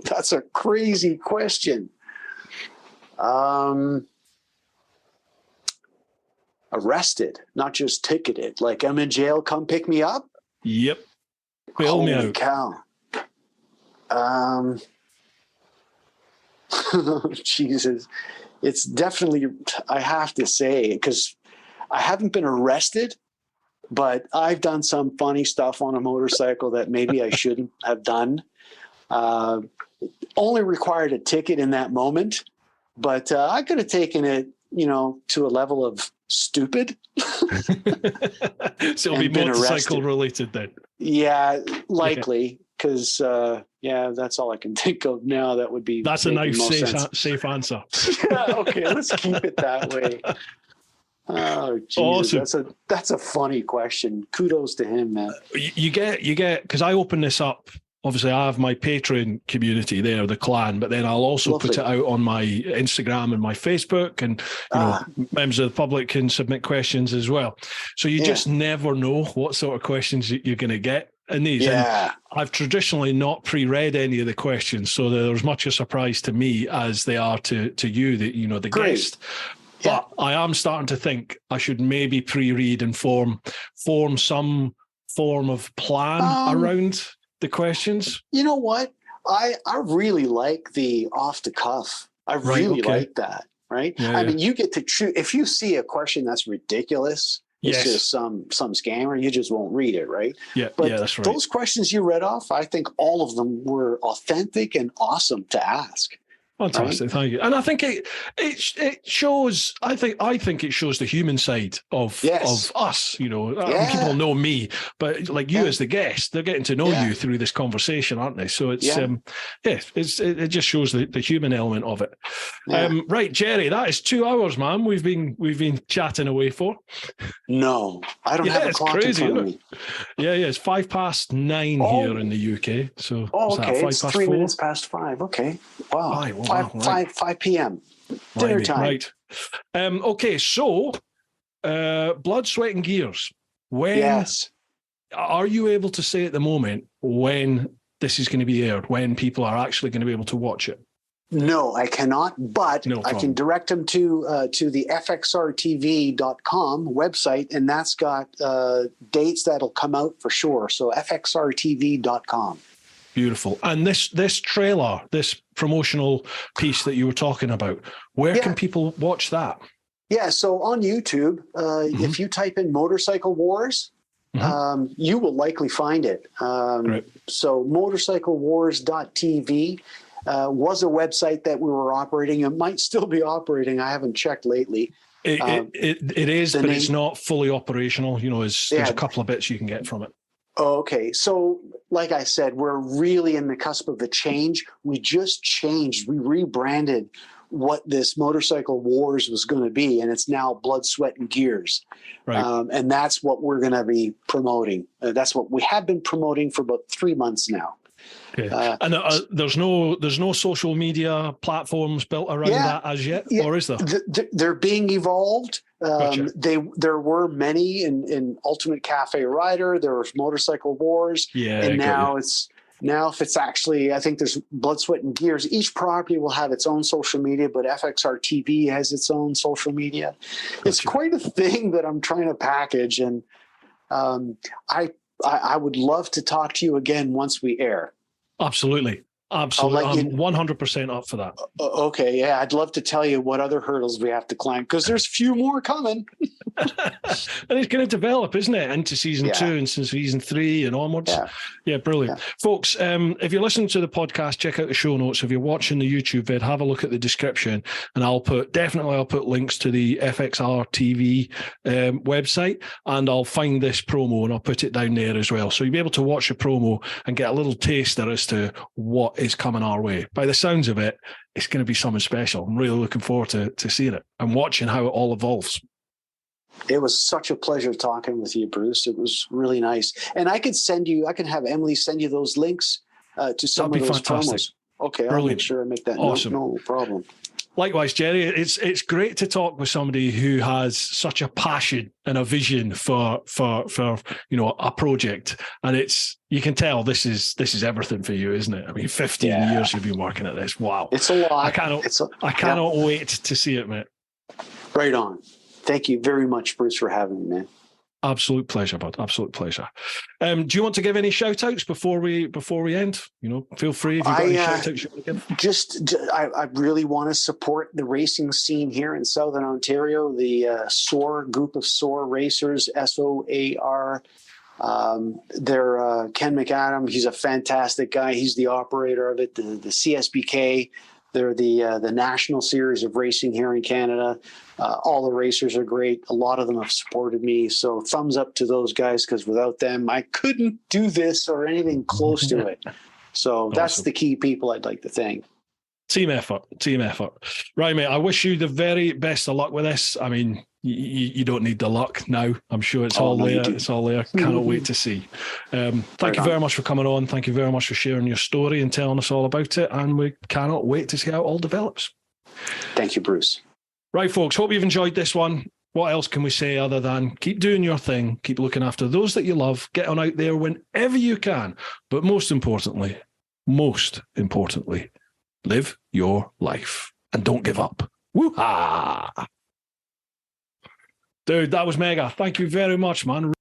That's a crazy question. Arrested, not just ticketed. Like I'm in jail, come pick me up? Yep. Bail me out. Cow. Jesus. It's definitely, I have to say, because I haven't been arrested, but I've done some funny stuff on a motorcycle that maybe I shouldn't have done. Only required a ticket in that moment, but I could have taken it, to a level of stupid. So it'll be motorcycle related then. Yeah, likely. Because, that's all I can think of now. That would be. That's a nice, safe answer. Yeah, okay, let's keep it that way. Oh, Jesus, awesome. That's a funny question. Kudos to him, man. You get, because I open this up. Obviously, I have my Patreon community there, the clan, but then I'll also put it out on my Instagram and my Facebook, and members of the public can submit questions as well. So you just never know what sort of questions you're going to get in these. Yeah. And I've traditionally not pre-read any of the questions, so they're as much a surprise to me as they are to you, the guest. Yeah. But I am starting to think I should maybe pre-read and form some form of plan around the questions. You know what? I really like the off the cuff. I really like that. Right. Yeah, I mean, you get to choose. If you see a question that's ridiculous, it's just some scammer, you just won't read it. Right. Yeah. But that's right. Those questions you read off, I think all of them were authentic and awesome to ask. Fantastic, thank you. And I think it shows. I think it shows the human side of us. People know me, but like you as the guest, they're getting to know you through this conversation, aren't they? So it's it just shows the human element of it. Yeah. Right, Jerry, that is 2 hours, man. We've been chatting away for. No, I don't have a clock crazy, in front of me. Yeah, it's 9:05 here in the UK. So okay, it's 3 minutes past 5. Okay, wow. 5 p.m. dinner time. Right. Okay, so blood, sweat, and gears. When are you able to say at the moment when this is going to be aired? When people are actually going to be able to watch it? No, I cannot, but No I can problem. direct them to the fxrtv.com website, and that's got dates that'll come out for sure. So fxrtv.com. Beautiful. And this trailer, this promotional piece that you were talking about, where can people watch that? Yeah, so on YouTube, if you type in Motorcycle Wars, you will likely find it. Great. So motorcyclewars.tv was a website that we were operating. It might still be operating. I haven't checked lately. It is, but it's not fully operational. You know, there's a couple of bits you can get from it. Okay. So like I said, we're really in the cusp of a change. We just changed. We rebranded what this Motorcycle Wars was going to be, and it's now Blood, Sweat, and Gears. Right. And that's what we're going to be promoting. That's what we have been promoting for about 3 months now. Okay. And there's no social media platforms built around that as yet, or is there? They're being evolved. Gotcha. There were many in Ultimate Cafe Rider. There was Motorcycle Wars, and now if it's actually, I think there's Blood, Sweat, and Gears. Each property will have its own social media, but FXR TV has its own social media. Gotcha. It's quite a thing that I'm trying to package, and I would love to talk to you again once we air. Absolutely. Absolutely. I'm 100% up for that. Okay. Yeah. I'd love to tell you what other hurdles we have to climb, because there's few more coming. And it's going to develop, isn't it? Into season 2 and season 3 and onwards. Yeah, brilliant. Yeah. Folks, if you're listening to the podcast, check out the show notes. If you're watching the YouTube vid, have a look at the description, and I'll put links to the FXR TV website, and I'll find this promo and I'll put it down there as well. So you'll be able to watch a promo and get a little taster as to what is coming our way. By the sounds of it, it's going to be something special. I'm really looking forward to seeing it and watching how it all evolves. It was such a pleasure talking with you, Bruce. It was really nice. And I can have Emily send you those links to some of those promos. Okay, I'll make sure I make that. Awesome. No problem. Likewise, Jerry, it's great to talk with somebody who has such a passion and a vision for a project, and you can tell this is everything for you, isn't it? I mean, 15 years you've been working at this. Wow, it's a lot. I cannot wait to see it, mate. Right on. Thank you very much, Bruce, for having me, man. Absolute pleasure, bud. Absolute pleasure. Do you want to give any shout outs before we end? Feel free if you've got any shout outs you want to give. I really want to support the racing scene here in Southern Ontario, the SOAR group of SOAR racers, SOAR. They're Ken McAdam. He's a fantastic guy. He's the operator of it, the CSBK. They're the national series of racing here in Canada. All the racers are great. A lot of them have supported me. So thumbs up to those guys, because without them, I couldn't do this or anything close to it. So that's the key people I'd like to thank. Team effort. Right, mate, I wish you the very best of luck with this. I mean, you don't need the luck now. I'm sure it's all there. It's all there. Cannot wait to see. Thank you very much for coming on. Thank you very much for sharing your story and telling us all about it. And we cannot wait to see how it all develops. Thank you, Bruce. Right, folks, hope you've enjoyed this one. What else can we say other than keep doing your thing, keep looking after those that you love, get on out there whenever you can. But most importantly, live your life and don't give up. Woo-ha! Dude, that was mega. Thank you very much, man.